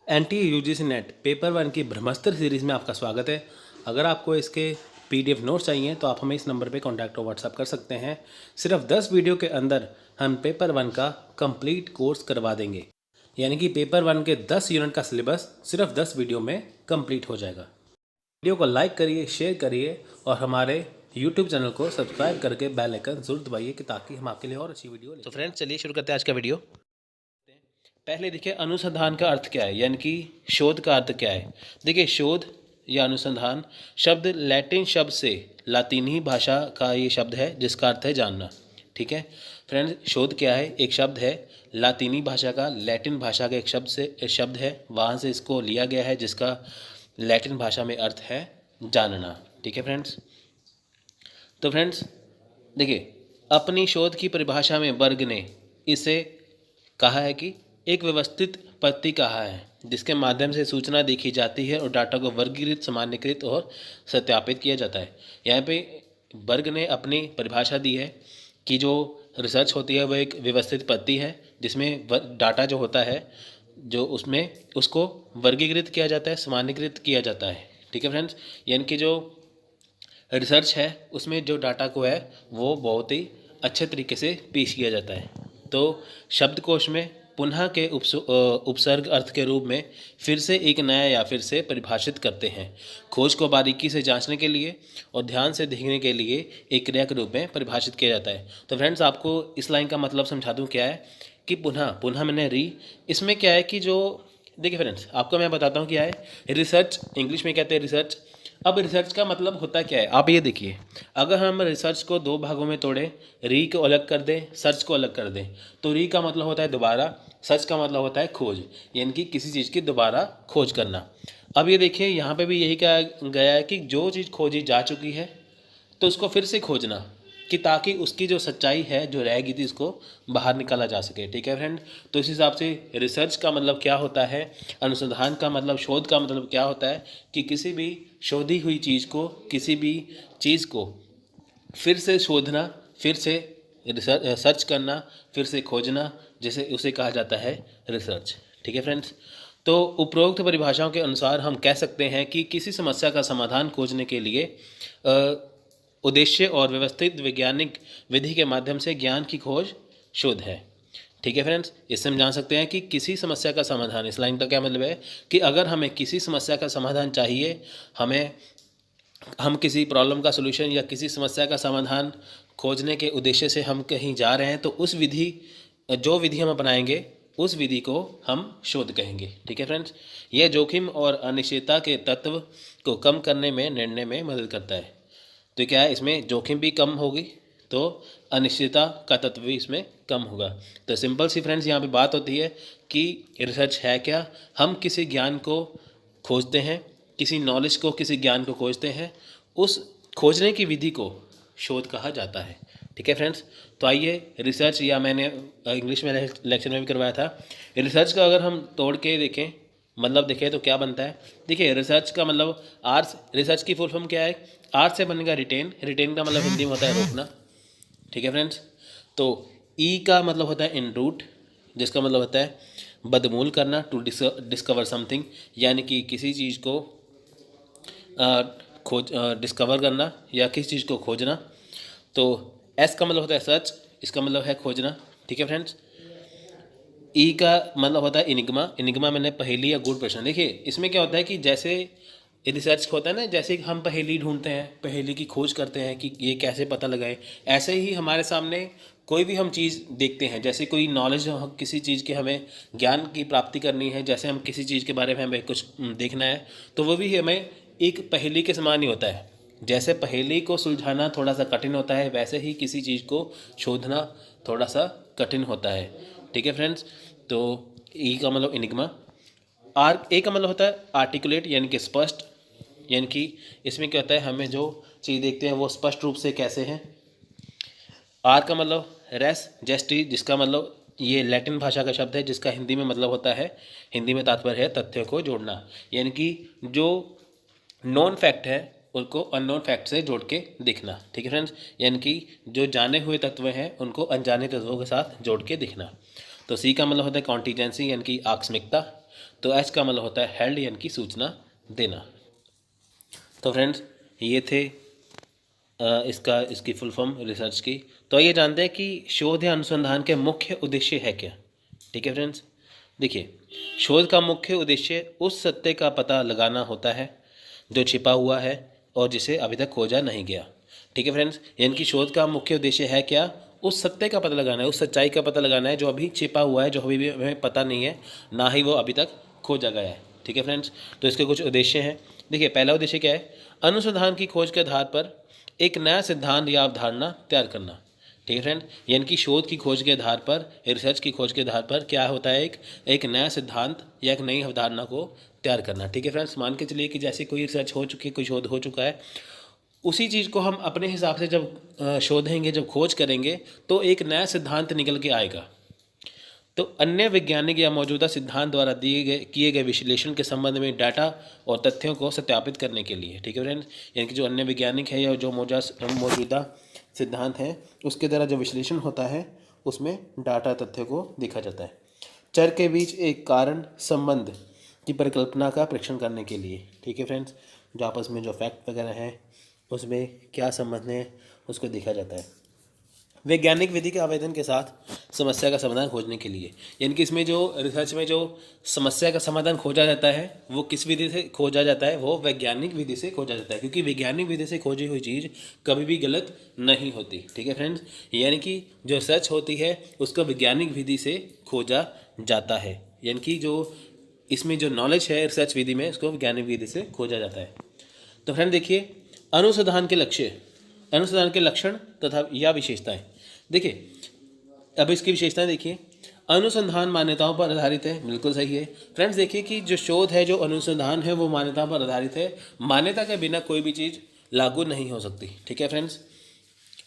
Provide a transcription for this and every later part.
N t UGC NET paper one की ब्रह्मास्त्र series में आपका स्वागत है। अगर आपको इसके पीडीएफ नोट्स चाहिए तो आप हमें इस नंबर पे कांटेक्ट और व्हाट्सअप कर सकते हैं। सिर्फ 10 वीडियो के अंदर हम पेपर वन का कंप्लीट कोर्स करवा देंगे, यानी कि पेपर वन के 10 यूनिट का सिलेबस सिर्फ 10 वीडियो में कंप्लीट हो जाएगा। वीडियो को लाइक करिए, शेयर करिए और हमारे यूट्यूब चैनल को सब्सक्राइब करके बेल आइकन जरूर दबाइए कि ताकि हम आपके लिए और अच्छी वीडियो तो फ्रेंड्स चलिए शुरू करते हैं आज का वीडियो। पहले देखिए अनुसंधान का अर्थ क्या है, यानी कि शोध का अर्थ क्या है। देखिए शोध या अनुसंधान शब्द लैटिन शब्द से, लातीनी भाषा का ये शब्द है जिसका अर्थ है जानना। ठीक है फ्रेंड्स, शोध क्या है, एक शब्द है लातीनी भाषा का, लैटिन भाषा का एक शब्द है, वहाँ से इसको लिया गया है जिसका लैटिन भाषा में अर्थ है जानना। ठीक है फ्रेंड्स, तो फ्रेंड्स देखिए अपनी शोध की परिभाषा में बर्ग ने इसे कहा है कि एक व्यवस्थित पद्धति कहा है जिसके माध्यम से सूचना देखी जाती है और डाटा को वर्गीकृत, सामान्यकृत और सत्यापित किया जाता है। यहाँ पे बर्ग ने अपनी परिभाषा दी है कि जो रिसर्च होती है वह एक व्यवस्थित पद्धति है जिसमें डाटा जो होता है जो उसमें उसको वर्गीकृत किया जाता है, सामान्यकृत किया जाता है। ठीक है फ्रेंड्स, यानी कि जो रिसर्च है उसमें जो डाटा को है वो बहुत ही अच्छे तरीके से पेश किया जाता है। तो शब्दकोश में पुनः के उपसर्ग अर्थ के रूप में फिर से एक नया या फिर से परिभाषित करते हैं। खोज को बारीकी से जांचने के लिए और ध्यान से देखने के लिए एक क्रिया के रूप में परिभाषित किया जाता है। तो फ्रेंड्स आपको इस लाइन का मतलब समझा दूं क्या है कि पुनः पुनः मैंने री, इसमें क्या है कि जो देखिए फ्रेंड्स आपको मैं बताता हूँ क्या है रिसर्च, इंग्लिश में कहते हैं रिसर्च। अब रिसर्च का मतलब होता क्या है, आप ये देखिए, अगर हम रिसर्च को दो भागों में तोड़ें, री को अलग कर दें, सर्च को अलग कर दें, तो री का मतलब होता है दोबारा, सर्च का मतलब होता है खोज, यानी कि किसी चीज़ की दोबारा खोज करना। अब ये देखिए यहाँ पे भी यही कहा गया है कि जो चीज़ खोजी जा चुकी है तो उसको फिर से खोजना, कि ताकि उसकी जो सच्चाई है जो रह गई थी उसको बाहर निकाला जा सके। ठीक है फ्रेंड, तो इस हिसाब से रिसर्च का मतलब क्या होता है, अनुसंधान का मतलब, शोध का मतलब क्या होता है कि किसी भी शोधी हुई चीज़ को, किसी भी चीज़ को फिर से शोधना, फिर से सर्च करना, फिर से खोजना, जैसे उसे कहा जाता है रिसर्च। ठीक है फ्रेंड्स, तो उपरोक्त परिभाषाओं के अनुसार हम कह सकते हैं कि किसी समस्या का समाधान खोजने के लिए उद्देश्य और व्यवस्थित वैज्ञानिक विधि के माध्यम से ज्ञान की खोज शोध है। ठीक है फ्रेंड्स, इससे हम जान सकते हैं कि किसी समस्या का समाधान, इस लाइन का क्या मतलब है कि अगर हमें किसी समस्या का समाधान चाहिए, हम किसी प्रॉब्लम का सलूशन या किसी समस्या का समाधान खोजने के उद्देश्य से हम कहीं जा रहे हैं तो उस विधि, जो विधि हम अपनाएंगे उस विधि को हम शोध कहेंगे। ठीक है फ्रेंड्स, यह जोखिम और अनिश्चितता के तत्व को कम करने में, निर्णय में मदद करता है। तो क्या है, इसमें जोखिम भी कम होगी तो अनिश्चितता का तत्व भी इसमें कम होगा। तो सिंपल सी फ्रेंड्स यहाँ पे बात होती है कि रिसर्च है क्या, हम किसी ज्ञान को खोजते हैं, किसी नॉलेज को, किसी ज्ञान को खोजते हैं, उस खोजने की विधि को शोध कहा जाता है। ठीक है फ्रेंड्स, तो आइए रिसर्च, या मैंने इंग्लिश में लेक्चर में भी करवाया था, रिसर्च का अगर हम तोड़ के देखें, मतलब देखें तो क्या बनता है। देखिए रिसर्च का मतलब आर्ट्स, रिसर्च की फुल फॉर्म क्या है, आर्ट्स से बनेगा रिटेन, रिटेन का मतलब हिंदी में होता है रोकना। ठीक है फ्रेंड्स, तो ई का मतलब होता है इन रूट, जिसका मतलब होता है बदमूल करना, टू डिस्कवर समथिंग, यानी कि किसी चीज़ को खोज डिस्कवर करना या किसी चीज़ को खोजना। तो एस का मतलब होता है सर्च, इसका मतलब है खोजना। ठीक है फ्रेंड्स, ई का मतलब होता है इनिग्मा, इनिग्मा मैंने पहेली या गूढ़ प्रश्न। देखिए इसमें क्या होता है कि जैसे रिसर्च होता है ना, जैसे हम पहेली ढूंढते हैं, पहेली की खोज करते हैं कि ये कैसे पता लगाए, ऐसे ही हमारे सामने कोई भी हम चीज़ देखते हैं, जैसे कोई नॉलेज, किसी चीज़ के हमें ज्ञान की प्राप्ति करनी है, जैसे हम किसी चीज़ के बारे में हमें कुछ देखना है, तो वो भी हमें एक पहेली के समान ही होता है। जैसे पहेली को सुलझाना थोड़ा सा कठिन होता है, वैसे ही किसी चीज़ को शोधना थोड़ा सा कठिन होता है। ठीक है फ्रेंड्स, तो ई का मतलब इनिग्मा, आर ए का मतलब होता है आर्टिकुलेट, यानी कि स्पष्ट, यानी कि इसमें क्या होता है, हमें जो चीज़ देखते हैं वो स्पष्ट रूप से कैसे हैं। आर का मतलब रेस जेस्टी, जिसका मतलब ये लैटिन भाषा का शब्द है जिसका हिंदी में मतलब होता है, हिंदी में तात्पर्य है तथ्यों को जोड़ना, यानी कि जो नॉन फैक्ट है उनको अननोन फैक्ट से जोड़ के दिखना। ठीक है फ्रेंड्स, यानी कि जो जाने हुए तत्व हैं उनको अनजाने तत्वों के साथ जोड़ के दिखना। तो सी का मतलब होता है कॉन्टीजेंसी, यानी कि आकस्मिकता। तो एच का मतलब होता है हेल्ड, यानी कि सूचना देना। तो फ्रेंड्स ये थे इसकी फुल फॉर्म रिसर्च की। तो आइए जानते हैं कि शोध या अनुसंधान के मुख्य उद्देश्य है क्या। ठीक है फ्रेंड्स, देखिए, शोध का मुख्य उद्देश्य उस सत्य का पता लगाना होता है जो छिपा हुआ है और जिसे अभी तक खोजा नहीं गया। ठीक है फ्रेंड्स, यानी कि शोध का मुख्य उद्देश्य है क्या, उस सत्य का पता लगाना है, उस सच्चाई का पता लगाना है जो अभी छिपा हुआ है, जो अभी भी हमें पता नहीं है, ना ही वो अभी तक खोजा गया है। ठीक है फ्रेंड्स, तो इसके कुछ उद्देश्य हैं। देखिए, पहला उद्देश्य क्या है, अनुसंधान की खोज के आधार पर एक नया सिद्धांत या अवधारणा तैयार करना। ठीक है फ्रेंड, यानी कि शोध की खोज के आधार पर, रिसर्च की खोज के आधार पर क्या होता है, एक नया सिद्धांत या एक नई अवधारणा को तैयार करना। ठीक है फ्रेंड्स, मान के चलिए कि जैसे कोई रिसर्च हो चुकी है, कोई शोध हो चुका है, उसी चीज़ को हम अपने हिसाब से जब शोधेंगे, जब खोज करेंगे, तो एक नया सिद्धांत निकल के आएगा। तो अन्य वैज्ञानिक या मौजूदा सिद्धांत द्वारा किए गए विश्लेषण के संबंध में डाटा और तथ्यों को सत्यापित करने के लिए। ठीक है फ्रेंड्स, यानी कि जो अन्य वैज्ञानिक है या जो मौजूदा सिद्धांत है, उसके द्वारा जो विश्लेषण होता है उसमें डाटा तथ्यों को देखा जाता है। चर के बीच एक कारण संबंध की परिकल्पना का परीक्षण करने के लिए। ठीक है फ्रेंड्स, जो आपस में जो फैक्ट वगैरह हैं उसमें क्या संबंध है उसको देखा जाता है। वैज्ञानिक विधि के आवेदन के साथ समस्या का समाधान खोजने के लिए, यानी कि इसमें जो रिसर्च में जो समस्या का समाधान खोजा जाता है वो किस विधि से खोजा जाता है, वो वैज्ञानिक विधि से खोजा जाता है, क्योंकि वैज्ञानिक विधि से खोजी हुई चीज़ कभी भी गलत नहीं होती। ठीक है फ्रेंड्स, यानी कि जो रिसर्च होती है उसको वैज्ञानिक विधि से खोजा जाता है, यानी कि जो इसमें जो नॉलेज है रिसर्च विधि में उसको वैज्ञानिक विधि से खोजा जाता है। तो फ्रेंड देखिए, अनुसंधान के लक्ष्य, अनुसंधान के लक्षण तथा या विशेषताएं। देखिए, अब इसकी विशेषताएं देखिए। अनुसंधान मान्यताओं पर आधारित है, बिल्कुल सही है फ्रेंड्स। देखिए कि जो शोध है, जो अनुसंधान है, वो मान्यताओं पर आधारित है। मान्यता के बिना कोई भी चीज़ लागू नहीं हो सकती। ठीक है फ्रेंड्स,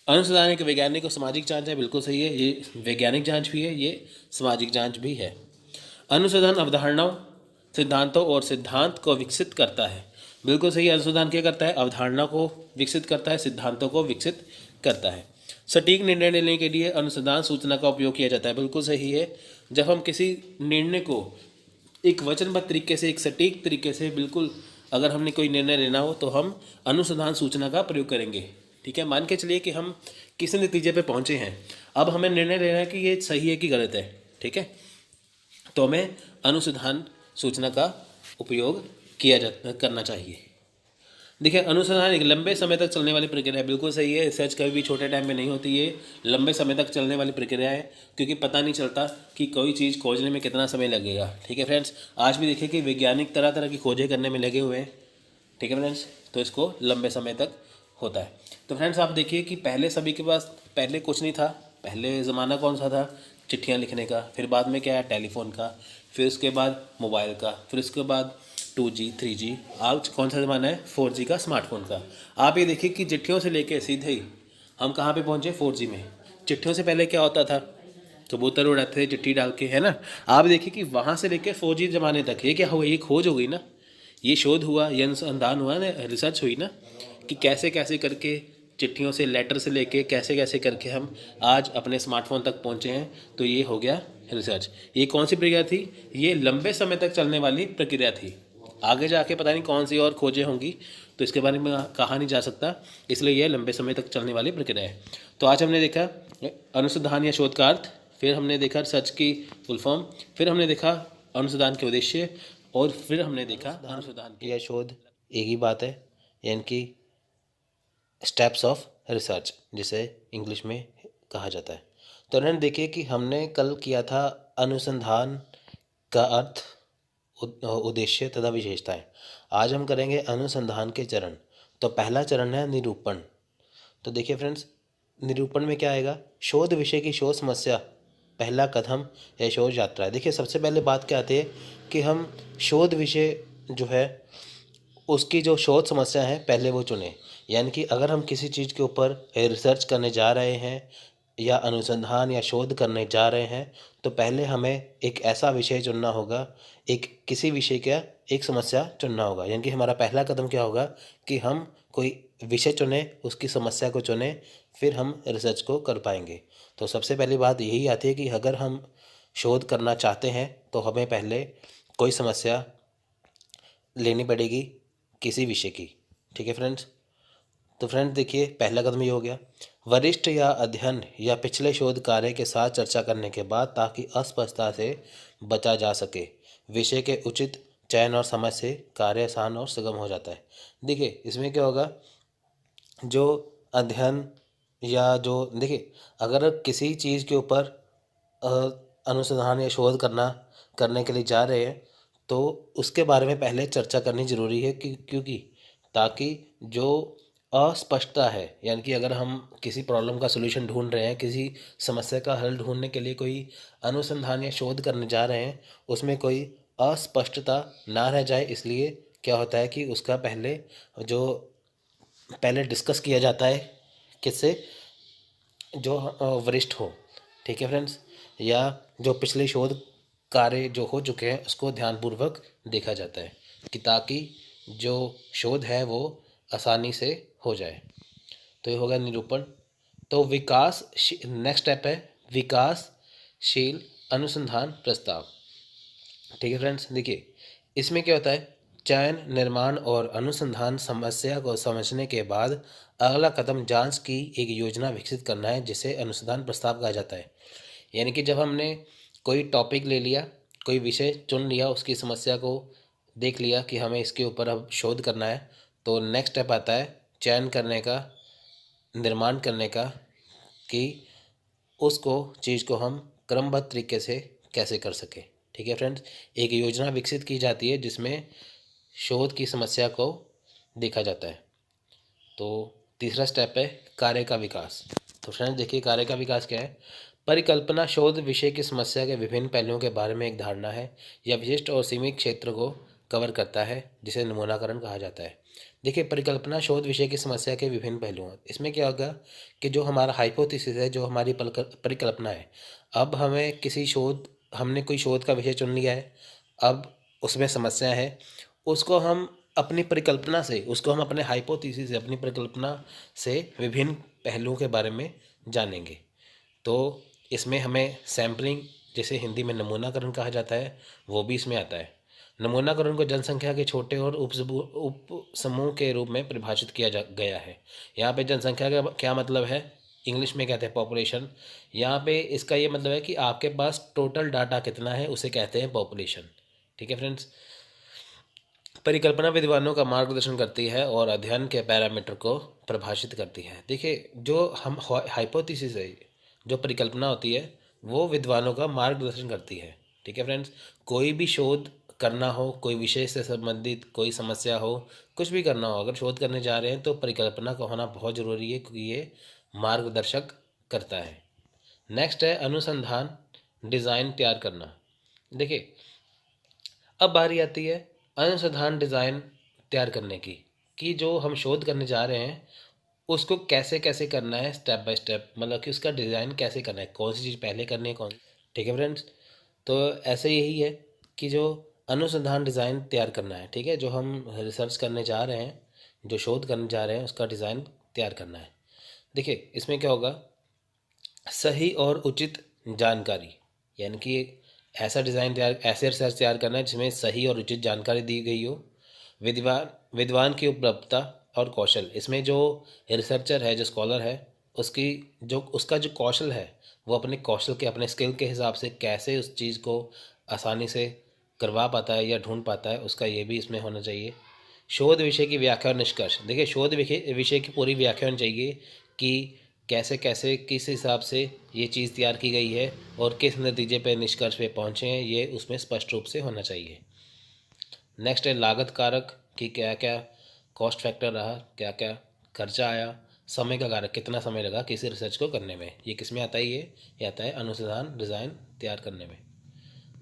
अनुसंधान एक वैज्ञानिक और सामाजिक जांच है, बिल्कुल सही है, ये वैज्ञानिक जांच भी है, ये सामाजिक जांच भी है। अनुसंधान अवधारणाओं, सिद्धांतों और सिद्धांत को विकसित करता है, बिल्कुल सही। अनुसंधान क्या करता है, अवधारणा को विकसित करता है, सिद्धांतों को विकसित करता है। सटीक निर्णय लेने के लिए अनुसंधान सूचना का उपयोग किया जाता है, बिल्कुल सही है। जब हम किसी निर्णय को एक वचनबद्ध तरीके से, एक सटीक तरीके से, बिल्कुल अगर हमने कोई निर्णय लेना हो तो हम अनुसंधान सूचना का प्रयोग करेंगे। ठीक है, मान के चलिए कि हम किसी नतीजे पे पहुंचे हैं, अब हमें निर्णय लेना है कि ये सही है कि गलत है। ठीक है, तो हमें अनुसंधान सूचना का उपयोग करना चाहिए। देखिए, अनुसंधान एक लंबे समय तक चलने वाली प्रक्रिया है, बिल्कुल सही है। रिसर्च कभी भी छोटे टाइम में नहीं होती है, लंबे समय तक चलने वाली प्रक्रिया है, क्योंकि पता नहीं चलता कि कोई चीज़ खोजने में कितना समय लगेगा। ठीक है फ्रेंड्स, आज भी देखिए कि वैज्ञानिक तरह तरह की खोजें करने में लगे हुए हैं। ठीक है फ्रेंड्स, तो इसको लंबे समय तक होता है। तो फ्रेंड्स आप देखिए कि पहले सभी के पास, पहले कुछ नहीं था, पहले ज़माना कौन सा था, चिट्ठियाँ लिखने का, फिर बाद में क्या है, टेलीफोन का, फिर उसके बाद मोबाइल का, फिर उसके बाद 2G 3G, आज कौन सा ज़माना है, 4G का, स्मार्टफोन का। आप ये देखिए कि चिट्ठियों से लेके सीधे ही हम कहाँ पे पहुँचे, 4G में। चिट्ठियों से पहले क्या होता था, कबूतर उड़ाते थे चिट्ठी डाल के, है ना। आप देखिए कि वहाँ से लेके 4G ज़माने तक ये क्या हुआ, ये खोज हो गई ना, ये शोध हुआ, ये अनुसंधान हुआ ना, रिसर्च हुई ना, कि कैसे कैसे करके चिट्ठियों से, लेटर से लेके कैसे कैसे करके हम आज अपने स्मार्टफोन तक पहुँचे हैं। तो ये हो गया रिसर्च। ये कौन सी प्रक्रिया थी, ये लंबे समय तक चलने वाली प्रक्रिया थी। आगे जाके पता नहीं कौन सी और खोजें होंगी, तो इसके बारे में कहा नहीं जा सकता, इसलिए यह लंबे समय तक चलने वाली प्रक्रिया है। तो आज हमने देखा अनुसंधान या शोध का अर्थ, फिर हमने देखा रिसर्च की फुल फॉर्म, फिर हमने देखा अनुसंधान के उद्देश्य, और फिर हमने देखा अनुसंधान या शोध एक ही बात है, यानी कि स्टेप्स ऑफ रिसर्च, जिसे इंग्लिश में कहा जाता है। तो फ्रेंड देखिए कि हमने कल किया था अनुसंधान का अर्थ, उद्देश्य तथा विशेषताएं। आज हम करेंगे अनुसंधान के चरण। तो पहला चरण है निरूपण। तो देखिए फ्रेंड्स, निरूपण में क्या आएगा, शोध विषय की शोध समस्या, पहला कदम या शोध यात्रा है। देखिए सबसे पहले बात क्या आती है कि हम शोध विषय जो है उसकी जो शोध समस्या है पहले वो चुने। यानी कि अगर हम किसी चीज़ के ऊपर रिसर्च करने जा रहे हैं या अनुसंधान या शोध करने जा रहे हैं, तो पहले हमें एक ऐसा विषय चुनना होगा, एक किसी विषय का एक समस्या चुनना होगा। यानी कि हमारा पहला कदम क्या होगा कि हम कोई विषय चुने, उसकी समस्या को चुने, फिर हम रिसर्च को कर पाएंगे। तो सबसे पहली बात यही आती है कि अगर हम शोध करना चाहते हैं तो हमें पहले कोई समस्या लेनी पड़ेगी किसी विषय की। ठीक है फ्रेंड्स। तो फ्रेंड्स देखिए, पहला कदम ये हो गया, वरिष्ठ या अध्ययन या पिछले शोध कार्य के साथ चर्चा करने के बाद ताकि अस्पष्टता से बचा जा सके। विषय के उचित चयन और समझ से कार्य आसान और सुगम हो जाता है। देखिए इसमें क्या होगा, जो अध्ययन या जो देखिए, अगर किसी चीज़ के ऊपर अ, अनुसंधान या शोध करने के लिए जा रहे हैं तो उसके बारे में पहले चर्चा करनी ज़रूरी है, क्योंकि ताकि जो अस्पष्टता है, यानी कि अगर हम किसी प्रॉब्लम का सलूशन ढूंढ रहे हैं, किसी समस्या का हल ढूंढने के लिए कोई अनुसंधान या शोध करने जा रहे हैं, उसमें कोई अस्पष्टता ना रह जाए, इसलिए क्या होता है कि उसका जो पहले डिस्कस किया जाता है किससे, जो वरिष्ठ हो। ठीक है फ्रेंड्स। या जो पिछले शोध कार्य जो हो चुके हैं उसको ध्यानपूर्वक देखा जाता है, कि ताकि जो शोध है वो आसानी से हो जाए। तो ये होगा निरूपण। तो नेक्स्ट स्टेप है विकासशील अनुसंधान प्रस्ताव। ठीक है फ्रेंड्स। देखिए इसमें क्या होता है, चयन, निर्माण और अनुसंधान समस्या को समझने के बाद अगला कदम जांच की एक योजना विकसित करना है, जिसे अनुसंधान प्रस्ताव कहा जाता है। यानी कि जब हमने कोई टॉपिक ले लिया, कोई विषय चुन लिया, उसकी समस्या को देख लिया कि हमें इसके ऊपर अब शोध करना है, तो नेक्स्ट स्टेप आता है चयन करने का, निर्माण करने का, कि उसको चीज़ को हम क्रमबद्ध तरीके से कैसे कर सकें। ठीक है फ्रेंड्स। एक योजना विकसित की जाती है जिसमें शोध की समस्या को देखा जाता है। तो तीसरा स्टेप है कार्य का विकास। तो फ्रेंड्स देखिए, कार्य का विकास क्या है। परिकल्पना शोध विषय की समस्या के विभिन्न पहलुओं के बारे में एक धारणा है। यह विशिष्ट और सीमित क्षेत्र को कवर करता है, जिसे नमूनाकरण कहा जाता है। देखिए, परिकल्पना शोध विषय की समस्या के विभिन्न पहलू हैं। इसमें क्या होगा कि जो हमारा हाइपोथेसिस है, जो हमारी परिकल्पना है, अब हमने कोई शोध का विषय चुन लिया है, अब उसमें समस्या है, उसको हम अपने हाइपोथेसिस से, अपनी परिकल्पना से विभिन्न पहलुओं के बारे में जानेंगे। तो इसमें हमें सैम्पलिंग, जिसे हिंदी में नमूनाकरण कहा जाता है, वो भी इसमें आता है। नमूनाकरण को जनसंख्या के छोटे और उप समूह के रूप में परिभाषित किया गया है। यहाँ पे जनसंख्या का क्या मतलब है, इंग्लिश में कहते हैं पॉपुलेशन। यहाँ पे इसका ये मतलब है कि आपके पास टोटल डाटा कितना है, उसे कहते हैं पॉपुलेशन। ठीक है फ्रेंड्स। परिकल्पना विद्वानों का मार्गदर्शन करती है और अध्ययन के पैरामीटर को परिभाषित करती है। देखिए, जो हम हाइपोथेसिस है, जो परिकल्पना होती है, वो विद्वानों का मार्गदर्शन करती है। ठीक है फ्रेंड्स। कोई भी शोध करना हो, कोई विषय से संबंधित कोई समस्या हो, कुछ भी करना हो, अगर शोध करने जा रहे हैं तो परिकल्पना का होना बहुत ज़रूरी है, क्योंकि ये मार्गदर्शक करता है। नेक्स्ट है अनुसंधान डिज़ाइन तैयार करना। देखिए, अब बारी आती है अनुसंधान डिज़ाइन तैयार करने की, कि जो हम शोध करने जा रहे हैं उसको कैसे कैसे करना है, स्टेप बाय स्टेप, मतलब कि उसका डिज़ाइन कैसे करना है, कौन सी चीज़ पहले करनी है, कौन। ठीक है फ्रेंड्स। तो ऐसे यही है कि जो अनुसंधान डिज़ाइन तैयार करना है, ठीक है, जो हम रिसर्च करने जा रहे हैं, जो शोध करने जा रहे हैं, उसका डिज़ाइन तैयार करना है। देखिए इसमें क्या होगा, सही और उचित जानकारी, यानी कि ऐसे रिसर्च तैयार करना है जिसमें सही और उचित जानकारी दी गई हो। विद्वान की उपलब्धता और कौशल, इसमें जो रिसर्चर है, जो स्कॉलर है, उसका जो कौशल है, वो अपने कौशल के, अपने स्किल के हिसाब से कैसे उस चीज़ को आसानी से करवा पाता है या ढूंढ पाता है, उसका ये भी इसमें होना चाहिए। शोध विषय की व्याख्या और निष्कर्ष। देखिए, शोध विषय की पूरी व्याख्या होनी चाहिए कि कैसे कैसे किस हिसाब से ये चीज़ तैयार की गई है और किस नतीजे पे, निष्कर्ष पे पहुँचे हैं, ये उसमें स्पष्ट रूप से होना चाहिए। नेक्स्ट है लागत कारक, कि क्या क्या कॉस्ट फैक्टर रहा, क्या क्या खर्चा आया, समय का कारक, कितना समय लगा किसी रिसर्च को करने में, ये किस में आता है, ये आता है अनुसंधान डिज़ाइन तैयार करने में।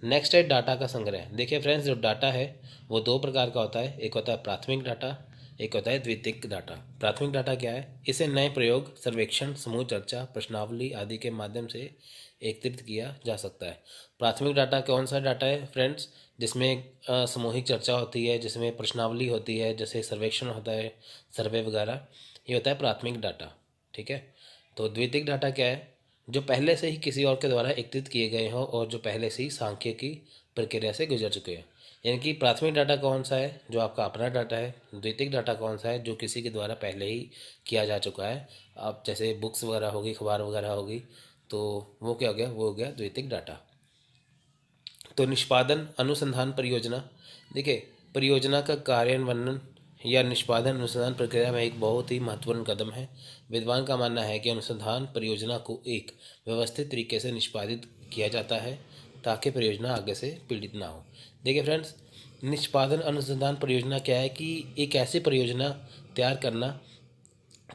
नेक्स्ट है डाटा का संग्रह। देखिए फ्रेंड्स, जो डाटा है वो दो प्रकार का होता है, एक होता है प्राथमिक डाटा, एक होता है द्वितीयक डाटा। प्राथमिक डाटा क्या है, इसे नए प्रयोग, सर्वेक्षण, समूह चर्चा, प्रश्नावली आदि के माध्यम से एकत्रित किया जा सकता है। प्राथमिक डाटा कौन सा डाटा है फ्रेंड्स, जिसमें सामूहिक चर्चा होती है, जिसमें प्रश्नावली होती है, जैसे सर्वेक्षण होता है, सर्वे वगैरह, ये होता है प्राथमिक डाटा। ठीक है। तो द्वितीयक डाटा क्या है, जो पहले से ही किसी और के द्वारा एकत्रित किए गए हों और जो पहले से ही सांख्यिकी प्रक्रिया से गुजर चुके हैं। यानी कि प्राथमिक डाटा कौन सा है, जो आपका अपना डाटा है। द्वितीयक डाटा कौन सा है, जो किसी के द्वारा पहले ही किया जा चुका है। आप जैसे बुक्स वगैरह होगी, अखबार वगैरह होगी, तो वो क्या हो गया, वो हो गया द्वितीयक डाटा। तो निष्पादन अनुसंधान परियोजना, देखिए परियोजना का कार्यान्वयन या निष्पादन अनुसंधान प्रक्रिया में एक बहुत ही महत्वपूर्ण कदम है। विद्वान का मानना है कि अनुसंधान परियोजना को एक व्यवस्थित तरीके से निष्पादित किया जाता है ताकि परियोजना आगे से पीड़ित ना हो। देखिए फ्रेंड्स, निष्पादन अनुसंधान परियोजना क्या है कि एक ऐसी परियोजना तैयार करना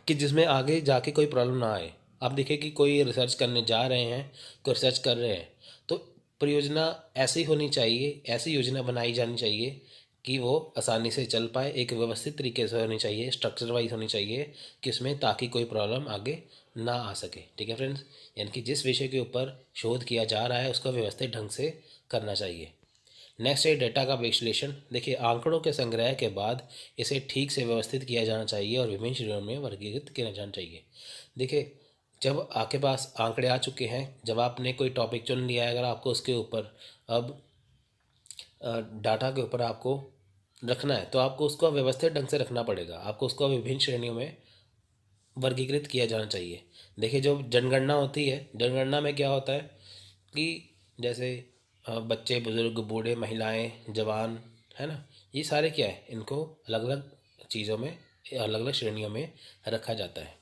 कि जिसमें आगे जाके कोई प्रॉब्लम ना आए। आप देखिए कि कोई रिसर्च करने जा रहे हैं, कोई रिसर्च कर रहे हैं, तो परियोजना ऐसी होनी चाहिए, ऐसी योजना बनाई जानी चाहिए कि वो आसानी से चल पाए, एक व्यवस्थित तरीके से होनी चाहिए, स्ट्रक्चर वाइज होनी चाहिए कि उसमें, ताकि कोई प्रॉब्लम आगे ना आ सके। ठीक है फ्रेंड्स, यानी कि जिस विषय के ऊपर शोध किया जा रहा है उसको व्यवस्थित ढंग से करना चाहिए। नेक्स्ट है डेटा का विश्लेषण। देखिए आंकड़ों के संग्रह के बाद इसे ठीक से व्यवस्थित किया जाना चाहिए और विभिन्न श्रेणियों में वर्गीकृत किया जाना चाहिए। देखिए जब आपके पास आंकड़े आ चुके हैं, जब आपने कोई टॉपिक चुन लिया है, अगर आपको उसके ऊपर अब डाटा के ऊपर आपको रखना है, तो आपको उसको व्यवस्थित ढंग से रखना पड़ेगा। आपको उसको विभिन्न श्रेणियों में वर्गीकृत किया जाना चाहिए। देखिए जो जनगणना होती है, जनगणना में क्या होता है कि जैसे बच्चे, बुजुर्ग, बूढ़े, महिलाएं, जवान, है ना, ये सारे क्या है, इनको अलग अलग चीज़ों में, अलग अलग श्रेणियों में रखा जाता है।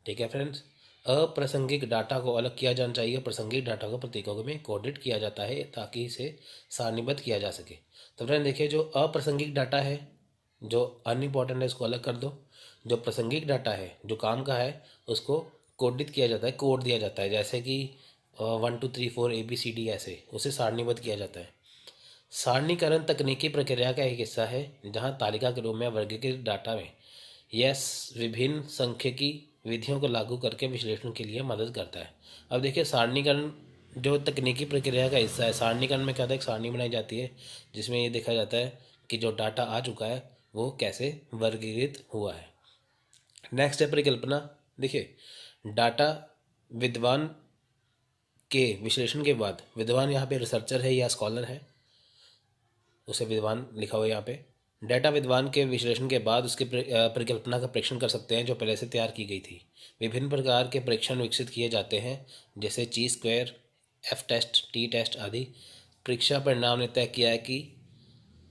ठीक है फ्रेंड्स, अप्रासंगिक डाटा को अलग किया जाना चाहिए, प्रासंगिक डाटा को प्रतीकों में कोडित किया जाता है ताकि इसे सारणीबद्ध किया जा सके। तो फ्रेंड देखिए, जो अप्रासंगिक डाटा है, जो अनइम्पॉर्टेंट है, उसको अलग कर दो। जो प्रासंगिक डाटा है, जो काम का है, उसको कोडित किया जाता है, कोड दिया जाता है, जैसे कि 1 2 3 4 ABCD, ऐसे उसे सारणीबद्ध किया जाता है। सारणीकरण तकनीकी प्रक्रिया का एक हिस्सा है जहां तालिका के रूप में वर्गीकृत डाटा में यस विभिन्न सांख्यिकी विधियों को लागू करके विश्लेषण के लिए मदद करता है। अब देखिए सारणीकरण जो तकनीकी प्रक्रिया का हिस्सा है, सारणीकरण में क्या होता है, एक सारणी बनाई जाती है जिसमें ये देखा जाता है कि जो डाटा आ चुका है वो कैसे वर्गीकृत हुआ है। नेक्स्ट है परिकल्पना। देखिए डाटा विद्वान के विश्लेषण के बाद, विद्वान यहाँ पे रिसर्चर है या स्कॉलर है, उसे विद्वान लिखा हुआ है यहाँ पे। डेटा विद्वान के विश्लेषण के बाद उसकी परिकल्पना का परीक्षण कर सकते हैं जो पहले से तैयार की गई थी। विभिन्न प्रकार के परीक्षण विकसित किए जाते हैं जैसे chi square, F test, T test आदि। परीक्षा परिणाम ने तय किया है कि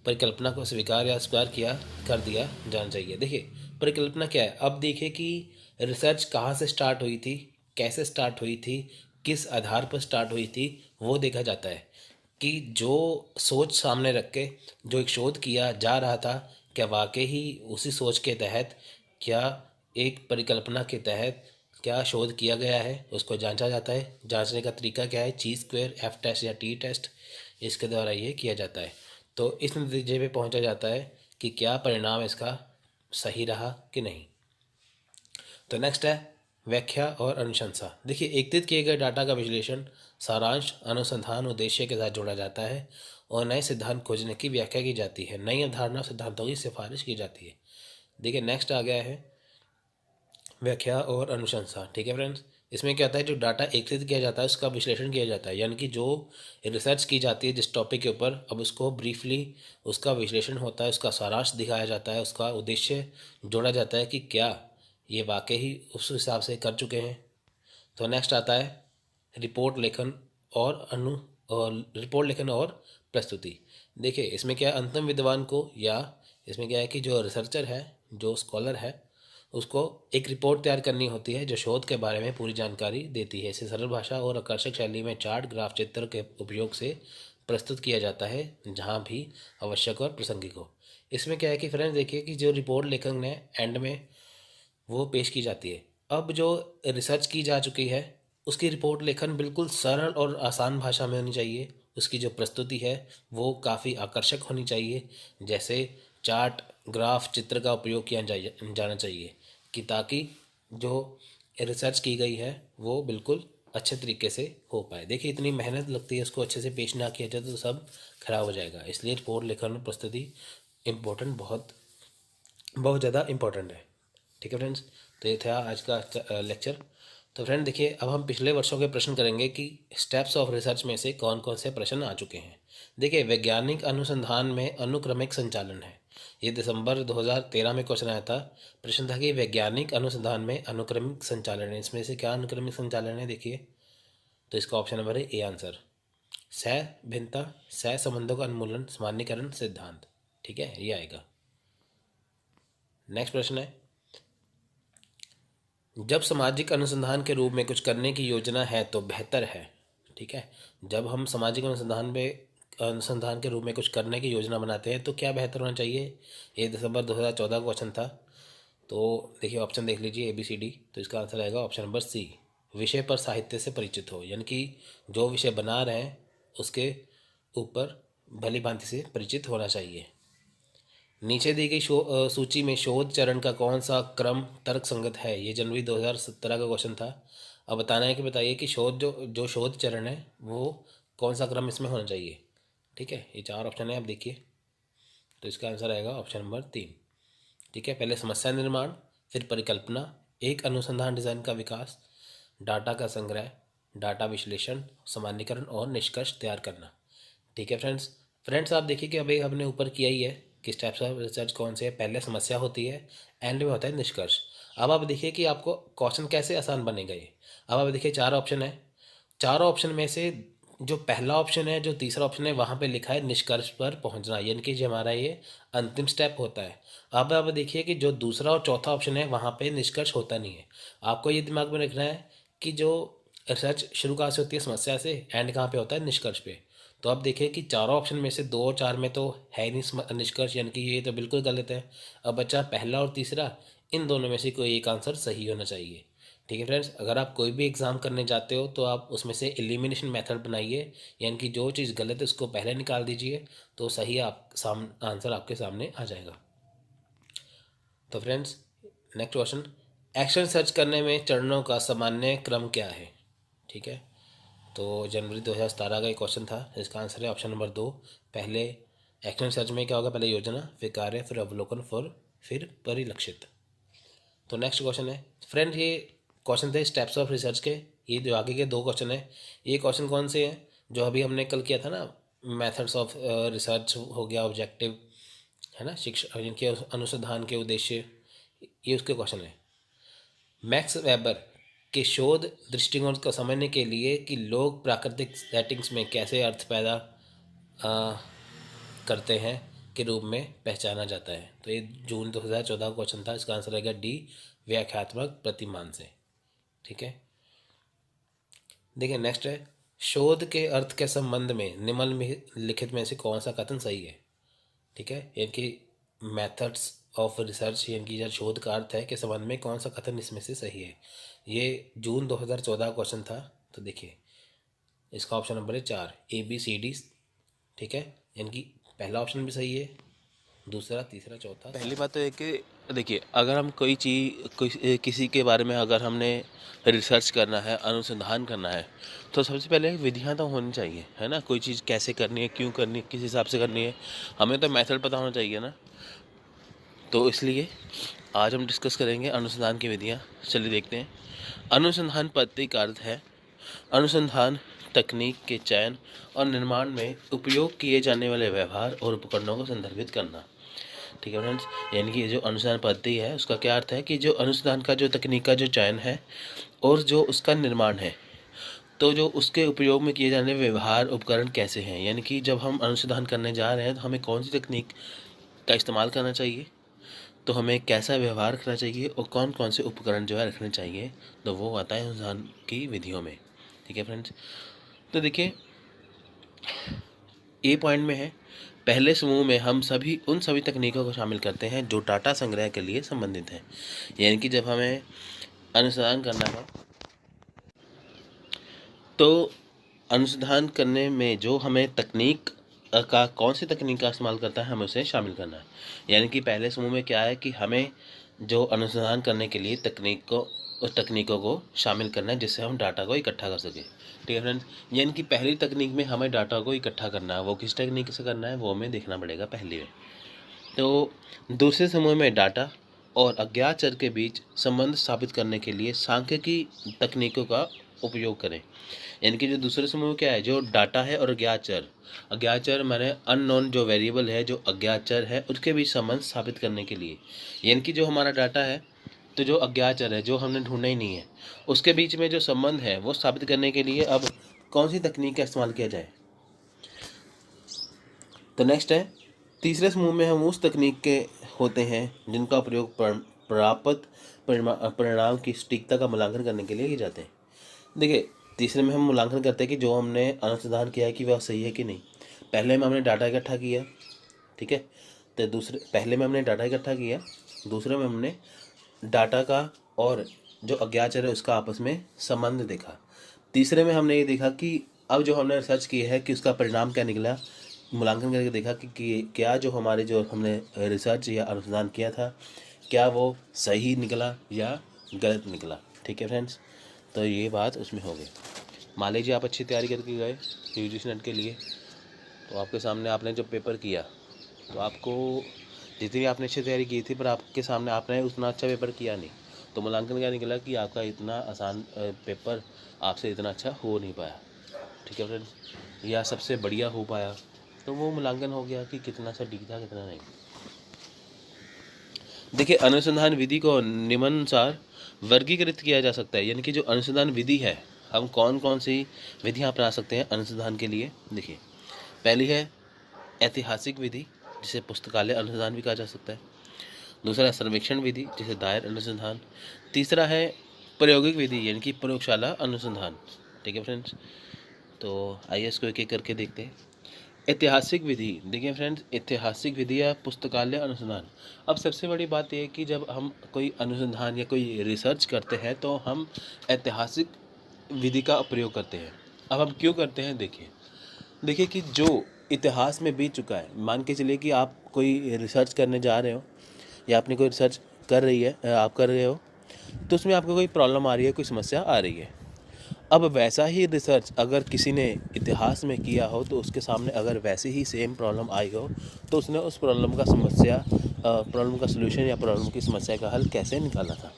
परिकल्पना को स्वीकार या अस्वीकार किया कर दिया जाना चाहिए। देखिए परिकल्पना क्या है, अब देखिए कि रिसर्च कहाँ से स्टार्ट हुई थी, कैसे स्टार्ट हुई थी, किस आधार पर स्टार्ट हुई थी, वो देखा जाता है कि जो सोच सामने रख के जो एक शोध किया जा रहा था, क्या वाकई ही उसी सोच के तहत, क्या एक परिकल्पना के तहत क्या शोध किया गया है, उसको जांचा जाता है। जांचने का तरीका क्या है, ची स्क्वायर, एफ टेस्ट या टी टेस्ट, इसके द्वारा ये किया जाता है। तो इस नतीजे पे पहुंचा जाता है कि क्या परिणाम इसका सही रहा कि नहीं। तो नेक्स्ट है व्याख्या और अनुशंसा। देखिए एकत्रित किए गए डाटा का विश्लेषण, सारांश, अनुसंधान उद्देश्य के साथ जोड़ा जाता है और नए सिद्धांत खोजने की व्याख्या की जाती है, नई अवधारणा सिद्धांतों की सिफारिश की जाती है। देखिए नेक्स्ट आ गया है व्याख्या और अनुशंसा। ठीक है फ्रेंड्स, इसमें क्या होता है, जो डाटा एकत्रित किया जाता है उसका विश्लेषण किया जाता है, यानी कि जो रिसर्च की जाती है जिस टॉपिक के ऊपर, अब उसको ब्रीफली उसका विश्लेषण होता है, उसका सारांश दिखाया जाता है, उसका उद्देश्य जोड़ा जाता है कि क्या ये वाकई ही उस हिसाब से कर चुके हैं। तो नेक्स्ट आता है रिपोर्ट लेखन और रिपोर्ट लेखन और प्रस्तुति। देखिए इसमें क्या है, अंतिम विद्वान को, या इसमें क्या है कि जो रिसर्चर है, जो स्कॉलर है, उसको एक रिपोर्ट तैयार करनी होती है जो शोध के बारे में पूरी जानकारी देती है। इसे सरल भाषा और आकर्षक शैली में चार्ट, ग्राफ, चित्र के उपयोग से प्रस्तुत किया जाता है जहाँ भी आवश्यक और प्रासंगिक हो। इसमें क्या है कि फ्रेंड्स देखिए कि जो रिपोर्ट लेखक ने एंड में वो पेश की जाती है। अब जो रिसर्च की जा चुकी है उसकी रिपोर्ट लेखन बिल्कुल सरल और आसान भाषा में होनी चाहिए। उसकी जो प्रस्तुति है वो काफ़ी आकर्षक होनी चाहिए, जैसे चार्ट, ग्राफ, चित्र का उपयोग किया जाना चाहिए कि ताकि जो रिसर्च की गई है वो बिल्कुल अच्छे तरीके से हो पाए। देखिए इतनी मेहनत लगती है, उसको अच्छे से पेश ना किया जाए तो सब खराब हो जाएगा। इसलिए रिपोर्ट लेखन और प्रस्तुति इम्पोर्टेंट, बहुत बहुत ज़्यादा इम्पोर्टेंट है। ठीक है फ्रेंड्स, तो ये था आज का लेक्चर। तो फ्रेंड देखिए, अब हम पिछले वर्षों के प्रश्न करेंगे कि स्टेप्स ऑफ रिसर्च में से कौन कौन से प्रश्न आ चुके हैं। देखिए, वैज्ञानिक अनुसंधान में अनुक्रमिक संचालन है। ये दिसंबर 2013 में क्वेश्चन आया था। प्रश्न था कि वैज्ञानिक अनुसंधान में अनुक्रमिक संचालन है, इसमें से क्या अनुक्रमिक संचालन है। देखिए, तो इसका ऑप्शन नंबर है ए आंसर। सह भिन्नता, सह संबंधों का उन्मूलन, सामान्यीकरण सिद्धांत। ठीक है, ये आएगा। नेक्स्ट प्रश्न है, जब सामाजिक अनुसंधान के रूप में कुछ करने की योजना है तो बेहतर है। ठीक है, जब हम सामाजिक अनुसंधान के रूप में कुछ करने की योजना बनाते हैं तो क्या बेहतर होना चाहिए। ये दिसंबर 2014 का क्वेश्चन था। तो देखिए, ऑप्शन देख लीजिए ए बी सी डी। तो इसका आंसर आएगा ऑप्शन नंबर सी, विषय पर साहित्य से परिचित हो, यानी कि जो विषय बना रहे हैं उसके ऊपर भली भांति से परिचित होना चाहिए। नीचे दी गई सूची में शोध चरण का कौन सा क्रम तर्क संगत है। ये जनवरी 2017 का क्वेश्चन था। अब बताना है कि बताइए कि शोध जो शोध चरण है वो कौन सा क्रम इसमें होना चाहिए। ठीक है, ये 4 ऑप्शन है, आप देखिए। तो इसका आंसर आएगा ऑप्शन नंबर 3। ठीक है, पहले समस्या निर्माण, फिर परिकल्पना, एक अनुसंधान डिज़ाइन का विकास, डाटा का संग्रह, डाटा विश्लेषण, सामान्यीकरण और निष्कर्ष तैयार करना। ठीक है फ्रेंड्स आप देखिए कि अभी हमने ऊपर किया ही है कि स्टेप्स ऑफ रिसर्च कौन से है। पहले समस्या होती है, एंड में होता है निष्कर्ष। अब आप देखिए कि आपको क्वेश्चन कैसे आसान बनेगा ये। अब आप देखिए 4 ऑप्शन है, चारों ऑप्शन में से जो पहला ऑप्शन है, जो तीसरा ऑप्शन है, वहाँ पे लिखा है निष्कर्ष पर पहुँचना, यानी कि जो हमारा ये अंतिम स्टेप होता है। अब आप देखिए कि जो दूसरा और चौथा ऑप्शन है वहाँ पे निष्कर्ष होता नहीं है। आपको ये दिमाग में रखना है कि जो रिसर्च शुरू कहाँ से होती है, समस्या से, एंड कहाँ पे होता है, निष्कर्ष पे। तो आप देखिए कि चारों ऑप्शन में से 2 और 4 में तो है ही नहीं निष्कर्ष, यानी कि ये तो बिल्कुल गलत है। अब बचा पहला और तीसरा, इन दोनों में से कोई एक आंसर सही होना चाहिए। ठीक है फ्रेंड्स, अगर आप कोई भी एग्ज़ाम करने जाते हो तो आप उसमें से एलिमिनेशन मेथड बनाइए, यानी कि जो चीज़ गलत है उसको पहले निकाल दीजिए, तो सही आंसर आपके सामने आ जाएगा। तो friends next question, action search करने में चरणों का सामान्य क्रम क्या है। ठीक है, तो जनवरी 2017 का एक क्वेश्चन था। इसका आंसर है ऑप्शन नंबर 2। पहले एक्शन सर्च में क्या होगा, पहले योजना, फिर कार्य, फिर अवलोकन, फिर परिलक्षित। तो नेक्स्ट क्वेश्चन है फ्रेंड, ये क्वेश्चन थे स्टेप्स ऑफ रिसर्च के। ये जो आगे के 2 क्वेश्चन है, ये क्वेश्चन कौन से हैं, जो अभी हमने कल किया था ना, मेथड्स ऑफ रिसर्च हो गया, ऑब्जेक्टिव है ना, शिक्षा इनके अनुसंधान के उद्देश्य, ये उसके क्वेश्चन है। मैक्स वेबर के शोध दृष्टिकोण को समझने के लिए कि लोग प्राकृतिक सेटिंग्स में कैसे अर्थ पैदा आ, करते हैं के रूप में पहचाना जाता है। तो ये जून 2014 का क्वेश्चन था। इसका आंसर रहेगा डी, व्याख्यात्मक प्रतिमान से। ठीक है, देखिए नेक्स्ट है, शोध के अर्थ के संबंध में निम्नलिखित में से कौन सा कथन सही है। ठीक है, यानी कि मेथड्स ऑफ रिसर्च, यानी कि जो शोध का अर्थ है के संबंध में कौन सा कथन इसमें से सही है। ये जून 2014 क्वेश्चन था। तो देखिए इसका ऑप्शन नंबर है 4, ए बी सी डी। ठीक है, यानी कि पहला ऑप्शन भी सही है, दूसरा, तीसरा, चौथा। पहली बात तो है कि देखिए, अगर हम किसी के बारे में अगर हमने रिसर्च करना है, अनुसंधान करना है, तो सबसे पहले विधियाँ तो होनी चाहिए, है ना। कोई चीज़ कैसे करनी है, क्यों करनी है, किस हिसाब से करनी है, हमें तो मेथड पता होना चाहिए ना। तो इसलिए आज हम डिस्कस करेंगे अनुसंधान की विधियाँ। चलिए देखते हैं। अनुसंधान पद्धति का अर्थ है अनुसंधान तकनीक के चयन और निर्माण में उपयोग किए जाने वाले व्यवहार और उपकरणों को संदर्भित करना। ठीक है फ्रेंड्स, यानी कि जो अनुसंधान पद्धति है उसका क्या अर्थ है कि जो अनुसंधान का जो तकनीक का जो चयन है और जो उसका निर्माण है, तो जो उसके उपयोग में किए जाने व्यवहार उपकरण कैसे हैं, यानी कि जब हम अनुसंधान करने जा रहे हैं तो हमें कौन सी तकनीक का इस्तेमाल करना चाहिए, तो हमें कैसा व्यवहार करना चाहिए और कौन कौन से उपकरण जो है रखने चाहिए, तो वो आता है अनुसंधान की विधियों में। ठीक है फ्रेंड्स, तो देखिए ए पॉइंट में है, पहले समूह में हम उन सभी तकनीकों को शामिल करते हैं जो डाटा संग्रह के लिए संबंधित हैं। यानी कि जब हमें अनुसंधान करना है तो अनुसंधान करने में जो हमें तकनीक का कौन सी तकनीक का इस्तेमाल करता है हमें उसे शामिल करना है। यानी कि पहले समूह में क्या है कि हमें जो अनुसंधान करने के लिए उस तकनीकों को शामिल करना है जिससे हम डाटा को इकट्ठा कर सकें। ठीक है फ्रेंड्स, यानी कि पहली तकनीक में हमें डाटा को इकट्ठा करना है, वो किस तकनीक से करना है वो हमें देखना पड़ेगा पहले में। तो दूसरे समूह में डाटा और अज्ञात चर के बीच संबंध स्थापित करने के लिए सांख्यिकी तकनीकों का उपयोग करें। यानी कि जो दूसरे समूह क्या है, जो डाटा है और अज्ञात चर माने अननोन जो वेरिएबल है, जो अज्ञात चर है, उसके बीच संबंध स्थापित करने के लिए, यानी कि जो हमारा डाटा है तो जो अज्ञात चर है, जो हमने ढूंढना ही नहीं है, उसके बीच में जो संबंध है वो स्थापित करने के लिए अब कौन सी तकनीक का इस्तेमाल किया जाए। तो नेक्स्ट है, तीसरे समूह में हम उस तकनीक के होते हैं जिनका प्रयोग प्राप्त परिणाम की सटीकता का मूल्यांकन करने के लिए किए जाते हैं। देखिए, तीसरे में हम मूल्यांकन करते हैं कि जो हमने अनुसंधान किया है कि वह सही है कि नहीं। पहले में हमने डाटा इकट्ठा किया, ठीक है, तो पहले में हमने डाटा इकट्ठा किया, दूसरे में हमने डाटा का और जो अज्ञात चर है उसका आपस में संबंध देखा, तीसरे में हमने ये देखा कि अब जो हमने रिसर्च की है कि उसका परिणाम क्या निकला, मूल्यांकन करके देखा कि क्या जो हमने रिसर्च या अनुसंधान किया था क्या वो सही निकला या गलत निकला। ठीक है फ्रेंड्स, तो ये बात उसमें हो गई। मान लीजिए आप अच्छी तैयारी करके गए यूजीसी नेट के लिए, तो आपके सामने आपने जब पेपर किया तो आपको जितनी आपने अच्छी तैयारी की थी पर आपके सामने आपने उतना अच्छा पेपर किया नहीं, तो मूल्यांकन क्या निकला कि आपका इतना आसान पेपर आपसे इतना अच्छा हो नहीं पाया। ठीक है फ्रेंड्स, या सबसे बढ़िया हो पाया, तो वो मूल्यांकन हो गया कि कितना सटीक था कितना नहीं। देखिए, अनुसंधान विधि को निम्नानुसार वर्गीकृत किया जा सकता है। यानी कि जो अनुसंधान विधि है, हम कौन कौन सी विधियां अपना सकते हैं अनुसंधान के लिए। देखिए, पहली है ऐतिहासिक विधि, जिसे पुस्तकालय अनुसंधान भी कहा जा सकता है। दूसरा है सर्वेक्षण विधि, जिसे दायर अनुसंधान। तीसरा है प्रायोगिक विधि, यानी कि प्रयोगशाला अनुसंधान। ठीक है फ्रेंड्स, तो आइए इसको एक एक करके देखते हैं। ऐतिहासिक विधि, देखिए फ्रेंड्स, ऐतिहासिक विधि या पुस्तकालय अनुसंधान। अब सबसे बड़ी बात यह है कि जब हम कोई अनुसंधान या कोई रिसर्च करते हैं तो हम ऐतिहासिक विधि का प्रयोग करते हैं। अब हम क्यों करते हैं, देखिए कि जो इतिहास में बीत चुका है, मान के चलिए कि आप कोई रिसर्च करने जा रहे हो या आपने कोई रिसर्च आप कर रहे हो, तो उसमें आपको कोई प्रॉब्लम आ रही है, कोई समस्या आ रही है। अब वैसा ही रिसर्च अगर किसी ने इतिहास में किया हो तो उसके सामने अगर वैसे ही सेम प्रॉब्लम आई हो तो उसने उस प्रॉब्लम का सलूशन या प्रॉब्लम की समस्या का हल कैसे निकाला था।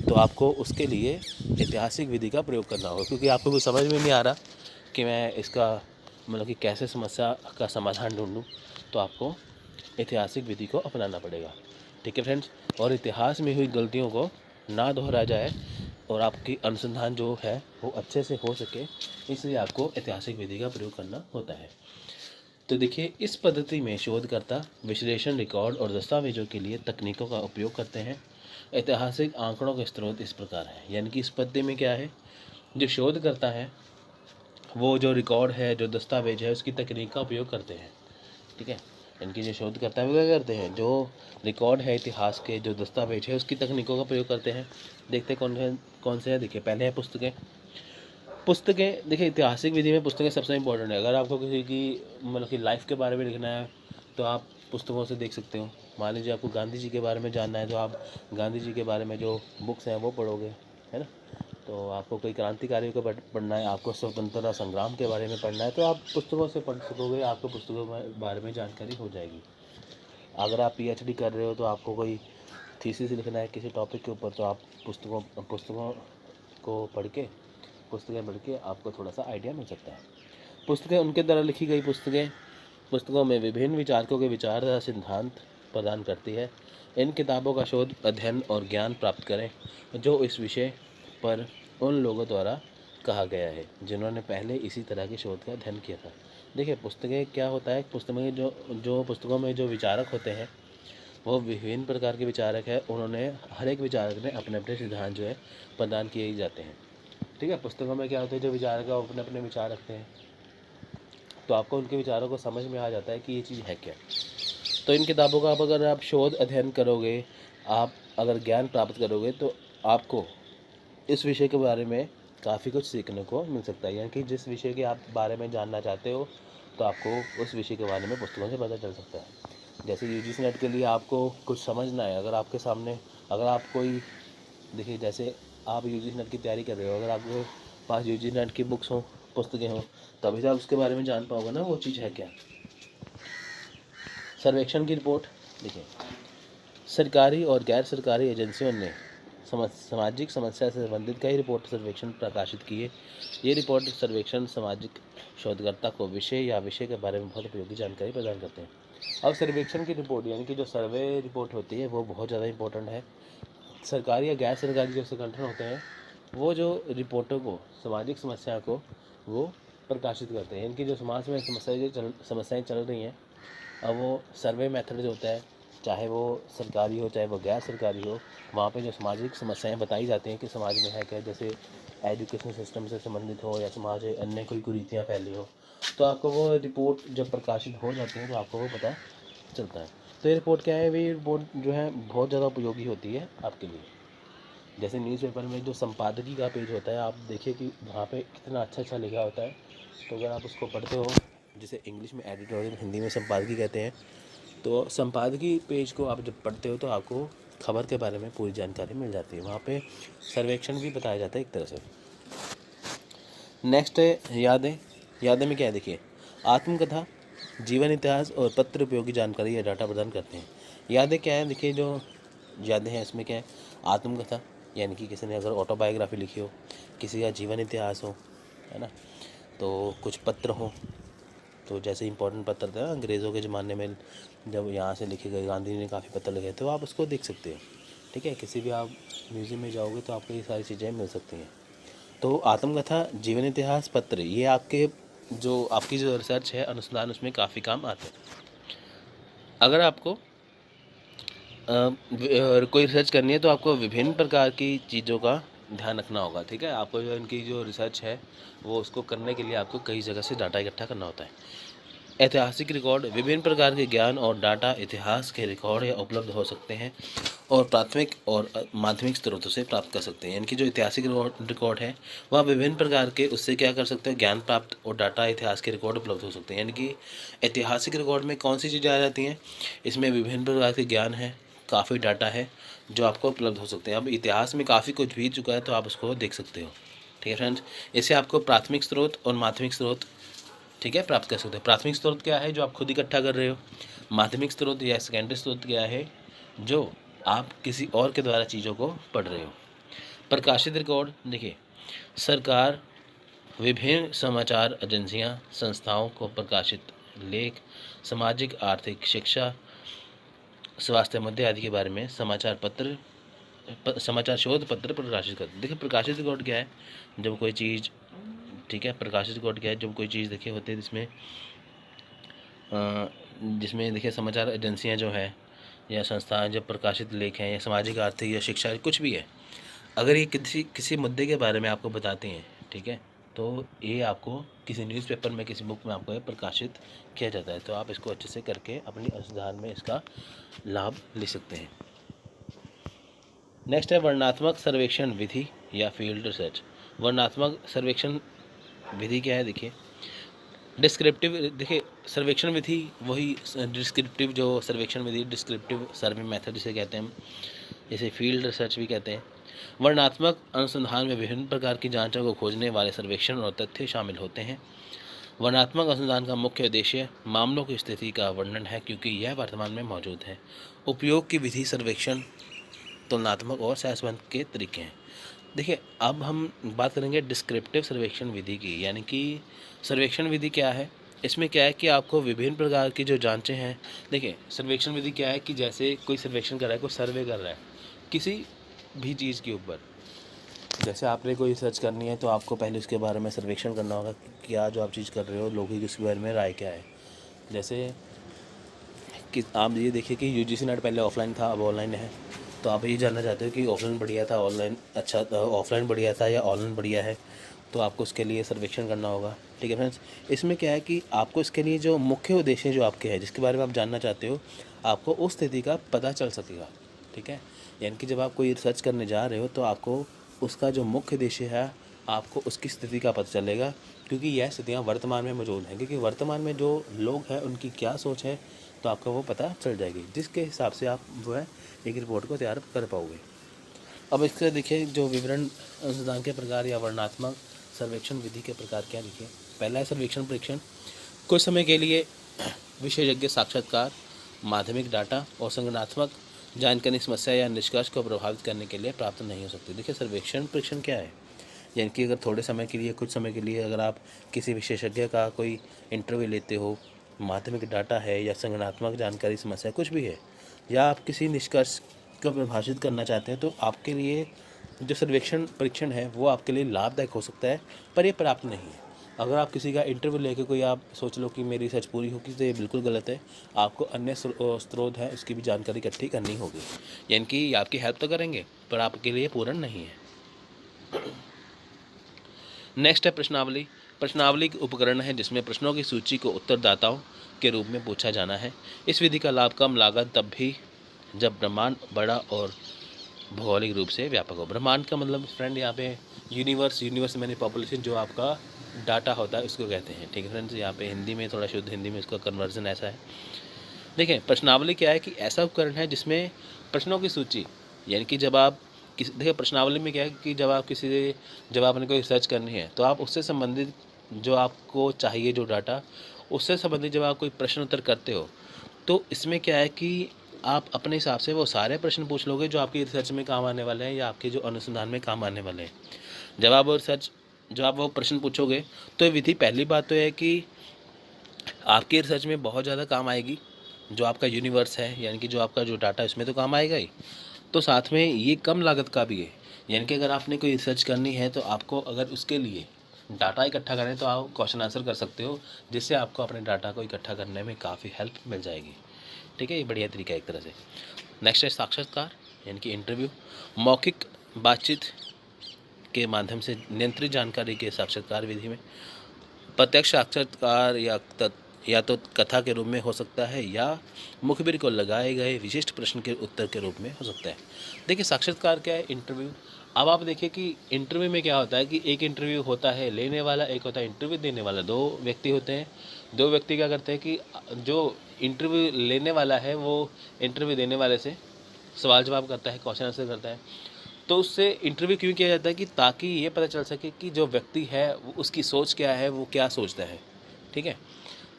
तो आपको उसके लिए ऐतिहासिक विधि का प्रयोग करना होगा, क्योंकि आपको कुछ समझ में नहीं आ रहा कि मैं इसका मतलब कि कैसे समस्या का समाधान ढूंढूं, तो आपको ऐतिहासिक विधि को अपनाना पड़ेगा। ठीक है फ्रेंड्स, और इतिहास में हुई गलतियों को ना दोहराया जाए और आपकी अनुसंधान जो है वो अच्छे से हो सके, इसलिए आपको ऐतिहासिक विधि का प्रयोग करना होता है। तो देखिए, इस पद्धति में शोधकर्ता विश्लेषण, रिकॉर्ड और दस्तावेजों के लिए तकनीकों का उपयोग करते हैं। ऐतिहासिक आंकड़ों के स्रोत इस प्रकार है, यानी कि इस पद्धति में क्या है, जो शोध करता है वो जो रिकॉर्ड है, जो दस्तावेज है, उसकी तकनीक का उपयोग करते हैं। ठीक है, इनकी जो शोध करता है वो क्या करते हैं, जो रिकॉर्ड है इतिहास के, जो दस्तावेज है, उसकी तकनीकों का प्रयोग करते हैं। देखते हैं कौन से हैं। देखिए, पहले है पुस्तकें। देखिए, ऐतिहासिक विधि में पुस्तकें सबसे इंपॉर्टेंट है। अगर आपको किसी की मतलब कि लाइफ के बारे में लिखना है तो आप पुस्तकों से देख सकते हो। मान लीजिए आपको गांधी जी के बारे में जानना है तो आप गांधी जी के बारे में जो बुक्स हैं वो पढ़ोगे, है ना। तो आपको कोई क्रांतिकारियों को पढ़ना है, आपको स्वतंत्रता संग्राम के बारे में पढ़ना है, तो आप पुस्तकों से पढ़ सकोगे, आपको पुस्तकों के बारे में जानकारी हो जाएगी। अगर आप पीएचडी कर रहे हो तो आपको कोई थीसिस लिखना है किसी टॉपिक के ऊपर, तो आप पुस्तकें पढ़ के आपको थोड़ा सा आइडिया मिल सकता है। पुस्तकें, उनके द्वारा लिखी गई पुस्तकों में विभिन्न विचारकों के विचार तथा सिद्धांत प्रदान करती है। इन किताबों का शोध, अध्ययन और ज्ञान प्राप्त करें जो इस विषय पर उन लोगों द्वारा कहा गया है जिन्होंने पहले इसी तरह की शोध का अध्ययन किया था। देखिए, पुस्तकें क्या होता है, पुस्तकों में जो विचारक होते हैं वो विभिन्न प्रकार के विचारक हैं। उन्होंने हर एक विचारक ने अपने अपने सिद्धांत जो है प्रदान किए ही जाते हैं। ठीक है, पुस्तकों में क्या होता है, जो विचारक है वो अपने अपने विचार रखते हैं, तो आपको उनके विचारों को समझ में आ जाता है कि ये चीज़ है क्या। तो इन किताबों का अगर आप शोध अध्ययन करोगे, आप अगर ज्ञान प्राप्त करोगे, तो आपको इस विषय के बारे में काफ़ी कुछ सीखने को मिल सकता है। यानी कि जिस विषय के आप बारे में जानना चाहते हो तो आपको उस विषय के बारे में पुस्तकों से पता चल सकता है। जैसे यूजीसी नेट के लिए आपको कुछ समझना है, अगर आपके सामने अगर आप कोई देखिए, जैसे आप यूजीसी नेट की तैयारी कर रहे हो, अगर आपके पास यूजीसी नेट की बुक्स हो, पुस्तकें हों, तभी तो आप उसके बारे में जान पाओगे ना वो चीज़ है क्या। सर्वेक्षण की रिपोर्ट, देखिए, सरकारी और गैर सरकारी एजेंसियों ने सामाजिक समस्या से संबंधित कई रिपोर्ट सर्वेक्षण प्रकाशित किए। ये रिपोर्ट सर्वेक्षण सामाजिक शोधकर्ता को विषय या विषय के बारे में बहुत उपयोगी जानकारी प्रदान करते हैं। अब सर्वेक्षण की रिपोर्ट यानी कि जो सर्वे रिपोर्ट होती है वो बहुत ज़्यादा इंपॉर्टेंट है। सरकारी या गैर सरकारी जो संगठन होते हैं वो जो रिपोर्टों को, सामाजिक समस्या को वो प्रकाशित करते हैं। इनकी जो समाज में समस्याएं चल रही हैं, अब वो सर्वे मेथड जो होता है, चाहे वो सरकारी हो चाहे वो गैर सरकारी हो, वहाँ पे जो सामाजिक समस्याएं बताई जाती हैं कि समाज में है क्या, जैसे एजुकेशन सिस्टम से संबंधित हो या समाज में अन्य कोई कुरीतियाँ फैली हो, तो आपको वो रिपोर्ट जब प्रकाशित हो जाती है तो आपको वो पता चलता है। तो ये रिपोर्ट क्या है, ये रिपोर्ट जो है बहुत ज़्यादा उपयोगी होती है आपके लिए। जैसे न्यूज़पेपर में जो संपादकीय का पेज होता है, आप देखिए कि वहाँ पे कितना अच्छा लिखा होता है। तो अगर आप उसको पढ़ते हो, जिसे इंग्लिश में एडिटोरियल, हिंदी में संपादकीय कहते हैं, तो संपादकीय पेज को आप जब पढ़ते हो तो आपको खबर के बारे में पूरी जानकारी मिल जाती है। वहाँ पे सर्वेक्षण भी बताया जाता है एक तरह से। नेक्स्ट है यादें। यादें में क्या है, देखिए, आत्मकथा, जीवन इतिहास और पत्र उपयोगी जानकारी या डाटा प्रदान करते हैं। यादें क्या है, देखिए, जो यादें हैं इसमें क्या है, आत्मकथा यानी कि किसी ने अगर ऑटोबायोग्राफी लिखी हो, किसी का जीवन इतिहास हो, है ना, तो कुछ पत्र हो, तो जैसे इंपॉर्टेंट पत्र थे ना अंग्रेज़ों के ज़माने में, जब यहाँ से लिखे गए, गांधी जी ने काफ़ी पत्र लिखे, तो आप उसको देख सकते हो। ठीक है, किसी भी आप म्यूज़ियम में जाओगे तो आपको ये सारी चीज़ें मिल सकती हैं। तो आत्मकथा, जीवन इतिहास, पत्र, ये आपकी जो रिसर्च है, अनुसंधान, उसमें काफ़ी काम आते हैं। अगर आपको कोई रिसर्च करनी है तो आपको विभिन्न प्रकार की चीज़ों का ध्यान रखना होगा। ठीक है, आपको जो इनकी जो रिसर्च है वो उसको करने के लिए आपको कई जगह से डाटा इकट्ठा करना होता है। ऐतिहासिक रिकॉर्ड, विभिन्न प्रकार के ज्ञान और डाटा इतिहास के रिकॉर्ड या उपलब्ध हो सकते हैं और प्राथमिक और माध्यमिक स्रोतों से प्राप्त कर सकते हैं। यानी कि जो ऐतिहासिक रिकॉर्ड है वह विभिन्न प्रकार के, उससे क्या कर सकते हैं, ज्ञान प्राप्त और डाटा इतिहास के रिकॉर्ड उपलब्ध हो सकते हैं। यानी कि ऐतिहासिक रिकॉर्ड में कौन सी चीज़ें आ जाती हैं, इसमें विभिन्न प्रकार के ज्ञान है, काफ़ी डाटा है जो आपको उपलब्ध हो सकते हैं। अब इतिहास में काफ़ी कुछ बीत चुका है तो आप उसको देख सकते हो। ठीक है फ्रेंड्स, इससे आपको प्राथमिक स्रोत और माध्यमिक स्रोत, ठीक है, प्राप्त कर सकते हैं। प्राथमिक स्रोत क्या है, जो आप खुद इकट्ठा कर रहे हो। माध्यमिक स्रोत या सेकेंडरी स्रोत क्या है, जो आप किसी और के द्वारा चीज़ों को पढ़ रहे हो। प्रकाशित रिकॉर्ड, देखिए, सरकार, विभिन्न समाचार एजेंसियां, संस्थाओं को प्रकाशित लेख, सामाजिक, आर्थिक, शिक्षा, स्वास्थ्य मुद्दे आदि के बारे में समाचार शोध पत्र प्रकाशित करते हैं। देखिए, प्रकाशित रिकॉर्ड क्या है, जब कोई चीज़, ठीक है, प्रकाशित रिकॉर्ड क्या है, जब कोई चीज़ देखिए होती है जिसमें देखिए समाचार एजेंसियां जो है या संस्थाएं, जब प्रकाशित लेख हैं या सामाजिक, आर्थिक या शिक्षा कुछ भी है, अगर ये किसी मुद्दे के बारे में आपको बताते हैं, ठीक है, तो ये आपको किसी न्यूज़पेपर में, किसी बुक में आपको ये प्रकाशित किया जाता है। तो आप इसको अच्छे से करके अपनी अनुसंधान में इसका लाभ ले सकते हैं। नेक्स्ट है वर्णनात्मक सर्वेक्षण विधि या फील्ड रिसर्च। वर्णनात्मक सर्वेक्षण विधि क्या है, देखिए, डिस्क्रिप्टिव, देखिए, सर्वेक्षण विधि वही डिस्क्रिप्टिव जो सर्वेक्षण विधि, डिस्क्रिप्टिव सर्वे मेथड जिसे कहते हैं हम, इसे फील्ड रिसर्च भी कहते हैं। वर्णनात्मक अनुसंधान में विभिन्न प्रकार की जांचों को खोजने वाले सर्वेक्षण और तथ्य शामिल होते हैं। वर्णनात्मक अनुसंधान का मुख्य उद्देश्य मामलों की स्थिति का वर्णन है, क्योंकि यह वर्तमान में मौजूद है। उपयोग की विधि, सर्वेक्षण, तुलनात्मक और सहसंबंध के तरीके हैं। देखिए, अब हम बात करेंगे डिस्क्रिप्टिव सर्वेक्षण विधि की। यानी कि सर्वेक्षण विधि क्या है, इसमें क्या है कि आपको विभिन्न प्रकार की जो जांचें हैं, देखिए, सर्वेक्षण विधि क्या है कि जैसे कोई सर्वेक्षण कर रहा है, कोई सर्वे कर रहा है किसी भी चीज़ के ऊपर, जैसे आपने कोई रिसर्च करनी है तो आपको पहले उसके बारे में सर्वेक्षण करना होगा कि क्या जो आप चीज़ कर रहे हो लोगों की उसके बारे में राय क्या है। जैसे कि आप ये देखिए कि यूजीसी नेट पहले ऑफलाइन था, अब ऑनलाइन है, तो आप ये जानना चाहते हो कि ऑफलाइन बढ़िया था, ऑनलाइन अच्छा, ऑफलाइन बढ़िया था या ऑनलाइन बढ़िया है, तो आपको उसके लिए सर्वेक्षण करना होगा। ठीक है फ्रेंड्स, इसमें क्या है कि आपको इसके लिए जो मुख्य उद्देश्य जो आपके हैं, जिसके बारे में आप जानना चाहते हो, आपको उस स्थिति का पता चल सकेगा। ठीक है, यानी कि जब आप कोई रिसर्च करने जा रहे हो तो आपको उसका जो मुख्य उद्देश्य है, आपको उसकी स्थिति का पता चलेगा, क्योंकि यह स्थितियाँ वर्तमान में मौजूद हैं, क्योंकि वर्तमान में जो लोग हैं उनकी क्या सोच है, तो आपको वो पता चल जाएगी, जिसके हिसाब से आप जो है एक रिपोर्ट को तैयार कर पाओगे। अब इससे देखिए, जो विवरण अनुसंधान के प्रकार या वर्णनात्मक सर्वेक्षण विधि के प्रकार क्या, देखिए, पहला है सर्वेक्षण परीक्षण। कुछ समय के लिए विशेषज्ञ साक्षात्कार, माध्यमिक डाटा और संगठनात्मक जानकारी समस्या या निष्कर्ष को प्रभावित करने के लिए प्राप्त नहीं हो सकती। देखिए सर्वेक्षण परीक्षण क्या है, यानी कि अगर थोड़े समय के लिए, कुछ समय के लिए अगर आप किसी विशेषज्ञ का कोई इंटरव्यू लेते हो, माध्यमिक डाटा है या संगठनात्मक जानकारी समस्या कुछ भी है, या आप किसी निष्कर्ष को परिभाषित करना चाहते हैं, तो आपके लिए जो सर्वेक्षण परीक्षण है वो आपके लिए लाभदायक हो सकता है, पर ये पर्याप्त नहीं है। अगर आप किसी का इंटरव्यू लेके कोई आप सोच लो कि मेरी रिसर्च पूरी होगी, तो ये बिल्कुल गलत है। आपको अन्य स्रोत है उसकी भी जानकारी इकट्ठी करनी होगी, यानी कि ये आपकी हेल्प तो करेंगे पर आपके लिए पूर्ण नहीं है। नेक्स्ट है प्रश्नावली। प्रश्नावली एक उपकरण है जिसमें प्रश्नों की सूची को उत्तरदाताओं के रूप में पूछा जाना है। इस विधि का लाभ कम लागत तब भी जब ब्रह्मांड बड़ा और भौगोलिक रूप से व्यापक हो। ब्रह्मांड का मतलब फ्रेंड यहाँ पे यूनिवर्स मैंने पॉपुलेशन जो आपका डाटा होता है उसको कहते हैं, ठीक है फ्रेंड्स। यहाँ पे हिंदी में थोड़ा शुद्ध हिंदी में इसका कन्वर्जन ऐसा है। देखें प्रश्नावली क्या है कि ऐसा उपकरण है जिसमें प्रश्नों की सूची, यानी कि जब आप देखिए प्रश्नावली में क्या है कि जब आपने कोई रिसर्च करनी है तो आप उससे संबंधित जो आपको चाहिए जो डाटा, उससे संबंधित जब आप कोई प्रश्न उत्तर करते हो, तो इसमें क्या है कि आप अपने हिसाब से वो सारे प्रश्न पूछ लोगे जो आपकी रिसर्च में काम आने वाले हैं या आपके जो अनुसंधान में काम आने वाले हैं। जब आप वो प्रश्न पूछोगे तो ये विधि, पहली बात तो है कि आपकी रिसर्च में बहुत ज़्यादा काम आएगी। जो आपका यूनिवर्स है, यानी कि जो आपका जो डाटा है इसमें तो काम आएगा ही, तो साथ में ये कम लागत का भी है। यानी कि अगर आपने कोई रिसर्च करनी है तो आपको अगर उसके लिए डाटा इकट्ठा करें तो आप क्वेश्चन आंसर कर सकते हो, जिससे आपको अपने डाटा को इकट्ठा करने में काफ़ी हेल्प मिल जाएगी, ठीक है। ये बढ़िया तरीका है एक तरह से। नेक्स्ट है साक्षात्कार, यानी कि इंटरव्यू। मौखिक बातचीत के माध्यम से नियंत्रित जानकारी के साक्षात्कार विधि में प्रत्यक्ष साक्षात्कार या तो कथा के रूप में हो सकता है या मुखबिर को लगाए गए विशिष्ट प्रश्न के उत्तर के रूप में हो सकता है। देखिए साक्षात्कार क्या है, इंटरव्यू। अब आप देखिए कि इंटरव्यू में क्या होता है कि एक इंटरव्यू होता है लेने वाला, एक होता है इंटरव्यू देने वाला। दो व्यक्ति होते हैं। दो व्यक्ति क्या करते हैं कि जो इंटरव्यू लेने वाला है वो इंटरव्यू देने वाले से सवाल जवाब करता है, क्वेश्चन आंसर करता है। तो उससे इंटरव्यू क्यों किया जाता है कि ताकि ये पता चल सके कि जो व्यक्ति है उसकी सोच क्या है, वो क्या सोचता है, ठीक है।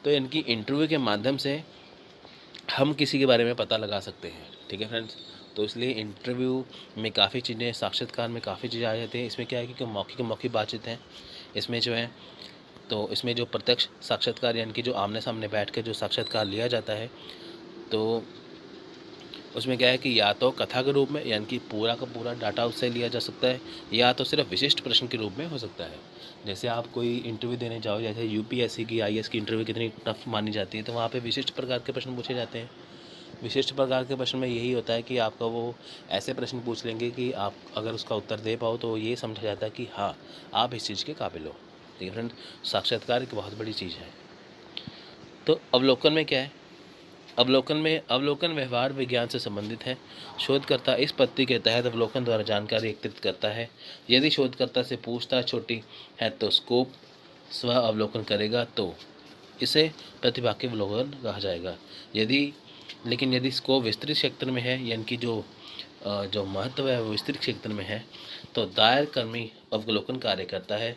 तो इनकी इंटरव्यू के माध्यम से हम किसी के बारे में पता लगा सकते हैं, ठीक है फ्रेंड्स। तो इसलिए इंटरव्यू में काफ़ी चीज़ें, साक्षात्कार में काफ़ी चीज़ें आ जाती हैं। इसमें क्या है कि मौखिक बातचीत है इसमें जो है। तो इसमें जो प्रत्यक्ष साक्षात्कार, यानी कि जो आमने सामने बैठ कर जो साक्षात्कार लिया जाता है, तो उसमें क्या है कि या तो कथा के रूप में, यानी कि पूरा का पूरा डाटा उससे लिया जा सकता है, या तो सिर्फ विशिष्ट प्रश्न के रूप में हो सकता है। जैसे आप कोई इंटरव्यू देने जाओ, जैसे यूपीएससी की, आईएएस की इंटरव्यू कितनी टफ मानी जाती है, तो वहाँ पे विशिष्ट प्रकार के प्रश्न पूछे जाते हैं। विशिष्ट प्रकार के प्रश्न में यही होता है कि आपका वो ऐसे प्रश्न पूछ लेंगे कि आप अगर उसका उत्तर दे पाओ तो ये समझा जाता है कि हाँ आप इस चीज़ के काबिल हो, ठीक है फ्रेंड। साक्षात्कार एक बहुत बड़ी चीज़ है। तो अवलोकन में क्या है, अवलोकन व्यवहार विज्ञान से संबंधित है। शोधकर्ता इस पद्धति के तहत अवलोकन द्वारा जानकारी एकत्रित करता है। यदि शोधकर्ता से पूछताछ छोटी है तो स्कोप स्व अवलोकन करेगा, तो इसे प्रतिभागी अवलोकन कहा जाएगा। लेकिन यदि स्कोप विस्तृत क्षेत्र में है, यानी कि जो महत्व है वो विस्तृत क्षेत्र में है, तो दायर कर्मी अवलोकन कार्य करता है।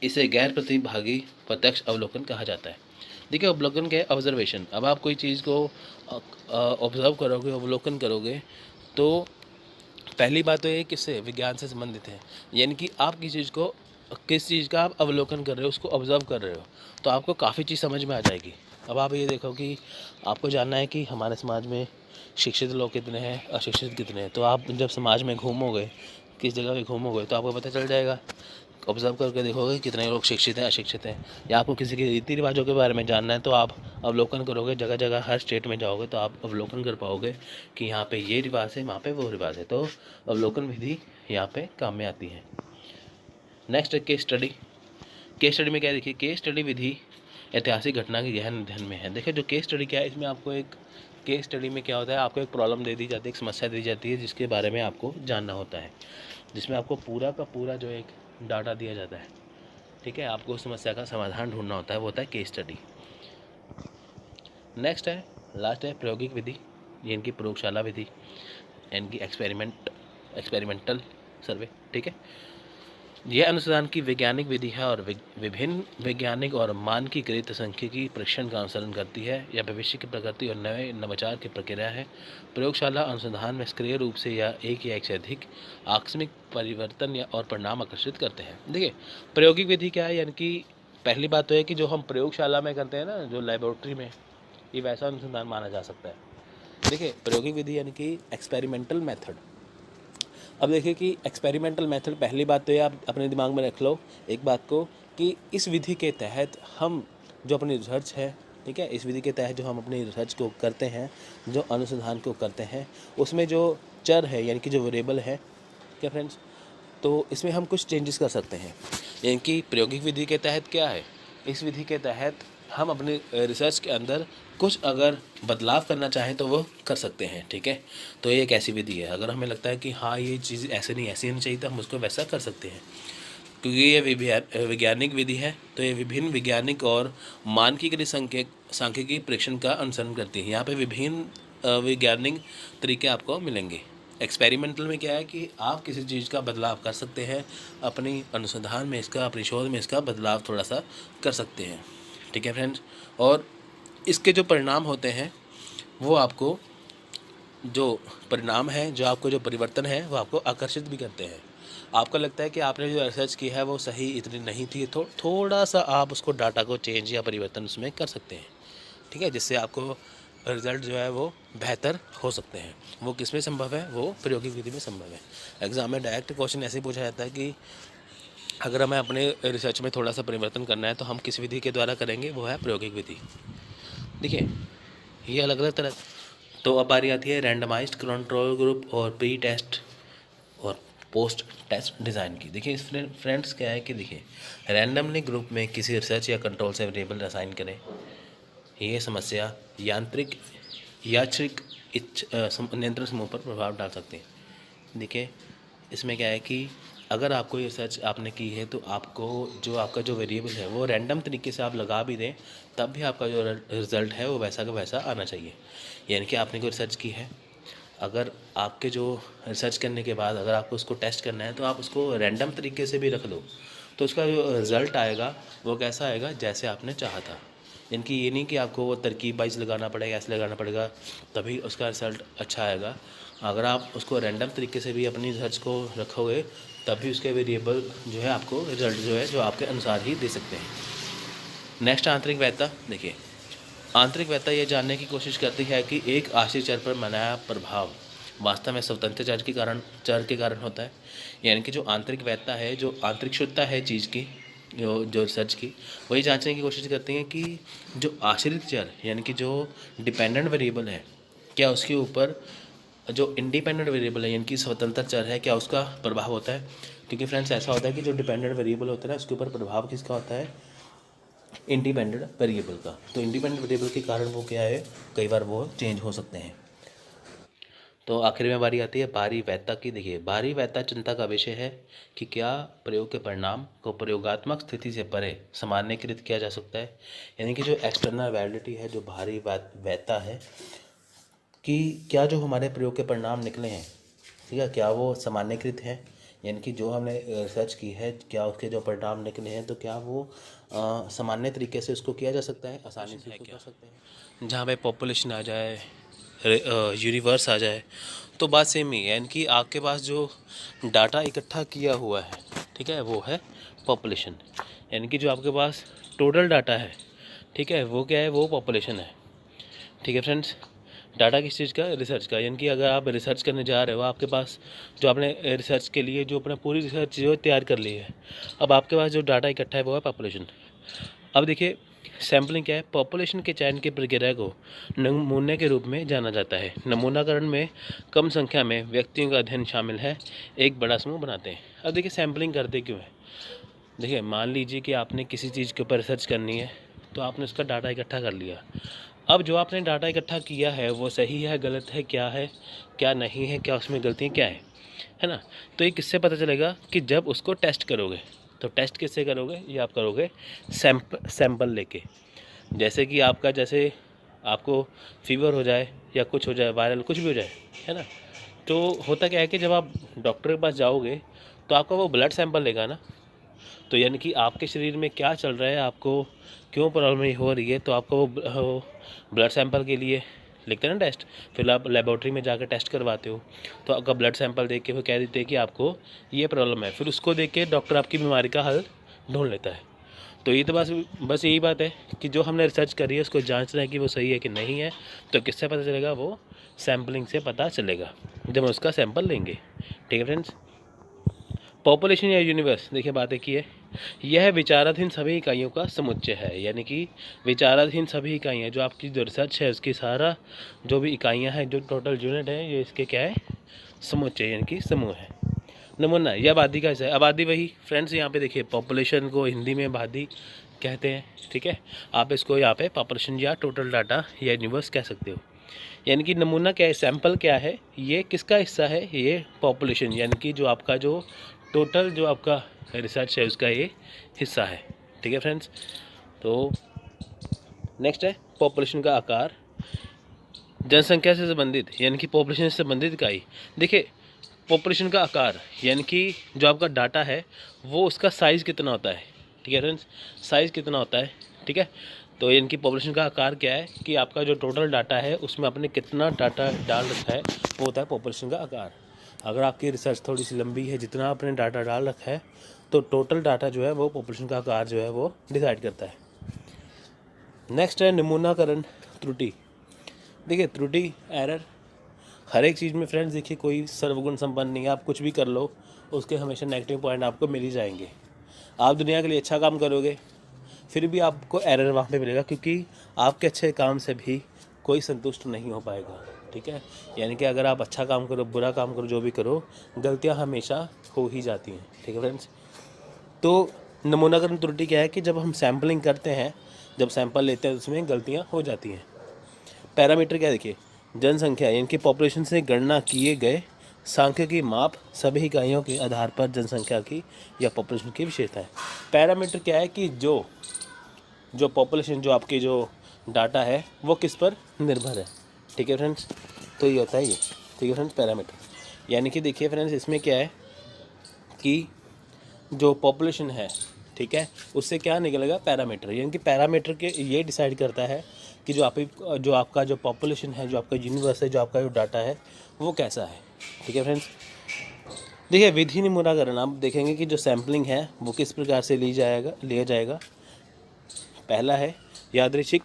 इसे गैर प्रतिभागी प्रत्यक्ष अवलोकन कहा जाता है। देखिए अवलोकन क्या है, ऑब्जर्वेशन। अब आप कोई चीज़ को ऑब्जर्व करोगे, अवलोकन करोगे, तो पहली बात तो ये किससे, विज्ञान से संबंधित है। यानी कि आप किस चीज़ का आप अवलोकन कर रहे हो, उसको ऑब्जर्व कर रहे हो, तो आपको काफ़ी चीज़ समझ में आ जाएगी। अब आप ये देखो कि आपको जानना है कि हमारे समाज में शिक्षित लोग कितने हैं, अशिक्षित कितने हैं। तो आप जब समाज में घूमोगे, किस जगह पे घूमोगे, तो आपको पता चल जाएगा। ऑब्जर्व करके देखोगे कितने लोग शिक्षित हैं, अशिक्षित हैं। या आपको किसी के रीति रिवाजों के बारे में जानना है, तो आप अवलोकन करोगे। जगह जगह हर स्टेट में जाओगे तो आप अवलोकन कर पाओगे कि यहाँ पे ये रिवाज है, वहाँ पे वो रिवाज है। तो अवलोकन विधि यहाँ पे काम में आती है। नेक्स्ट है केस स्टडी। केस स्टडी में क्या है, देखिए केस स्टडी विधि ऐतिहासिक घटना के गहन अध्ययन में है। देखिए जो केस स्टडी क्या है, इसमें आपको एक केस स्टडी में क्या होता है, आपको एक प्रॉब्लम दे दी जाती है, एक समस्या दी जाती है जिसके बारे में आपको जानना होता है, जिसमें आपको पूरा का पूरा जो एक डाटा दिया जाता है, ठीक है। आपको उस समस्या का समाधान ढूंढना होता है, वो होता है केस स्टडी। नेक्स्ट है, लास्ट है प्रायोगिक विधि, यानी कि प्रयोगशाला विधि, यानी कि एक्सपेरिमेंटल सर्वे, ठीक है। यह अनुसंधान की वैज्ञानिक विधि है और विभिन्न वैज्ञानिक और मानकीकृत सांख्यिकी परीक्षण का अनुसरण करती है। यह भविष्य की प्रकृति और नए नवाचार की प्रक्रिया है। प्रयोगशाला अनुसंधान में सक्रिय रूप से या एक से अधिक आकस्मिक परिवर्तन या और परिणाम आकर्षित करते हैं। देखिए प्रायोगिक विधि क्या है, यानी कि पहली बात तो है कि जो हम प्रयोगशाला में करते हैं ना, जो लेबोरेटरी में, ये वैसा अनुसंधान माना जा सकता है। देखिए प्रायोगिक विधि यानी कि एक्सपेरिमेंटल मेथड। अब देखिए कि एक्सपेरिमेंटल मेथड, पहली बात तो ये आप अपने दिमाग में रख लो एक बात को, कि इस विधि के तहत हम जो अपनी रिसर्च है, ठीक है, इस विधि के तहत जो हम अपनी रिसर्च को करते हैं, जो अनुसंधान को करते हैं, उसमें जो चर है यानी कि जो वेरिएबल है, क्या फ्रेंड्स, तो इसमें हम कुछ चेंजेस कर सकते हैं। यानी कि प्रायोगिक विधि के तहत क्या है, इस विधि के तहत हम अपने रिसर्च के अंदर कुछ अगर बदलाव करना चाहें तो वो कर सकते हैं, ठीक है। तो ये एक ऐसी विधि है, अगर हमें लगता है कि हाँ ये चीज़ ऐसे नहीं ऐसी होनी चाहिए तो हम उसको वैसा कर सकते हैं, क्योंकि ये वैज्ञानिक विधि है। तो ये विभिन्न वैज्ञानिक और मानकीकृत सांख्यिकी परीक्षण का अनुसरण करती है। यहाँ पे विभिन्न वैज्ञानिक तरीके आपको मिलेंगे। एक्सपेरिमेंटल में क्या है कि आप किसी चीज़ का बदलाव कर सकते हैं, अपनी अनुसंधान में इसका, अपनी शोध में इसका बदलाव थोड़ा सा कर सकते हैं, ठीक है फ्रेंड्स। और इसके जो परिणाम होते हैं वो आपको, जो परिणाम है, जो आपको जो परिवर्तन है वो आपको आकर्षित भी करते हैं। आपको लगता है कि आपने जो रिसर्च की है वो सही इतनी नहीं थी, तो थोड़ा सा आप उसको डाटा को चेंज या परिवर्तन उसमें कर सकते हैं, ठीक है, जिससे आपको रिज़ल्ट जो है वो बेहतर हो सकते हैं। वो किस में संभव है, वो प्रायोगिक विधि में संभव है। एग्जाम में डायरेक्ट क्वेश्चन ऐसे पूछा जाता है कि अगर हमें अपने रिसर्च में थोड़ा सा परिवर्तन करना है तो हम किस विधि के द्वारा करेंगे, वो है प्रायोगिक विधि। देखिए ये अलग अलग तरह। तो अब बारी आती है रैंडमाइज्ड कंट्रोल ग्रुप और प्री टेस्ट और पोस्ट टेस्ट डिज़ाइन की। देखिए इस फ्रेंड्स क्या है कि देखिए रैंडमली ग्रुप में किसी रिसर्च या कंट्रोल से वेरिएबल असाइन करें, ये समस्या यांत्रिक यादृच्छिक नियंत्रण समूह पर प्रभाव डाल सकते हैं। देखिए इसमें क्या है कि अगर आपको ये रिसर्च आपने की है तो आपको जो आपका जो वेरिएबल है वो रैंडम तरीके से आप लगा भी दें, तब भी आपका जो रिज़ल्ट है वो वैसा का वैसा आना चाहिए। यानी कि आपने कोई रिसर्च की है, अगर आपके जो रिसर्च करने के बाद अगर आपको उसको टेस्ट करना है तो आप उसको रैंडम तरीके से भी रख दो, तो उसका जो रिज़ल्ट आएगा वो कैसा आएगा, जैसे आपने चाहा था। इनकी ये नहीं कि आपको वो तरकीब वाइज लगाना पड़ेगा, ऐसे लगाना पड़ेगा तभी उसका रिज़ल्ट अच्छा आएगा। अगर आप उसको रैंडम तरीके से भी अपनी रिसर्च को रखोगे तभी उसके वेरिएबल जो है आपको रिज़ल्ट जो है जो आपके अनुसार ही दे सकते हैं। नेक्स्ट आंतरिक वैधता। देखिए आंतरिक वैधता ये जानने की कोशिश करती है कि एक आश्रित चर पर मनाया प्रभाव वास्तव में स्वतंत्र चर के कारण होता है। यानी कि जो आंतरिक वैधता है, जो आंतरिक शुद्धता है चीज़ की, जो रिसर्च की, वही जांचने की कोशिश करती हैं कि जो आश्रित चर यानी कि जो डिपेंडेंट वेरिएबल है, क्या उसके ऊपर जो इंडिपेंडेंट वेरिएबल है यानी कि स्वतंत्र चर है, क्या उसका प्रभाव होता है। क्योंकि फ्रेंड्स ऐसा होता है कि जो डिपेंडेंट वेरिएबल होता है ना, उसके ऊपर प्रभाव किसका होता है, इंडिपेंडेंट वेरिएबल का। तो इंडिपेंडेंट वेरिएबल के कारण वो क्या है, कई बार वो चेंज हो सकते हैं। तो आखिर में बारी आती है बाहरी वैधता की। देखिए बाहरी वैधता चिंता का विषय है कि क्या प्रयोग के परिणाम को प्रयोगात्मक स्थिति से परे सामान्यीकृत किया जा सकता है। यानी कि जो एक्सटर्नल वैलिडिटी है, जो बाहरी वैधता है कि क्या जो हमारे प्रयोग के परिणाम निकले हैं, ठीक है, क्या वो सामान्यकृत हैं, यानी कि जो हमने रिसर्च की है क्या उसके जो परिणाम निकले हैं तो क्या वो सामान्य तरीके से उसको किया जा सकता है, आसानी से उसको कर सकते हैं। जहाँ पे पॉपुलेशन आ जाए, यूनिवर्स आ जाए, तो बात सेम ही है। यानी कि आपके पास जो डाटा इकट्ठा किया हुआ है, ठीक है, वो है पॉपुलेशन। यानी कि जो आपके पास टोटल डाटा है, ठीक है, वो क्या है, वो पॉपुलेशन है, ठीक है फ्रेंड्स। डाटा किस चीज़ का, रिसर्च का। यानी कि अगर आप रिसर्च करने जा रहे हो, आपके पास जो आपने रिसर्च के लिए जो अपना पूरी रिसर्च जो तैयार कर ली है, अब आपके पास जो डाटा इकट्ठा है वो है पॉपुलेशन। अब देखिए सैम्पलिंग क्या है, पॉपुलेशन के चयन की प्रक्रिया को नमूने के रूप में जाना जाता है। नमूनाकरण में कम संख्या में व्यक्तियों का अध्ययन शामिल है, एक बड़ा समूह बनाते हैं। अब देखिए सैम्पलिंग करते क्यों है। देखिए मान लीजिए कि आपने किसी चीज़ के ऊपर रिसर्च करनी है, तो आपने उसका डाटा इकट्ठा कर लिया। अब जो आपने डाटा इकट्ठा किया है वो सही है, गलत है, क्या नहीं है, क्या उसमें गलतियाँ क्या है ना। तो ये किससे पता चलेगा कि जब उसको टेस्ट करोगे। तो टेस्ट किससे करोगे, ये आप करोगे सैंपल लेके। जैसे कि जैसे आपको फीवर हो जाए या कुछ हो जाए, वायरल कुछ भी हो जाए, है ना। तो होता क्या है कि जब आप डॉक्टर के पास जाओगे तो आपका वो ब्लड सैंपल लेगा ना, तो यानी कि आपके शरीर में क्या चल रहा है, आपको क्यों प्रॉब्लम हो रही है, तो आपको वो ब्लड सैंपल के लिए लिखते हैं ना टेस्ट, फिर आप लेबोरेटरी में जाकर टेस्ट करवाते हो, तो आपका ब्लड सैंपल देख के वो कह देते हैं कि आपको ये प्रॉब्लम है, फिर उसको देख के डॉक्टर आपकी बीमारी का हल ढूंढ लेता है। तो ये तो बस यही बात है कि जो हमने रिसर्च करी है उसको जांचना है कि वो सही है कि नहीं है। तो किससे पता चलेगा? वो सैम्पलिंग से पता चलेगा, जब हम उसका सैंपल लेंगे। ठीक है फ्रेंड्स। पॉपुलेशन या यूनिवर्स, देखिए बात एक ही है, यह विचाराधीन सभी इकाइयों का समुच्चय है। यानी कि विचाराधीन सभी इकाइयाँ, जो आपकी जो रिसर्च है उसकी सारा जो भी इकाइयाँ हैं, जो टोटल यूनिट है, ये इसके क्या है? समुच्चय, यानी कि समूह है। नमूना, यह आबादी का हिस्सा है। आबादी वही फ्रेंड्स, यहाँ पे देखिए पॉपुलेशन को हिंदी में आबादी कहते हैं। ठीक है, आप इसको यहाँ पे पॉपुलेशन या टोटल डाटा या यूनिवर्स कह सकते हो। यानी कि नमूना क्या है, सैंपल क्या है, ये किसका हिस्सा है? ये पॉपुलेशन, यानी कि जो आपका जो टोटल जो आपका रिसर्च है उसका ये हिस्सा है। ठीक है फ्रेंड्स। तो नेक्स्ट है पॉपुलेशन का आकार, जनसंख्या से संबंधित, यानी कि पॉपुलेशन से संबंधित इकाई। देखिए पॉपुलेशन का आकार, यानी कि जो आपका डाटा है वो उसका साइज़ कितना होता है। ठीक है फ्रेंड्स, साइज़ कितना होता है। ठीक है, तो यानी कि पॉपुलेशन का आकार क्या है कि आपका जो टोटल डाटा है उसमें आपने कितना डाटा डाल रखा है, वो होता है पॉपुलेशन का आकार। अगर आपकी रिसर्च थोड़ी सी लंबी है, जितना आपने डाटा डाल रखा है, तो टोटल डाटा जो है वो पॉपुलेशन का आकार जो है वो डिसाइड करता है। नेक्स्ट है नमूनाकरण त्रुटि। देखिए त्रुटि, एरर, हर एक चीज़ में फ्रेंड्स देखिए कोई सर्वगुण संपन्न नहीं है। आप कुछ भी कर लो उसके हमेशा नेगेटिव पॉइंट आपको मिल ही जाएंगे। आप दुनिया के लिए अच्छा काम करोगे फिर भी आपको एरर वहाँ पे मिलेगा, क्योंकि आपके अच्छे काम से भी कोई संतुष्ट नहीं हो पाएगा। ठीक है, यानी कि अगर आप अच्छा काम करो, बुरा काम करो, जो भी करो, गलतियाँ हमेशा हो ही जाती हैं। ठीक है फ्रेंड्स। तो नमूनाकरण त्रुटि क्या है कि जब हम सैम्पलिंग करते हैं, जब सैंपल लेते हैं उसमें गलतियाँ हो जाती हैं। पैरामीटर क्या, देखिए जनसंख्या, यानी कि पॉपुलेशन से गणना किए गए सांख्यिकी माप सभी इकाइयों के आधार पर जनसंख्या की या पॉपुलेशन की विशेषता है। पैरामीटर क्या है कि जो पॉपुलेशन, जो आपकी जो डाटा है वो किस पर निर्भर है। ठीक है फ्रेंड्स, तो ये होता है ये। ठीक है फ्रेंड्स, पैरामीटर, यानी कि देखिए फ्रेंड्स इसमें क्या है कि जो पॉपुलेशन है, ठीक है, उससे क्या निकलेगा? पैरामीटर, यानी कि पैरामीटर के ये डिसाइड करता है कि जो आपका जो पॉपुलेशन है, जो आपका यूनिवर्स है, जो आपका जो डाटा है वो कैसा है। ठीक है फ्रेंड्स। देखिए विधि नमूनाकरण, आप देखेंगे कि जो सैम्पलिंग है वो किस प्रकार से लिया जाएगा। पहला है यादृच्छिक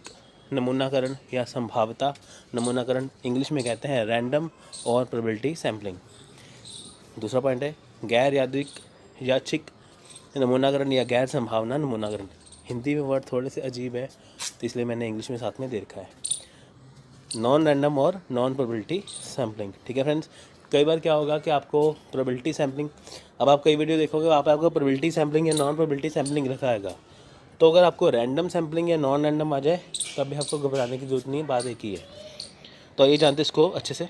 नमूनाकरण या संभाव्यता नमूनाकरण, इंग्लिश में कहते हैं रैंडम और प्रोबेबिलिटी सैम्पलिंग। दूसरा पॉइंट है गैर यादृच्छिक नमूनाकरण या गैर संभावना नमूनाकरण। हिंदी में वर्ड थोड़े से अजीब है तो इसलिए मैंने इंग्लिश में साथ में दे रखा है। नॉन रैंडम और नॉन प्रोबेबिलिटी सैम्पलिंग। ठीक है फ्रेंड्स, कई बार क्या होगा कि आपको प्रोबेबिलिटी सैम्पलिंग, अब आप कई वीडियो देखोगे आपको प्रोबेबिलिटी सैम्पलिंग या नॉन प्रोबेबिलिटी सैम्पलिंग रखा आएगा। तो अगर आपको रैंडम सैम्पलिंग या नॉन रैंडम आ जाए तब भी आपको घबराने की जरूरत नहीं है, बात एक ही है। तो ये जानते इसको अच्छे से।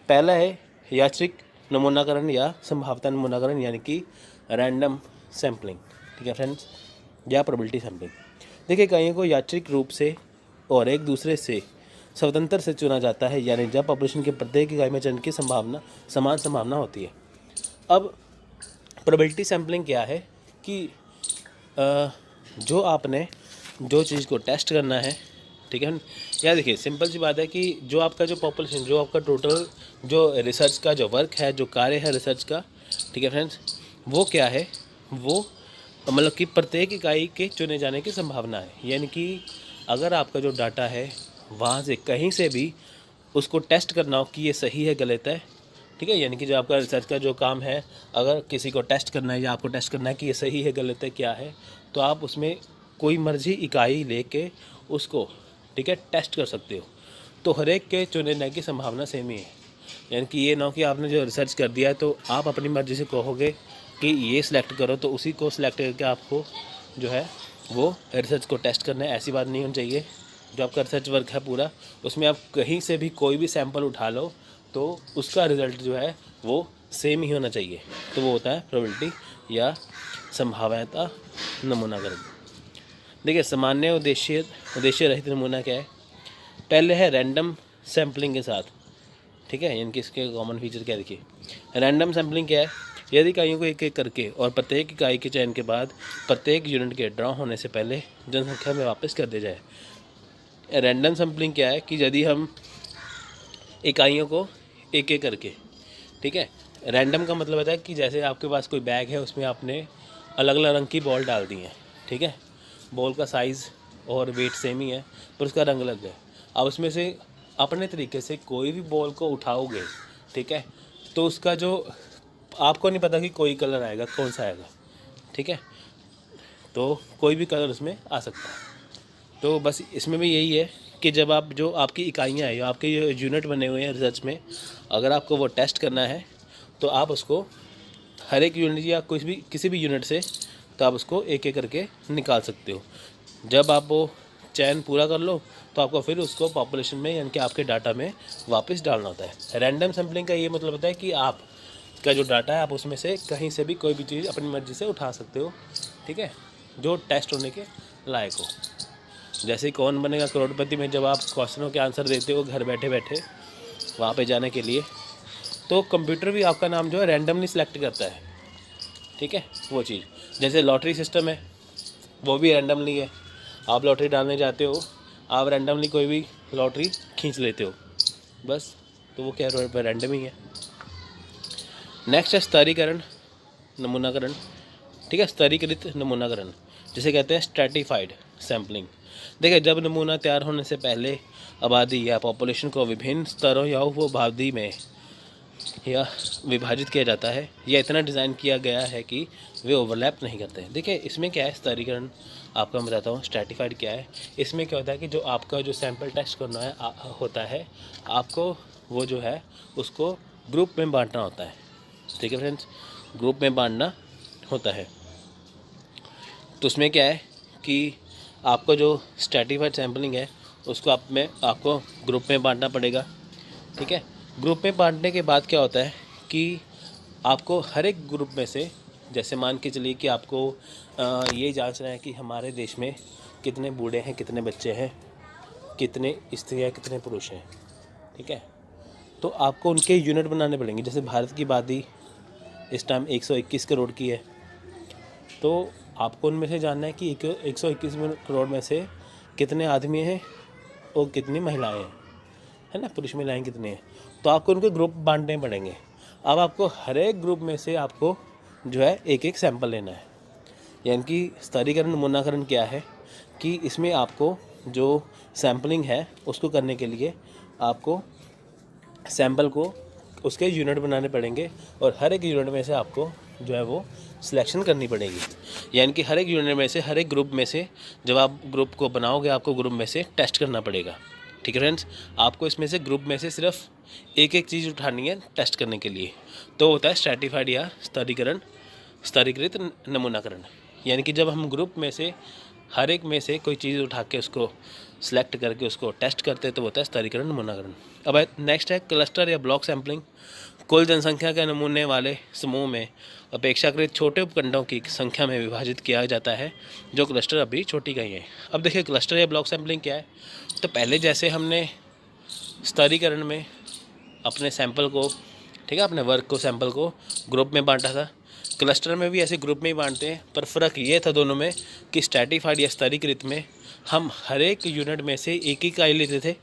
पहला है यादृच्छिक नमूनाकरण या संभाव्यता नमूनाकरण, यानी कि रैंडम सैम्पलिंग। ठीक है फ्रेंड्स, या प्रोबेबिलिटी सैम्पलिंग। देखिए इकाइयों को यादृच्छिक रूप से और एक दूसरे से स्वतंत्र से चुना जाता है, यानी जब पॉपुलेशन के प्रत्येक इकाई में चयन की समान संभावना होती है। अब प्रोबेबिलिटी सैम्पलिंग क्या है कि जो आपने जो चीज़ को टेस्ट करना है, ठीक है, या देखिए सिंपल सी बात है कि जो आपका जो पॉपुलेशन, जो आपका टोटल जो रिसर्च का जो वर्क है, जो कार्य है रिसर्च का, ठीक है फ्रेंड्स, वो क्या है, वो मतलब कि प्रत्येक इकाई के चुने जाने की संभावना है। यानी कि अगर आपका जो डाटा है वहाँ से कहीं से भी उसको टेस्ट करना हो कि ये सही है गलत है, ठीक है, यानी कि जो आपका रिसर्च का जो काम है, अगर किसी को टेस्ट करना है या आपको टेस्ट करना है कि ये सही है गलत है क्या है, तो आप उसमें कोई मर्जी इकाई लेके उसको, ठीक है, टेस्ट कर सकते हो। तो हर एक के चुनने की संभावना सेम ही है। यानी कि ये ना हो कि आपने जो रिसर्च कर दिया है तो आप अपनी मर्ज़ी से कहोगे कि ये सिलेक्ट करो तो उसी को सिलेक्ट करके आपको जो है वो रिसर्च को टेस्ट करना है, ऐसी बात नहीं होनी चाहिए। जो आपका रिसर्च वर्क है पूरा, उसमें आप कहीं से भी कोई भी सैंपल उठा लो तो उसका रिज़ल्ट जो है वो सेम ही होना चाहिए। तो वो होता है प्रोबेबिलिटी या संभाव्यता नमूनाकरण। देखिए सामान्य उद्देश्य रहित नमूना क्या है? पहले है रैंडम सैम्पलिंग के साथ, ठीक है, यानी कि इसके कॉमन फीचर क्या है, देखिए रैंडम सैम्पलिंग क्या है यदि इकाइयों को एक एक करके और प्रत्येक इकाई के चयन के बाद प्रत्येक यूनिट के ड्रॉ होने से पहले जनसंख्या में वापस कर दिया जाए। रैंडम सैम्पलिंग क्या है कि यदि हम इकाइयों को एक एक करके, ठीक है, रैंडम का मतलब होता है कि जैसे आपके पास कोई बैग है, उसमें आपने अलग अलग रंग की बॉल डाल दी है, ठीक है, बॉल का साइज़ और वेट सेम ही है पर उसका रंग अलग है। अब उसमें से अपने तरीके से कोई भी बॉल को उठाओगे, ठीक है, तो उसका जो आपको नहीं पता कि कोई कलर आएगा, कौन सा आएगा, ठीक है, तो कोई भी कलर उसमें आ सकता है। तो बस इसमें भी यही है कि जब आप जो आपकी इकाइयाँ हैं, आपके ये यूनिट बने हुए हैं रिसर्च में, अगर आपको वो टेस्ट करना है तो आप उसको हर एक यूनिट या किसी भी यूनिट से तो आप उसको एक एक करके निकाल सकते हो। जब आप वो चयन पूरा कर लो तो आपको फिर उसको पॉपुलेशन में यानी कि आपके डाटा में वापस डालना होता है। रैंडम सैम्पलिंग का ये मतलब होता है कि आप का जो डाटा है आप उसमें से कहीं से भी कोई भी चीज़ अपनी मर्ज़ी से उठा सकते हो, ठीक है, जो टेस्ट होने के लायक हो। जैसे कौन बनेगा करोड़पति में जब आप क्वेश्चनों के आंसर देते हो घर बैठे बैठे वहाँ पे जाने के लिए, तो कंप्यूटर भी आपका नाम जो है रैंडमली सिलेक्ट करता है, ठीक है, वो चीज़। जैसे लॉटरी सिस्टम है वो भी रैंडमली है, आप लॉटरी डालने जाते हो, आप रैंडमली कोई भी लॉटरी खींच लेते हो बस, तो वो क्या रैंडम ही है। नेक्स्ट है स्तरीकरण नमूनाकरण, ठीक है, स्तरीकृत नमूनाकरण जिसे कहते हैं स्ट्रैटिफाइड सैम्पलिंग। देखिए, जब नमूना तैयार होने से पहले आबादी या पॉपुलेशन को विभिन्न स्तरों या उपआबादी में या विभाजित किया जाता है, या इतना डिज़ाइन किया गया है कि वे ओवरलैप नहीं करते हैं। देखिए, इसमें क्या है स्तरीकरण, आपको मैं बताता हूँ स्ट्रैटिफाइड क्या है। इसमें क्या होता है कि जो आपका जो सैंपल टेस्ट करना है होता है, आपको वो जो है उसको ग्रुप में बांटना होता है, ठीक है फ्रेंड्स, ग्रुप में बांटना होता है। तो उसमें क्या है कि आपको जो स्ट्रैटिफाइड सैम्पलिंग है उसको आपको ग्रुप में बांटना पड़ेगा, ठीक है। ग्रुप में बांटने के बाद क्या होता है कि आपको हर एक ग्रुप में से, जैसे मान के चलिए कि आपको ये जांचना है कि हमारे देश में कितने बूढ़े हैं, कितने बच्चे हैं, कितने स्त्रियाँ, कितने पुरुष हैं, ठीक है, तो आपको उनके यूनिट बनाने पड़ेंगे। जैसे भारत की आबादी इस टाइम 121 करोड़ की है, तो आपको उनमें से जानना है कि 121 करोड़ में से कितने आदमी हैं और कितनी महिलाएं हैं, है ना, पुरुष महिलाएं कितने हैं, तो आपको उनके ग्रुप बांटने पड़ेंगे। अब आपको हर एक ग्रुप में से आपको जो है एक एक सैंपल लेना है। यानी कि स्तरीकरण नमूनाकरण क्या है कि इसमें आपको जो सैम्पलिंग है उसको करने के लिए आपको सैंपल को उसके यूनिट बनाने पड़ेंगे और हर एक यूनिट में से आपको जो है वो सिलेक्शन करनी पड़ेगी। यानी कि हर एक यूनिट में से, हर एक ग्रुप में से जब आप ग्रुप को बनाओगे आपको ग्रुप में से टेस्ट करना पड़ेगा, ठीक है फ्रेंड्स। आपको इसमें से ग्रुप में से सिर्फ एक एक चीज़ उठानी है टेस्ट करने के लिए, तो होता है स्ट्रैटिफाइड या स्तरीकृत नमूनाकरण। यानी कि जब हम ग्रुप में से हर एक में से कोई चीज़ उठा के उसको सिलेक्ट करके उसको टेस्ट करते हैं तो होता है स्तरीकरण नमूनाकरण। अब नेक्स्ट है क्लस्टर या ब्लॉक सैम्पलिंग। कुल जनसंख्या के नमूने वाले समूह में अपेक्षाकृत छोटे उपखंडों की संख्या में विभाजित किया जाता है, जो क्लस्टर अभी छोटी गई हैं। अब देखिए, क्लस्टर या ब्लॉक सैम्पलिंग क्या है, तो पहले जैसे हमने स्तरीकरण में अपने सैंपल को, ठीक है, अपने वर्क को, सैंपल को ग्रुप में बांटा था, क्लस्टर में भी ऐसे ग्रुप में ही बांटते हैं, पर फ़र्क ये था दोनों में कि स्ट्रैटिफाइड या स्तरीकृत में हम हर एक यूनिट में से एक एक इकाई लेते थे,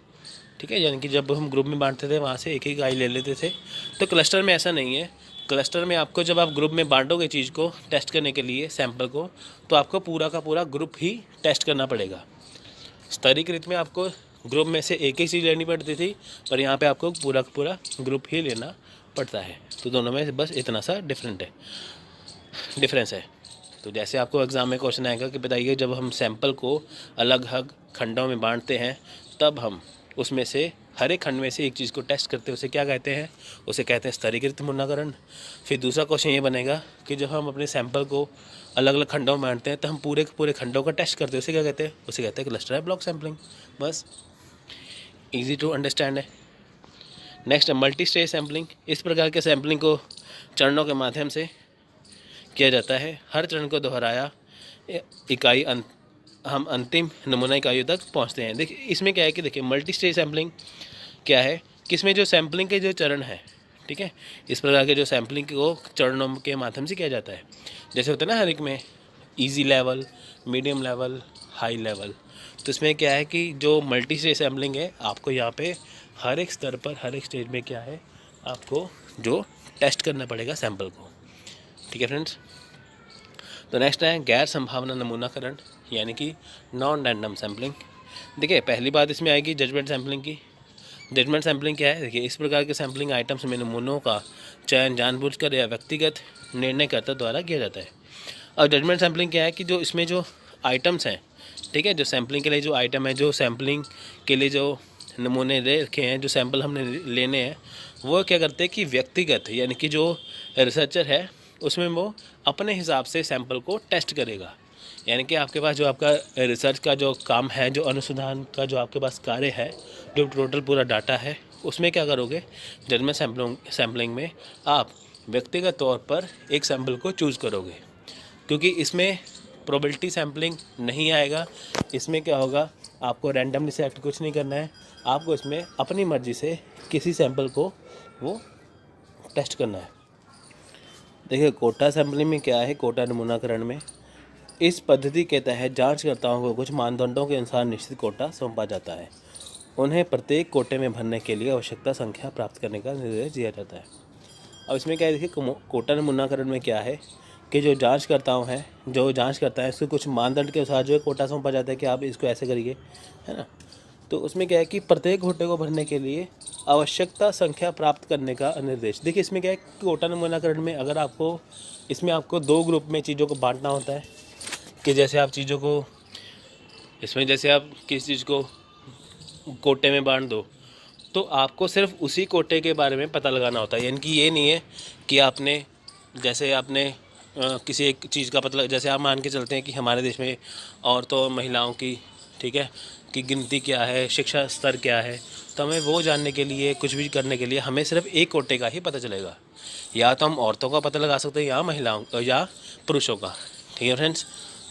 ठीक है, यानी कि जब हम ग्रुप में बांटते थे वहाँ से एक एक इकाई ले लेते थे। तो क्लस्टर में ऐसा नहीं है। क्लस्टर में आपको जब आप ग्रुप में बांटोगे चीज़ को टेस्ट करने के लिए सैंपल को, तो आपको पूरा का पूरा ग्रुप ही टेस्ट करना पड़ेगा। स्तरीकृत में आपको ग्रुप में से एक एक चीज़ लेनी पड़ती थी, पर यहाँ पे आपको पूरा का पूरा ग्रुप ही लेना पड़ता है। तो दोनों में बस इतना सा डिफरेंस है। तो जैसे आपको एग्ज़ाम में क्वेश्चन आएगा कि बताइए, जब हम सैंपल को अलग अलग खंडों में बांटते हैं तब हम उसमें से हर एक खंड में से एक चीज़ को टेस्ट करते हैं, उसे क्या कहते हैं, उसे कहते हैं स्तरीकृत नमूनाकरण। फिर दूसरा क्वेश्चन ये बनेगा कि जब हम अपने सैंपल को अलग अलग खंडों में बांटते हैं तो हम पूरे पूरे खंडों का टेस्ट करते हैं, उसे क्या कहते हैं, उसे कहते हैं क्लस्टर या ब्लॉक सैम्पलिंग। बस ईजी टू अंडरस्टैंड है। नेक्स्ट है मल्टी स्टेज सैम्पलिंग। इस प्रकार के सैम्पलिंग को चरणों के माध्यम से किया जाता है। हर चरण को दोहराया इकाई हम अंतिम नमूना इकाइयों तक पहुंचते हैं। देखिए, इसमें क्या है कि देखिए, मल्टी स्टेज सैम्पलिंग क्या है कि इसमें जो सैम्पलिंग के जो चरण है, ठीक है। इस प्रकार के जो सैम्पलिंग को चरणों के माध्यम से किया जाता है। जैसे होता है ना हर एक में easy level, medium level, high level. तो इसमें क्या है कि जो मल्टी स्टेज सैम्पलिंग है, आपको यहाँ पे हर एक स्तर पर, हर एक स्टेज में क्या है, आपको जो टेस्ट करना पड़ेगा सैंपल को। ठीक है फ्रेंड्स। तो नेक्स्ट है गैर संभावना नमूनाकरण, यानी कि नॉन रैंडम सैम्पलिंग। देखिए पहली बात इसमें आएगी जजमेंट सैम्पलिंग की। जजमेंट सैम्पलिंग क्या है? देखिए इस प्रकार के सैम्पलिंग आइटम्स में नमूनों का चयन जानबूझकर या व्यक्तिगत निर्णयकर्ता द्वारा किया जाता है। और जजमेंट सैम्पलिंग क्या है कि जो इसमें जो आइटम्स हैं, ठीक है, जो सैम्पलिंग के लिए जो आइटम है, जो सैम्पलिंग के लिए जो नमूने दे रखे हैं, जो सैंपल हमने लेने हैं, वो क्या करते हैं कि व्यक्तिगत, यानी कि जो रिसर्चर है उसमें वो अपने हिसाब से सैंपल को टेस्ट करेगा। यानी कि आपके पास जो आपका रिसर्च का जो काम है, जो अनुसंधान का जो आपके पास कार्य है, जो टोटल पूरा डाटा है, उसमें क्या करोगे, जजमेंट सैम्पलिंग में आप व्यक्तिगत तौर पर एक सैंपल को चूज़ करोगे, क्योंकि इसमें प्रोबेबिलिटी सैम्पलिंग नहीं आएगा। इसमें क्या होगा, आपको रैंडमली सेलेक्ट कुछ नहीं करना है, आपको इसमें अपनी मर्ज़ी से किसी सैंपल को वो टेस्ट करना है। देखिए कोटा सैम्पलिंग में क्या है, कोटा नमूनाकरण में इस पद्धति के तहत जांचकर्ताओं को कुछ मानदंडों के अनुसार निश्चित कोटा सौंपा जाता है। उन्हें प्रत्येक कोटे में भरने के लिए आवश्यकता संख्या प्राप्त करने का निर्देश दिया जाता है। अब इसमें क्या है, देखिए कोटा नमूनाकरण में क्या है कि जो जांचकर्ताओं हैं, जो जांच करता है, उसको कुछ मानदंड के अनुसार जो है कोटा सौंपा जाता है कि आप इसको ऐसे करिए, है ना। तो उसमें क्या है कि प्रत्येक कोटे को भरने के लिए आवश्यकता संख्या प्राप्त करने का निर्देश। देखिए इसमें क्या है कि कोटा नमूनाकरण में अगर आपको इसमें आपको 2 ग्रुप में चीज़ों को बांटना होता है, कि जैसे आप चीज़ों को इसमें जैसे आप किसी चीज़ को कोटे में बांट दो, तो आपको सिर्फ उसी कोटे के बारे में पता लगाना होता है। यानी कि ये नहीं है कि आपने जैसे आपने किसी एक चीज़ का पता, जैसे आप मान के चलते हैं कि हमारे देश में औरतों और महिलाओं की, ठीक है, कि गिनती क्या है, शिक्षा स्तर क्या है, तो हमें वो जानने के लिए, कुछ भी करने के लिए हमें सिर्फ एक कोटे का ही पता चलेगा। या तो हम औरतों का पता लगा सकते हैं या महिलाओं या पुरुषों का। ठीक है फ्रेंड्स।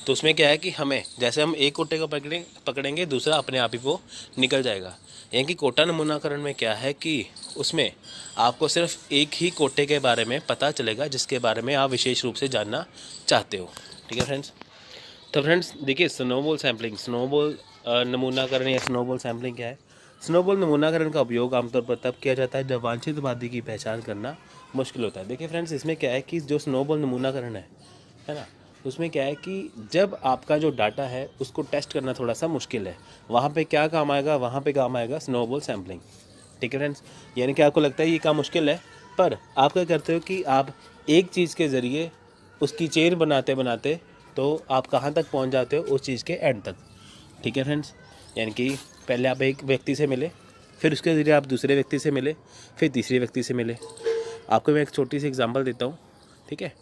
तो उसमें क्या है कि हमें जैसे हम एक कोटे को पकड़ेंगे, दूसरा अपने आप ही वो निकल जाएगा। यानी कि कोटा नमूनाकरण में क्या है कि उसमें आपको सिर्फ एक ही कोटे के बारे में पता चलेगा जिसके बारे में आप विशेष रूप से जानना चाहते हो। ठीक है फ्रेंड्स। तो फ्रेंड्स देखिए स्नोबॉल सैम्पलिंग, स्नोबॉल नमूनाकरण या स्नोबॉल सैम्पलिंग क्या है। स्नोबॉल नमूनाकरण का उपयोग आमतौर पर तब किया जाता है जब वांछित वादी की पहचान करना मुश्किल होता है। देखिए फ्रेंड्स इसमें क्या है कि जो स्नोबॉल नमूनाकरण है ना, उसमें क्या है कि जब आपका जो डाटा है उसको टेस्ट करना थोड़ा सा मुश्किल है, वहाँ पे क्या काम आएगा, वहाँ पे काम आएगा स्नोबॉल सैम्पलिंग। ठीक है फ्रेंड्स। यानी कि आपको लगता है ये काम मुश्किल है, पर आप क्या करते हो कि आप एक चीज़ के ज़रिए उसकी चेन बनाते बनाते तो आप कहाँ तक पहुँच जाते हो, उस चीज़ के एंड तक। ठीक है फ्रेंड्स। यानी कि पहले आप एक व्यक्ति से मिले, फिर उसके ज़रिए आप दूसरे व्यक्ति से मिले, फिर तीसरे व्यक्ति से मिले। आपको मैं एक छोटी सी एग्जांपल देता हूँ, ठीक है।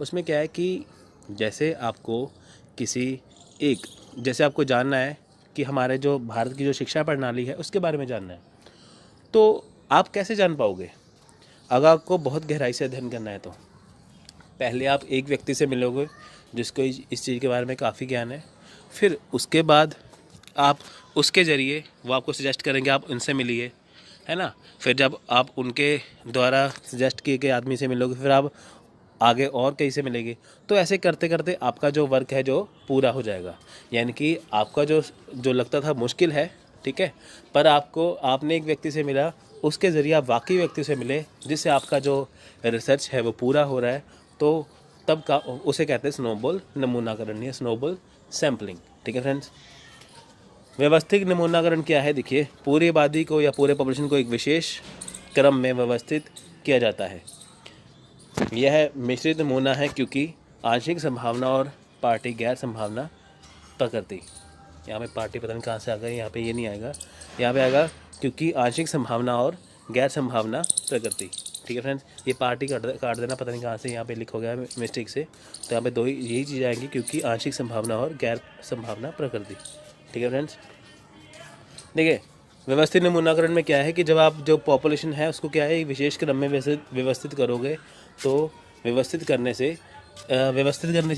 उसमें क्या है कि जैसे आपको जैसे आपको जानना है कि हमारे जो भारत की जो शिक्षा प्रणाली है उसके बारे में जानना है, तो आप कैसे जान पाओगे? अगर आपको बहुत गहराई से अध्ययन करना है तो पहले आप एक व्यक्ति से मिलोगे जिसको इस चीज़ के बारे में काफ़ी ज्ञान है, फिर उसके बाद आप उसके ज़रिए वो आपको सजेस्ट करेंगे, आप उनसे मिलिए, है ना। फिर जब आप उनके द्वारा सजेस्ट किए गए आदमी से मिलोगे, फिर आप आगे और कहीं से मिलेंगे। तो ऐसे करते करते आपका जो वर्क है जो पूरा हो जाएगा। यानी कि आपका जो लगता था मुश्किल है, ठीक है, पर आपने एक व्यक्ति से मिला, उसके ज़रिए आप वाकई व्यक्ति से मिले जिससे आपका जो रिसर्च है वो पूरा हो रहा है, तो तब का उसे कहते हैं स्नोबॉल नमूनाकरण या स्नोबॉल सैम्पलिंग। ठीक है फ्रेंड्स। व्यवस्थित नमूनाकरण क्या है? देखिए पूरी आबादी को या पूरे पॉपुलेशन को एक विशेष क्रम में व्यवस्थित किया जाता है। यह मिश्रित नमूना है क्योंकि आंशिक संभावना और पार्टी गैर संभावना प्रकृति, यहाँ पे पार्टी पता नहीं कहाँ से आ गई, यहाँ पे ये नहीं आएगा, यहाँ पे आएगा क्योंकि आंशिक संभावना और गैर संभावना प्रकृति। ठीक है फ्रेंड्स। ये पार्टी काट देना, पता नहीं कहाँ से यहाँ पे लिख हो गया मिस्टेक से, तो यहाँ पे दो ही यही चीज़ आएंगी, क्योंकि आंशिक संभावना और गैर संभावना प्रकृति। ठीक है फ्रेंड्स। देखिए व्यवस्थित नमूनाकरण में क्या है कि जब आप जो पॉपुलेशन है उसको क्या है विशेष क्रम में व्यवस्थित करोगे, तो व्यवस्थित करने से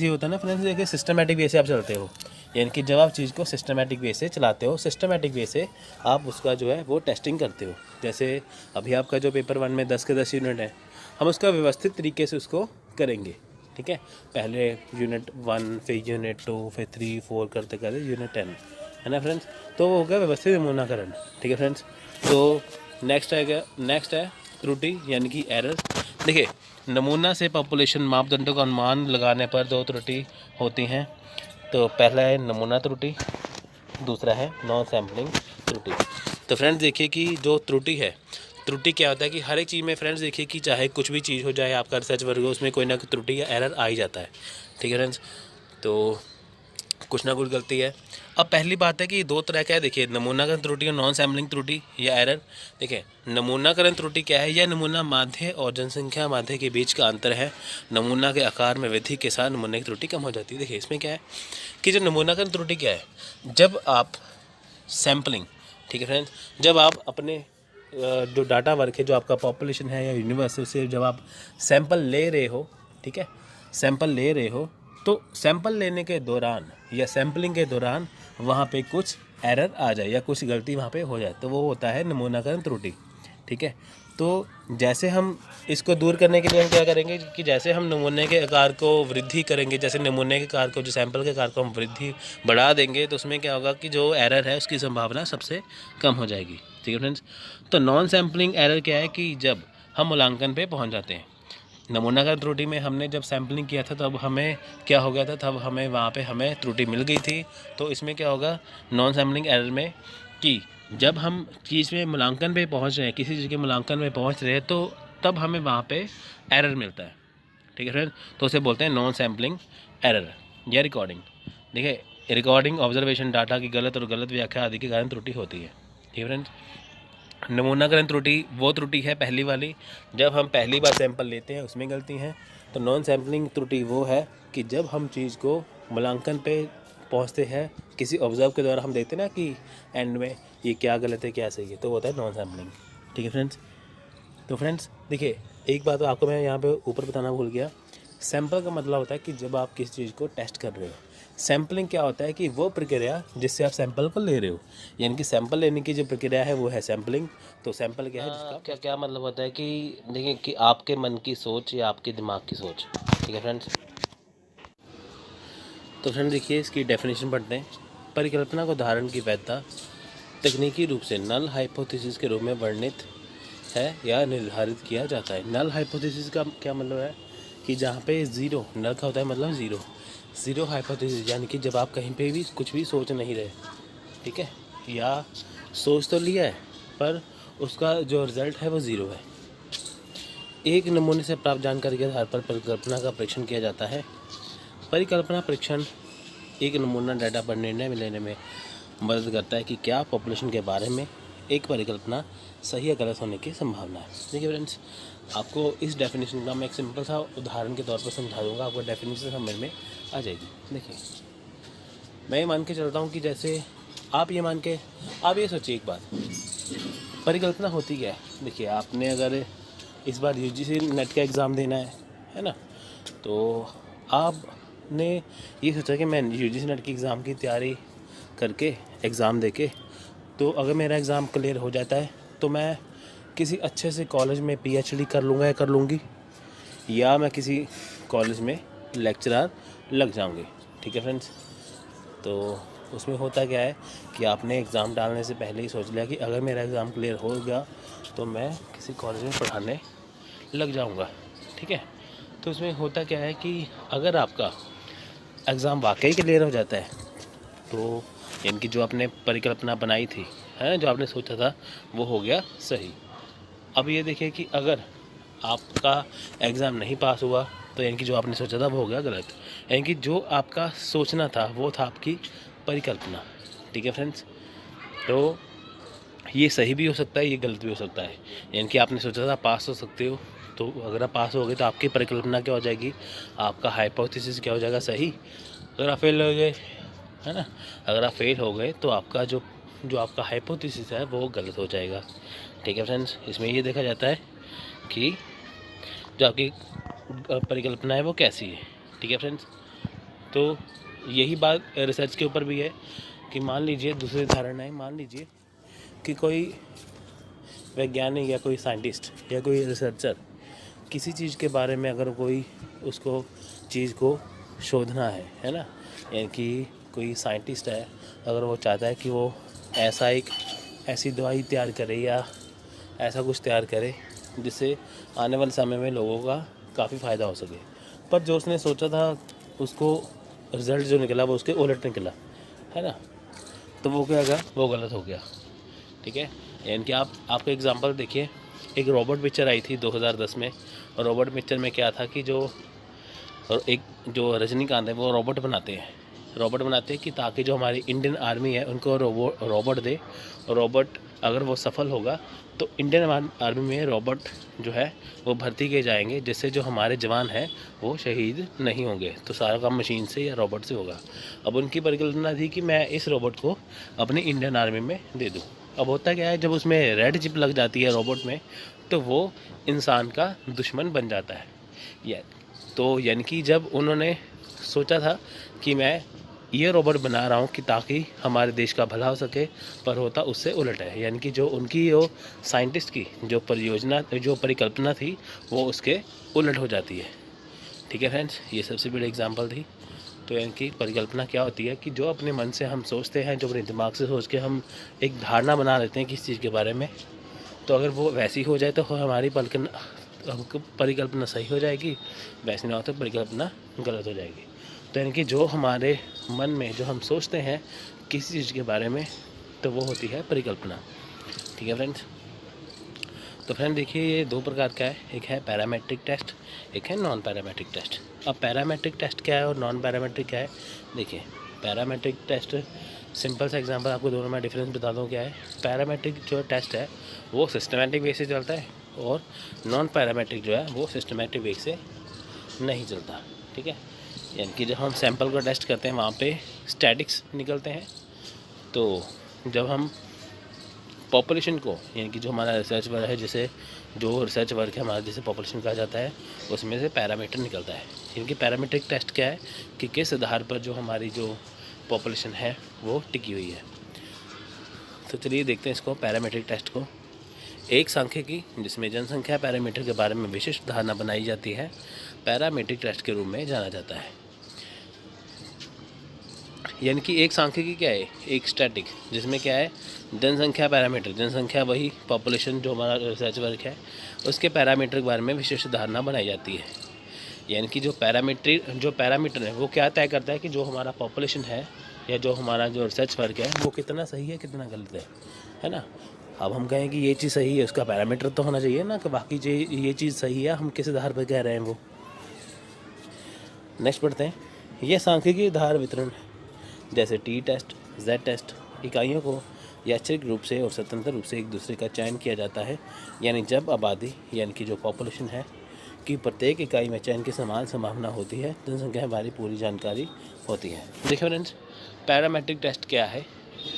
होता है ना फ्रेंड्स, देखिए सिस्टमेटिक वे से आप चलते हो। यानी कि जब आप चीज़ को सिस्टमेटिक वे से चलाते हो, सिस्टमेटिक वे से आप उसका जो है वो टेस्टिंग करते हो। जैसे अभी आपका जो पेपर 1 में 10 के 10 यूनिट है, हम उसका व्यवस्थित तरीके से उसको करेंगे, ठीक है। पहले यूनिट 1, फिर यूनिट 2, फिर 3, 4 करते करते यूनिट 10, है ना फ्रेंड्स। तो वो हो गया व्यवस्थित नमूनाकरण, ठीक है फ्रेंड्स। तो नेक्स्ट है त्रुटि यानी कि एरर। देखिए, नमूना से पॉपुलेशन मापदंडों का अनुमान लगाने पर 2 त्रुटि होती हैं। तो पहला है नमूना त्रुटि, दूसरा है नॉन सैम्पलिंग त्रुटि। तो फ्रेंड्स देखिए कि जो त्रुटि है, त्रुटि क्या होता है कि हर एक चीज़ में फ्रेंड्स देखिए कि चाहे कुछ भी चीज़ हो जाए, आपका रिसर्च वर्क हो, उसमें कोई ना कोई त्रुटि या एरर आ ही जाता है, ठीक है फ्रेंड्स। तो कुछ ना कुछ गलती है। अब पहली बात है कि 2 तरह का है, देखिए नमूनाकरण त्रुटि और नॉन सैम्पलिंग त्रुटि या एरर। देखिए, नमूनाकरण त्रुटि क्या है? यह नमूना माध्य और जनसंख्या माध्य के बीच का अंतर है। नमूना के आकार में वृद्धि के साथ नमूने की त्रुटि कम हो जाती है। देखिए इसमें क्या है कि जो नमूनाकरण त्रुटि क्या है, जब आप सैम्पलिंग, ठीक है फ्रेंड्स, जब आप अपने जो डाटा वर्क है, जो आपका पॉपुलेशन है या यूनिवर्स से जब आप सैंपल ले रहे हो, ठीक है, सैंपल ले रहे हो, तो सैंपल लेने के दौरान या सैम्पलिंग के दौरान वहाँ पे कुछ एरर आ जाए या कुछ गलती वहाँ पे हो जाए, तो वो होता है नमूनाकरण त्रुटि, ठीक है। तो जैसे हम इसको दूर करने के लिए हम क्या करेंगे कि जैसे हम नमूने के आकार को वृद्धि करेंगे, जैसे नमूने के आकार को, जो सैंपल के आकार को हम वृद्धि बढ़ा देंगे, तो उसमें क्या होगा कि जो एरर है उसकी संभावना सबसे कम हो जाएगी, ठीक है फ्रेंड्स। तो नॉन सैम्पलिंग एरर क्या है कि जब हम मूल्यांकन पे पहुंच जाते हैं। नमूनाकरण त्रुटि में हमने जब सैम्पलिंग किया था तब हमें क्या हो गया था, तब हमें वहाँ पे हमें त्रुटि मिल गई थी। तो इसमें क्या होगा नॉन सैम्पलिंग एरर में कि जब हम चीज़ में मूल्यांकन पे पहुँच रहे हैं, किसी चीज़ के मूल्यांकन में पहुँच रहे हैं, तो तब हमें वहाँ पे एरर मिलता है, ठीक है फ्रेंड। तो उसे बोलते हैं नॉन सैम्पलिंग एरर या रिकॉर्डिंग। देखिए, रिकॉर्डिंग ऑब्जर्वेशन डाटा की गलत और गलत व्याख्या आदि के कारण त्रुटि होती है, ठीक है फ्रेंड्स। नमूनाकरण त्रुटि वो त्रुटि है पहली वाली, जब हम पहली बार सैंपल लेते हैं उसमें गलती है। तो नॉन सैम्पलिंग त्रुटि वो है कि जब हम चीज़ को मूल्यांकन पे पहुंचते हैं, किसी ऑब्जर्व के द्वारा हम देखते हैं ना कि एंड में ये क्या गलत है क्या सही है, तो वो होता है नॉन सैम्पलिंग, ठीक है फ्रेंड्स। तो फ्रेंड्स देखिए, एक बात आपको मैं यहाँ पे ऊपर बताना भूल गया। सैंपल का मतलब होता है कि जब आप किसी चीज़ को टेस्ट कर रहे हो। सैम्पलिंग क्या होता है कि वो प्रक्रिया जिससे आप सैंपल को ले रहे हो, यानी कि सैंपल लेने की जो प्रक्रिया है वो है सैम्पलिंग। तो सैंपल क्या है जिसका क्या क्या मतलब होता है कि देखिए कि आपके मन की सोच या आपके दिमाग की सोच, ठीक है फ्रेंड्स। तो फ्रेंड देखिए इसकी डेफिनेशन पढ़ते हैं। परिकल्पना को उदाहरण की वैधता तकनीकी रूप से नल हाइपोथेसिस के रूप में वर्णित है या निर्धारित किया जाता है। नल हाइपोथेसिस का क्या मतलब है कि जहाँ पे ज़ीरो, नल का होता है मतलब ज़ीरो हाइपोथेसिस, यानी कि जब आप कहीं पे भी कुछ भी सोच नहीं रहे, ठीक है, या सोच तो लिया है पर उसका जो रिज़ल्ट है वो ज़ीरो है। एक नमूने से प्राप्त जानकारी के आधार पर परिकल्पना का परीक्षण किया जाता है। परिकल्पना परीक्षण एक नमूना डाटा पर निर्णय लेने में मदद करता है कि क्या पॉपुलेशन के बारे में एक परिकल्पना सही या गलत होने की संभावना है। देखिए फ्रेंड्स, आपको इस डेफिनेशन का मैं एक सिंपल सा उदाहरण के तौर पर समझा दूंगा, आपको डेफिनेशन समझ में आ जाएगी। देखिए, मैं ये मान के चलता हूँ कि जैसे आप ये सोचिए एक बात, परिकल्पना होती क्या है। देखिए, आपने अगर इस बार यूजीसी नेट का एग्ज़ाम देना है ना, तो आपने ये सोचा कि मैं यूजीसी नेट की एग्ज़ाम की तैयारी करके एग्ज़ाम देके, तो अगर मेरा एग्ज़ाम क्लियर हो जाता है तो मैं किसी अच्छे से कॉलेज में पीएचडी कर लूँगा या कर लूँगी, या मैं किसी कॉलेज में लेक्चरर लग जाऊँगी, ठीक है फ्रेंड्स। तो उसमें होता क्या है कि आपने एग्ज़ाम डालने से पहले ही सोच लिया कि अगर मेरा एग्ज़ाम क्लियर हो गया तो मैं किसी कॉलेज में पढ़ाने लग जाऊँगा, ठीक है। तो उसमें होता क्या है कि अगर आपका एग्ज़ाम वाकई क्लियर हो जाता है, तो इनकी जो आपने परिकल्पना बनाई थी, है, जो आपने सोचा था, वो हो गया सही। अब ये देखिए कि अगर आपका एग्ज़ाम नहीं पास हुआ तो यानी कि जो आपने सोचा था वो हो गया गलत। यानी कि जो आपका सोचना था वो था आपकी परिकल्पना, ठीक है फ्रेंड्स। तो ये सही भी हो सकता है, ये गलत भी हो सकता है। यानी कि आपने सोचा था पास हो सकते हो, तो अगर आप पास हो गए तो आपकी परिकल्पना क्या हो जाएगी, आपका हाइपोथेसिस क्या हो जाएगा, सही। अगर आप फेल हो गए, है ना, अगर आप फेल हो गए तो आपका जो आपका हाइपोथेसिस है वो गलत हो जाएगा, ठीक है फ्रेंड्स। इसमें ये देखा जाता है कि जो आपकी परिकल्पना है वो कैसी है, ठीक है फ्रेंड्स। तो यही बात रिसर्च के ऊपर भी है कि मान लीजिए दूसरी धारणा है, मान लीजिए कि कोई वैज्ञानिक या कोई साइंटिस्ट या कोई रिसर्चर किसी चीज़ के बारे में अगर कोई उसको चीज़ को शोधना है ना, यानी कि कोई साइंटिस्ट है, अगर वो चाहता है कि वो ऐसी दवाई तैयार करे या ऐसा कुछ तैयार करे जिससे आने वाले समय में लोगों का काफ़ी फ़ायदा हो सके, पर जो उसने सोचा था उसको रिज़ल्ट जो निकला वो उसके उलट निकला, है ना, तो वो क्या होगा, वो गलत हो गया। ठीक है, यानी कि आपको एग्जांपल देखिए, एक रोबोट पिक्चर आई थी 2010 में, और रोबोट पिक्चर में क्या था कि जो रजनीकांत है वो रोबोट बनाते हैं कि ताकि जो हमारी इंडियन आर्मी है उनको रोबोट दे, और रोबोट अगर वो सफल होगा तो इंडियन आर्मी में रोबोट जो है वो भर्ती किए जाएंगे, जिससे जो हमारे जवान हैं वो शहीद नहीं होंगे, तो सारा काम मशीन से या रोबोट से होगा। अब उनकी परिकल्पना थी कि मैं इस रोबोट को अपनी इंडियन आर्मी में दे दूँ। अब होता क्या है, जब उसमें रेड चिप लग जाती है रोबोट में, तो वो इंसान का दुश्मन बन जाता है। तो यानी कि जब उन्होंने सोचा था कि मैं ये रोबोट बना रहा हूँ कि ताकि हमारे देश का भला हो सके, पर होता उससे उलट है, यानी कि जो उनकी साइंटिस्ट की जो परिकल्पना थी वो उसके उलट हो जाती है। ठीक है फ्रेंड्स, ये सबसे बड़ी एग्जांपल थी। तो यानी कि परिकल्पना क्या होती है कि जो अपने मन से हम सोचते हैं, जो अपने दिमाग से सोच के हम एक धारणा बना लेते हैं किसी चीज़ के बारे में, तो अगर वो वैसी हो जाए तो हमारी परिकल्पना सही हो जाएगी, वैसे ना हो तो परिकल्पना गलत हो जाएगी। तो यानी कि जो हमारे मन में जो हम सोचते हैं किसी चीज़ के बारे में, तो वो होती है परिकल्पना। ठीक है फ्रेंड्स, तो फ्रेंड देखिए ये दो प्रकार का है, एक है पैरामेट्रिक टेस्ट, एक है नॉन पैरामेट्रिक टेस्ट। अब पैरामेट्रिक टेस्ट क्या है और नॉन पैरामेट्रिक क्या है, देखिए पैरामेट्रिक टेस्ट सिंपल सा एग्जांपल आपको दोनों में डिफरेंस बता दूँ क्या है। पैरामेट्रिक जो टेस्ट है वो सिस्टमेटिक वे से चलता है, और नॉन पैरामेट्रिक जो है वो सिस्टमेटिक वे से नहीं चलता। ठीक है, यानी कि जब हम सैंपल का टेस्ट करते हैं वहाँ पे स्टैटिक्स निकलते हैं, तो जब हम पॉपुलेशन को, यानी कि जो हमारा रिसर्च वर्क है, जैसे जो रिसर्च वर्क है हमारा जिसे पॉपुलेशन कहा जाता है, उसमें से पैरामीटर निकलता है। इनकी पैरामीट्रिक टेस्ट क्या है कि किस आधार पर जो हमारी जो पॉपुलेशन है वो टिकी हुई है। तो चलिए देखते हैं इसको, पैरामीट्रिक टेस्ट को। एक सांख्यिकी जिसमें जनसंख्या पैरामीटर के बारे में विशिष्ट धारणा बनाई जाती है, पैरामीट्रिक टेस्ट के रूप में जाना जाता है। यानी कि एक सांख्यिकी क्या है, एक स्टैटिक, जिसमें क्या है जनसंख्या पैरामीटर, जनसंख्या वही पॉपुलेशन जो हमारा रिसर्च वर्क है उसके पैरामीटर के बारे में विशिष्ट धारणा बनाई जाती है। यानी कि जो पैरामीटर है वो क्या तय करता है कि जो हमारा पॉपुलेशन है या जो हमारा जो रिसर्च वर्क है वो कितना सही है कितना गलत है ना। अब हम कहें कि ये चीज़ सही है, उसका पैरामीटर तो होना चाहिए ना कि बाकी जो ये चीज़ सही है, हम किस आधार पर कह रहे हैं वो। नेक्स्ट पढ़ते हैं, यह सांख्यिकी आधार वितरण जैसे टी टेस्ट, जेड टेस्ट इकाइयों को यादृच्छिक रूप से और स्वतंत्र रूप से एक दूसरे का चयन किया जाता है। यानी जब आबादी यानी कि जो पॉपुलेशन है कि प्रत्येक इकाई में चयन की समान संभावना होती है, जनसंख्या हमारी पूरी जानकारी होती है। देखिए फ्रेंड्स, पैरामेट्रिक टेस्ट क्या है।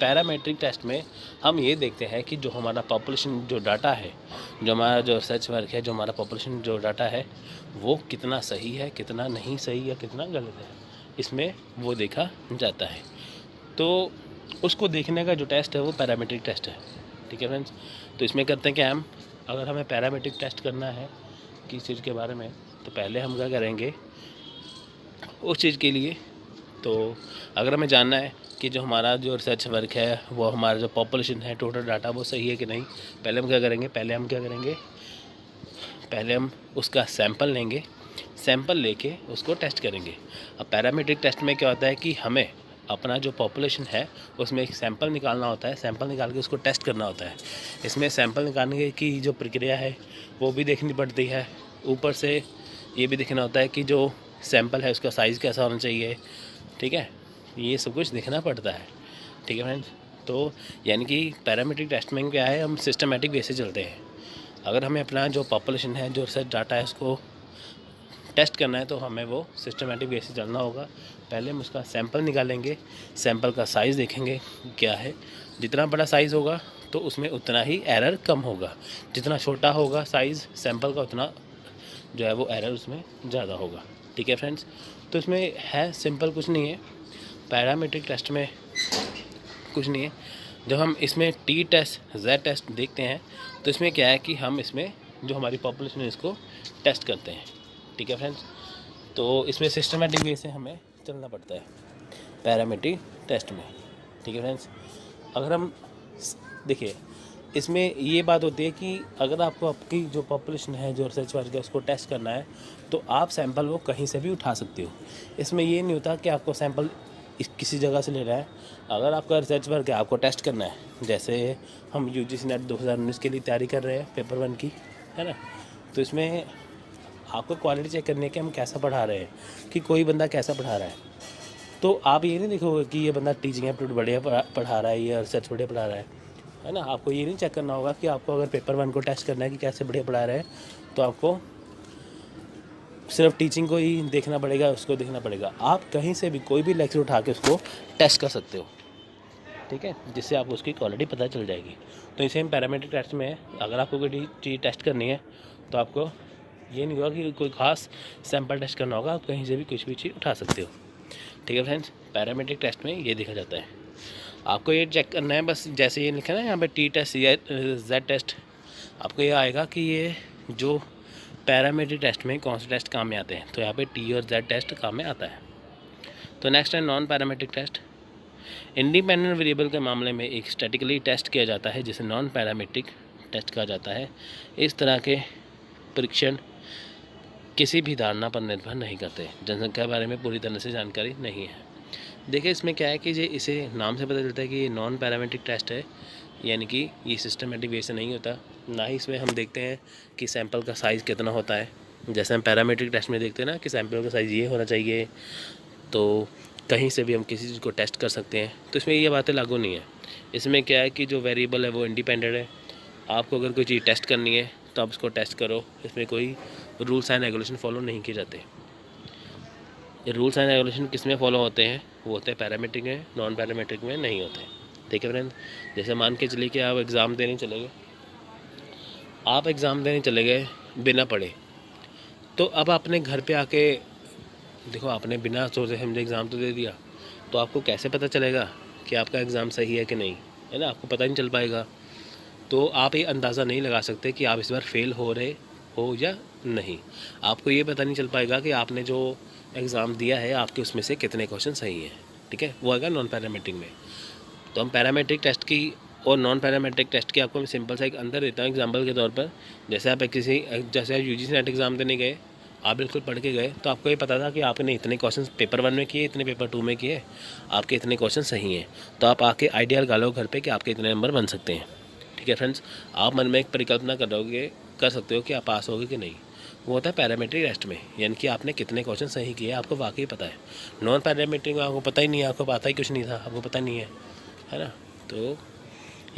पैरामेट्रिक टेस्ट में हम ये देखते हैं कि जो हमारा पॉपुलेशन जो डाटा है, जो हमारा जो रिसर्च वर्क है, जो हमारा पॉपुलेशन जो डाटा है वो कितना सही है, कितना नहीं सही या कितना गलत है, इसमें वो देखा जाता है। तो उसको देखने का जो टेस्ट है वो पैरामेट्रिक टेस्ट है। ठीक है फ्रेंड्स, तो इसमें करते हैं कि हम अगर हमें पैरामेट्रिक टेस्ट करना है किसी चीज़ के बारे में, तो पहले हम क्या करेंगे उस चीज़ के लिए, तो अगर हमें जानना है कि जो हमारा जो रिसर्च वर्क है वो हमारा जो पॉपुलेशन है टोटल डाटा वो सही है कि नहीं, पहले हम क्या करेंगे पहले हम उसका सैंपल लेंगे, सैंपल लेके उसको टेस्ट करेंगे। अब पैरामीट्रिक टेस्ट में क्या होता है कि हमें अपना जो पॉपुलेशन है उसमें एक सैंपल निकालना होता है, सैंपल निकाल के उसको टेस्ट करना होता है। इसमें सैंपल निकालने की जो प्रक्रिया है वो भी देखनी पड़ती है, ऊपर से ये भी देखना होता है कि जो सैंपल है उसका साइज़ कैसा होना चाहिए। ठीक है, ये सब कुछ देखना पड़ता है। ठीक है फ्रेंड्स, तो यानी कि पैरामीट्रिक टेस्ट में क्या है, हम सिस्टमेटिक वे से चलते हैं। अगर हमें अपना जो पॉपुलेशन है, जो रिसर्च डाटा है, उसको टेस्ट करना है तो हमें वो सिस्टमेटिक वे से चलना होगा। पहले हम उसका सैंपल निकालेंगे, सैंपल का साइज़ देखेंगे क्या है, जितना बड़ा साइज़ होगा तो उसमें उतना ही एरर कम होगा, जितना छोटा होगा साइज़ सैंपल का उतना जो है वो एरर उसमें ज़्यादा होगा। ठीक है फ्रेंड्स, तो इसमें है सिंपल कुछ नहीं है, पैरामीट्रिक टेस्ट में कुछ नहीं है। जब हम इसमें टी टेस्ट जेड टेस्ट देखते हैं तो इसमें क्या है कि हम इसमें जो हमारी पॉपुलेशन है इसको टेस्ट करते हैं। ठीक है फ्रेंड्स, तो इसमें सिस्टमेटिक वे से हमें चलना पड़ता है पैरामीट्रिक टेस्ट में। ठीक है फ्रेंड्स, अगर हम देखिए इसमें ये बात होती है कि अगर आपको आपकी जो पॉपुलेशन है जो रिसर्च वर्क है उसको टेस्ट करना है तो आप सैंपल वो कहीं से भी उठा सकते हो। इसमें ये नहीं होता कि आपको सैंपल किसी जगह से लेना है। अगर आपका रिसर्च वर्क है आपको टेस्ट करना है, जैसे हम यूजीसी नेट 2019 के लिए तैयारी कर रहे हैं पेपर 1 की, है ना, तो इसमें आपको क्वालिटी चेक करने के हम कैसा पढ़ा रहे हैं कि कोई बंदा कैसा पढ़ा रहा है। तो आप ये नहीं देखोगे कि ये बंदा टीचिंग एप्टीट्यूड बढ़िया पढ़ा रहा है या रिसर्च बढ़िया पढ़ा रहा है ना। आपको ये नहीं चेक करना होगा कि आपको अगर पेपर 1 को टेस्ट करना है कि कैसे बढ़िया पढ़ा रहे हैं तो आपको सिर्फ टीचिंग को ही देखना पड़ेगा, उसको देखना पड़ेगा। आप कहीं से भी कोई भी लेक्चर उठा के उसको टेस्ट कर सकते हो, ठीक है, जिससे आपको उसकी क्वालिटी पता चल जाएगी। तो इसे हम पैरामीट्रिक टेस्ट में है, अगर आपको कोई चीज़ टेस्ट करनी है तो आपको ये नहीं होगा कि कोई खास सैंपल टेस्ट करना होगा, आप कहीं से भी कुछ भी चीज़ उठा सकते हो। ठीक है फ्रेंड्स, पैरामीट्रिक टेस्ट में ये देखा जाता है। आपको ये चेक करना है बस, जैसे ये लिखा है ना यहाँ पे टी टेस्ट या जेड टेस्ट, आपको ये आएगा कि ये जो पैरामीट्रिक टेस्ट में कौन से टेस्ट काम में आते हैं, तो यहाँ पे टी और जेड टेस्ट काम में आता है। तो नेक्स्ट है non parametric test. Independent variable के मामले में एक स्टैटिकली टेस्ट किया जाता है जिसे नॉन पैरामीट्रिक टेस्ट कहा जाता है। इस तरह के परीक्षण किसी भी धारणा पर निर्भर नहीं करते, जनसंख्या के बारे में पूरी तरह से जानकारी नहीं है। देखिए इसमें क्या है कि ये इसे नाम से पता चलता है कि ये नॉन पैरामीट्रिक टेस्ट है, यानी कि ये सिस्टमेटिक वे से नहीं होता। ना ही इसमें हम देखते हैं कि सैंपल का साइज़ कितना होता है, जैसे हम पैरामीट्रिक टेस्ट में देखते हैं ना कि सैंपल का साइज़ ये होना चाहिए, तो कहीं से भी हम किसी चीज़ को टेस्ट कर सकते हैं। तो इसमें ये बातें लागू नहीं है। इसमें क्या है कि जो वेरिएबल है वो इंडिपेंडेंट है। आपको अगर कोई चीज़ टेस्ट करनी है तो आप उसको टेस्ट करो, इसमें कोई रूल्स एंड रेगुलेशन फॉलो नहीं किए जाते। ये रूल्स एंड रेगुलेशन किस में फॉलो होते हैं, वो होते हैं पैरामीट्रिक में, नॉन पैरामीट्रिक में नहीं होते। ठीक है फ्रेंड, जैसे मान के चलिए कि आप एग्ज़ाम देने चले गए, आप एग्ज़ाम देने चले गए बिना पढ़े, तो अब आपने घर पे आके देखो, आपने बिना सोचे समझे एग्ज़ाम तो दे दिया, तो आपको कैसे पता चलेगा कि आपका एग्ज़ाम सही है कि नहीं, है ना, आपको पता नहीं चल पाएगा। तो आप ये अंदाज़ा नहीं लगा सकते कि आप इस बार फेल हो रहे हो या नहीं। आपको ये पता नहीं चल पाएगा कि आपने जो एग्ज़ाम दिया है आपके उसमें से कितने क्वेश्चन सही हैं। ठीक है, वो आएगा नॉन पैरामीट्रिक में। तो हम पैरामीट्रिक टेस्ट की और नॉन पैरामीट्रिक टेस्ट की आपको मैं सिंपल सा एक अंतर देता हूँ एग्जांपल के तौर पर। जैसे आप जैसे आप यूजीसी नेट एग्ज़ाम देने गए, आप बिल्कुल पढ़ के गए, तो आपको ये पता था कि आपने इतने क्वेश्चन पेपर 1 में किए, इतने पेपर 2 में किए, आपके इतने क्वेश्चन सही हैं, तो आप आके आइडिया लगा लो घर पे कि आपके इतने नंबर बन सकते हैं। ठीक है फ्रेंड्स, आप मन में एक परिकल्पना कर सकते हो कि आप पास होगे कि नहीं। वो होता है पैरामीट्रिक टेस्ट में, यानी कि आपने कितने क्वेश्चन सही किए आपको वाकई पता है। नॉन पैरामीट्रिक में आपको पता ही नहीं है, आपको पता ही कुछ नहीं था, आपको पता नहीं है ना। तो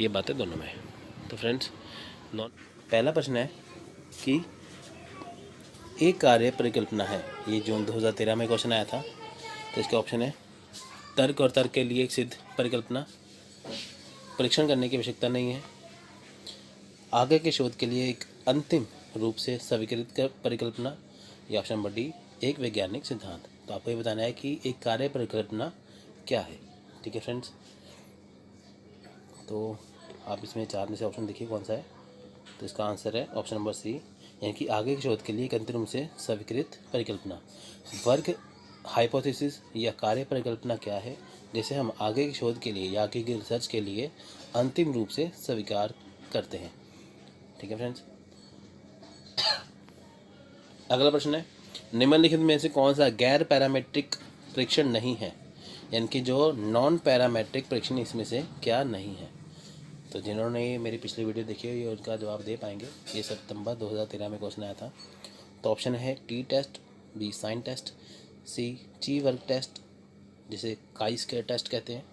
ये बातें दोनों में है। तो फ्रेंड्स, पहला प्रश्न है कि एक कार्य परिकल्पना है, ये जून 2013 में क्वेश्चन आया था। तो इसके ऑप्शन है तर्क और तर्क के लिए एक सिद्ध परिकल्पना, परीक्षण करने की आवश्यकता नहीं है, आगे के शोध के लिए एक अंतिम रूप से स्वीकृत परिकल्पना, या ऑप्शन नंबर डी एक वैज्ञानिक सिद्धांत। तो आपको ये बताना है कि एक कार्य परिकल्पना क्या है। ठीक है फ्रेंड्स, तो आप इसमें 4 में से ऑप्शन देखिए कौन सा है। तो इसका आंसर है ऑप्शन नंबर सी, यानी कि आगे के शोध के लिए एक अंतिम रूप से स्वीकृत परिकल्पना। वर्क हाइपोथेसिस या कार्य परिकल्पना क्या है, जिसे हम आगे के शोध के लिए या आगे की रिसर्च के लिए अंतिम रूप से स्वीकार करते हैं। ठीक है फ्रेंड्स, अगला प्रश्न है निम्नलिखित में से कौन सा गैर पैरामीट्रिक परीक्षण नहीं है, यानी कि जो नॉन पैरामीट्रिक परीक्षण इसमें से क्या नहीं है। तो जिन्होंने मेरी पिछली वीडियो देखी है ये उनका जवाब दे पाएंगे। ये सितंबर 2013 में क्वेश्चन आया था। तो ऑप्शन है T test, B sign test, C chi work test जिसे काई स्क्वायर टेस्ट कहते हैं,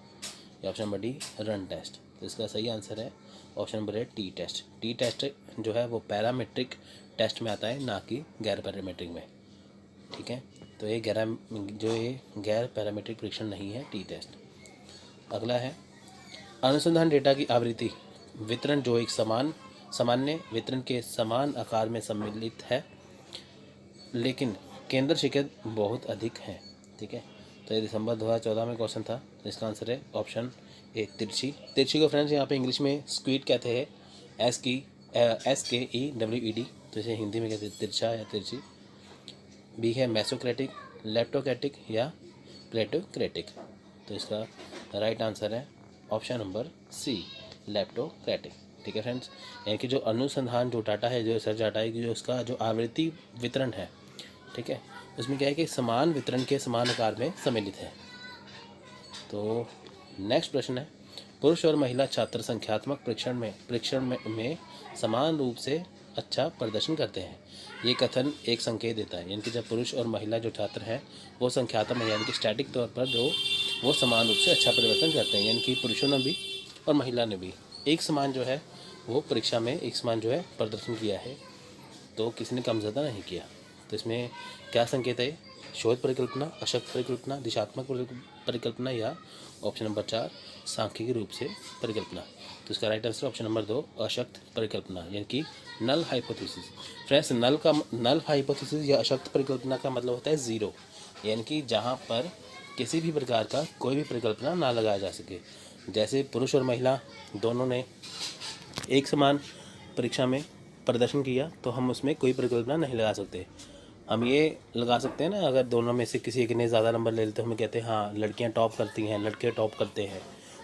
या option number D run test. तो इसका सही आंसर है ऑप्शन नंबर है टी टेस्ट। टी टेस्ट जो है वो पैरामीट्रिक टेस्ट में आता है, ना कि गैर पैरामीट्रिक में। ठीक है, तो ये गैर पैरामीट्रिक परीक्षण नहीं है टी टेस्ट। अगला है अनुसंधान डेटा की आवृत्ति वितरण जो एक सामान्य वितरण के समान आकार में सम्मिलित है, लेकिन केंद्र शिखर बहुत अधिक है। ठीक है, तो ये दिसंबर 2014 में क्वेश्चन था। इसका आंसर है ऑप्शन ए तिरछी। तिरछी को फ्रेंड्स यहाँ पे इंग्लिश में स्क्वीड कहते हैं, SKEWED, तो इसे हिंदी में कहते हैं तिरछा या तिरछी। बी है मेसोक्रेटिक, लेप्टोक्रेटिक या प्लेटोक्रेटिक। तो इसका राइट आंसर है ऑप्शन नंबर सी, लेप्टोक्रेटिक। ठीक है फ्रेंड्स, यानी कि जो अनुसंधान जो डाटा है, जो रिसर्च डाटा है, कि जो उसका जो आवृत्ति वितरण है, ठीक है, उसमें क्या है कि समान वितरण के समान आकार में सम्मिलित है। तो नेक्स्ट प्रश्न है, पुरुष और महिला छात्र संख्यात्मक परीक्षण में समान रूप से अच्छा प्रदर्शन करते हैं। ये कथन एक संकेत देता है, यानी कि जब पुरुष और महिला जो छात्र हैं वो संख्यात्मक यानी कि स्टैटिक तौर पर जो वो समान रूप से अच्छा प्रदर्शन करते हैं, यानी कि पुरुषों ने भी और महिला ने भी एक समान जो है वो परीक्षा में एक समान जो है प्रदर्शन किया है, तो किसी ने कम ज़्यादा नहीं किया। तो इसमें क्या संकेत है? शोध परिकल्पना, अशक्त परिकल्पना, दिशात्मक परिकल्पना या ऑप्शन नंबर 4 सांख्यिकी रूप से परिकल्पना। तो इसका राइट आंसर ऑप्शन नंबर 2 अशक्त परिकल्पना, यानी कि null hypothesis. Friends, null hypothesis या अशक्त परिकल्पना का मतलब होता है ज़ीरो, यानी कि जहाँ पर किसी भी प्रकार का कोई भी परिकल्पना ना लगाया जा सके। जैसे पुरुष और महिला दोनों ने एक समान परीक्षा में प्रदर्शन किया, तो हम उसमें कोई परिकल्पना नहीं लगा सकते। हम ये लगा सकते हैं ना, अगर दोनों में से किसी एक ने ज़्यादा नंबर ले लेते, हमें कहते हैं हाँ लड़कियां टॉप करती हैं, लड़के टॉप करते हैं,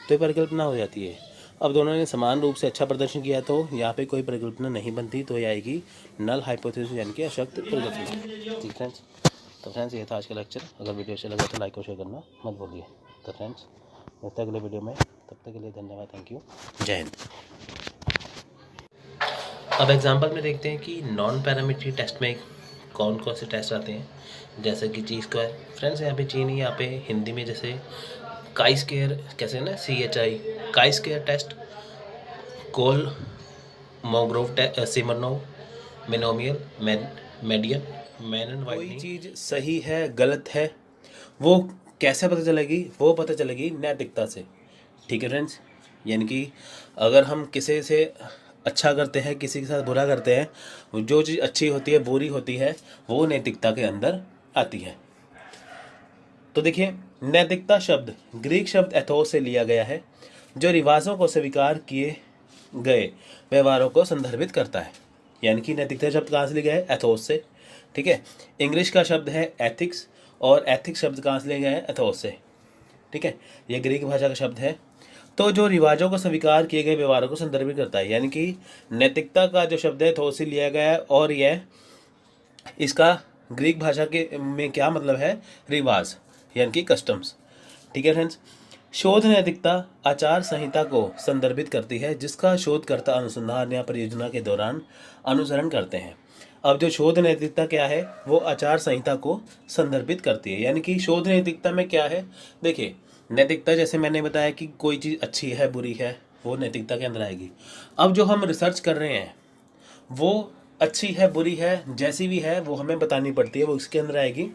तो ये परिकल्पना हो जाती है। अब दोनों ने समान रूप से अच्छा प्रदर्शन किया तो यहाँ पे कोई परिकल्पना नहीं बनती, तो ये आएगी नल हाइपोथेसिस, यानी कि अशक्त परिकल्पना। ठीक फ्रेंड्स, तो फ्रेंड्स ये था आज का लेक्चर। अगर वीडियो अच्छा लगा तो लाइक और शेयर करना मत भूलिए। तो फ्रेंड्स मिलते हैं अगले वीडियो में, तब तक के लिए धन्यवाद, थैंक यू, जय हिंद। अब एग्जाम्पल में देखते हैं कि नॉन पैरामीट्रिक टेस्ट में कौन कौन से टेस्ट आते हैं, जैसे कि ची स्क्वायर। फ्रेंड्स यहाँ पे ची नहीं, यहाँ पे हिंदी में जैसे काई स्क्वायर कैसे ना, CHI काई स्क्वायर टेस्ट, कोल मोग्रोव सिमरनोव बिनोमियल मेडियन मैनन वाइटनिंग। कोई चीज़ सही है गलत है वो कैसे पता चलेगी? वो पता चलेगी नैतिकता से। ठीक है फ्रेंड्स, यानी कि अगर हम किसी से अच्छा करते हैं, किसी के साथ बुरा करते हैं, जो चीज़ अच्छी होती है बुरी होती है वो नैतिकता के अंदर आती है। तो देखिए, नैतिकता शब्द ग्रीक शब्द एथोस से लिया गया है, जो रिवाजों को स्वीकार किए गए व्यवहारों को संदर्भित करता है। यानी कि नैतिकता शब्द कहाँ से लिया गया है? एथोस से। ठीक है, इंग्लिश का शब्द है एथिक्स, और एथिक्स शब्द कहाँ से लिया गया है? एथोस से। ठीक है, यह ग्रीक भाषा का शब्द है, तो जो रिवाजों को स्वीकार किए गए व्यवहारों को संदर्भित करता है। यानी कि नैतिकता का जो शब्द है एथोस से लिया गया है, और यह इसका ग्रीक भाषा के में क्या मतलब है? रिवाज, यानी कि कस्टम्स। ठीक है फ्रेंड्स, शोध नैतिकता आचार संहिता को संदर्भित करती है, जिसका शोधकर्ता अनुसंधान या परियोजना के दौरान अनुसरण करते हैं। अब जो शोध नैतिकता क्या है? वो आचार संहिता को संदर्भित करती है। यानी कि शोध नैतिकता में क्या है? देखिए, नैतिकता जैसे मैंने बताया कि कोई चीज़ अच्छी है बुरी है, वो नैतिकता के अंदर आएगी। अब जो हम रिसर्च कर रहे हैं वो अच्छी है बुरी है, जैसी भी है वो हमें बतानी पड़ती है, वो इसके अंदर आएगी।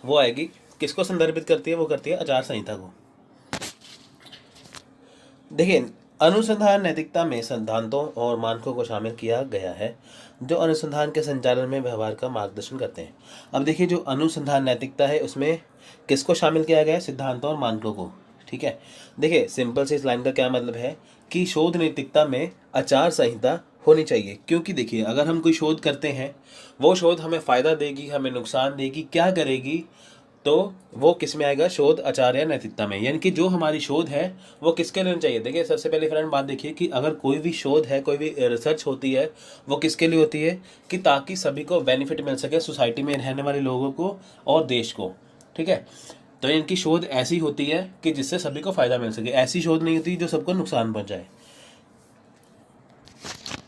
वो आएगी किसको संदर्भित करती है? वो करती है आचार संहिता को। देखिए, अनुसंधान नैतिकता में सिद्धांतों और मानकों को शामिल किया गया है, जो अनुसंधान के संचालन में व्यवहार का मार्गदर्शन करते हैं। अब देखिए, जो अनुसंधान नैतिकता है उसमें किसको शामिल किया गया है? सिद्धांतों और मानकों को। ठीक है, देखिए सिंपल से इस लाइन का क्या मतलब है कि शोध नैतिकता में आचार संहिता होनी चाहिए। क्योंकि देखिए, अगर हम कोई शोध करते हैं, वो शोध हमें फ़ायदा देगी, हमें नुकसान देगी, क्या करेगी, तो वो किस में आएगा? शोध आचार या नैतिकता में। यानी कि जो हमारी शोध है वो किसके लिए होनी चाहिए? देखिए, सबसे पहले फ्रेंड बात देखिए कि अगर कोई भी शोध है, कोई भी रिसर्च होती है, वो किसके लिए होती है? कि ताकि सभी को बेनिफिट मिल सके, सोसाइटी में रहने वाले लोगों को और देश को। ठीक है, तो इनकी शोध ऐसी होती है कि जिससे सभी को फायदा मिल सके। ऐसी शोध नहीं होती जो सबको नुकसान पहुंचाए।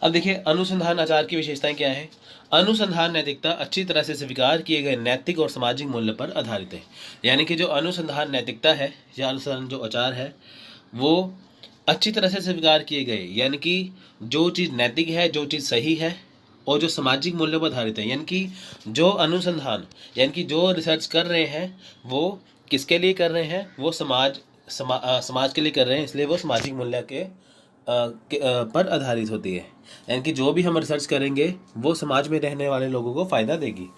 अब देखिए, अनुसंधान आचार की विशेषताएं क्या है? अनुसंधान नैतिकता अच्छी तरह से स्वीकार किए गए नैतिक और सामाजिक मूल्य पर आधारित है। यानी कि जो अनुसंधान नैतिकता है या अनुसंधान जो आचार है वो अच्छी तरह से स्वीकार किए गए, यानी कि जो चीज़ नैतिक है, जो चीज़ सही है, और जो सामाजिक मूल्यों पर आधारित है। यानी कि जो अनुसंधान, यानी कि जो रिसर्च कर रहे हैं वो किसके लिए कर रहे हैं? वो समाज के लिए कर रहे हैं, इसलिए वो सामाजिक मूल्य के पर आधारित होती है। यानी कि जो भी हम रिसर्च करेंगे वो समाज में रहने वाले लोगों को फ़ायदा देगी।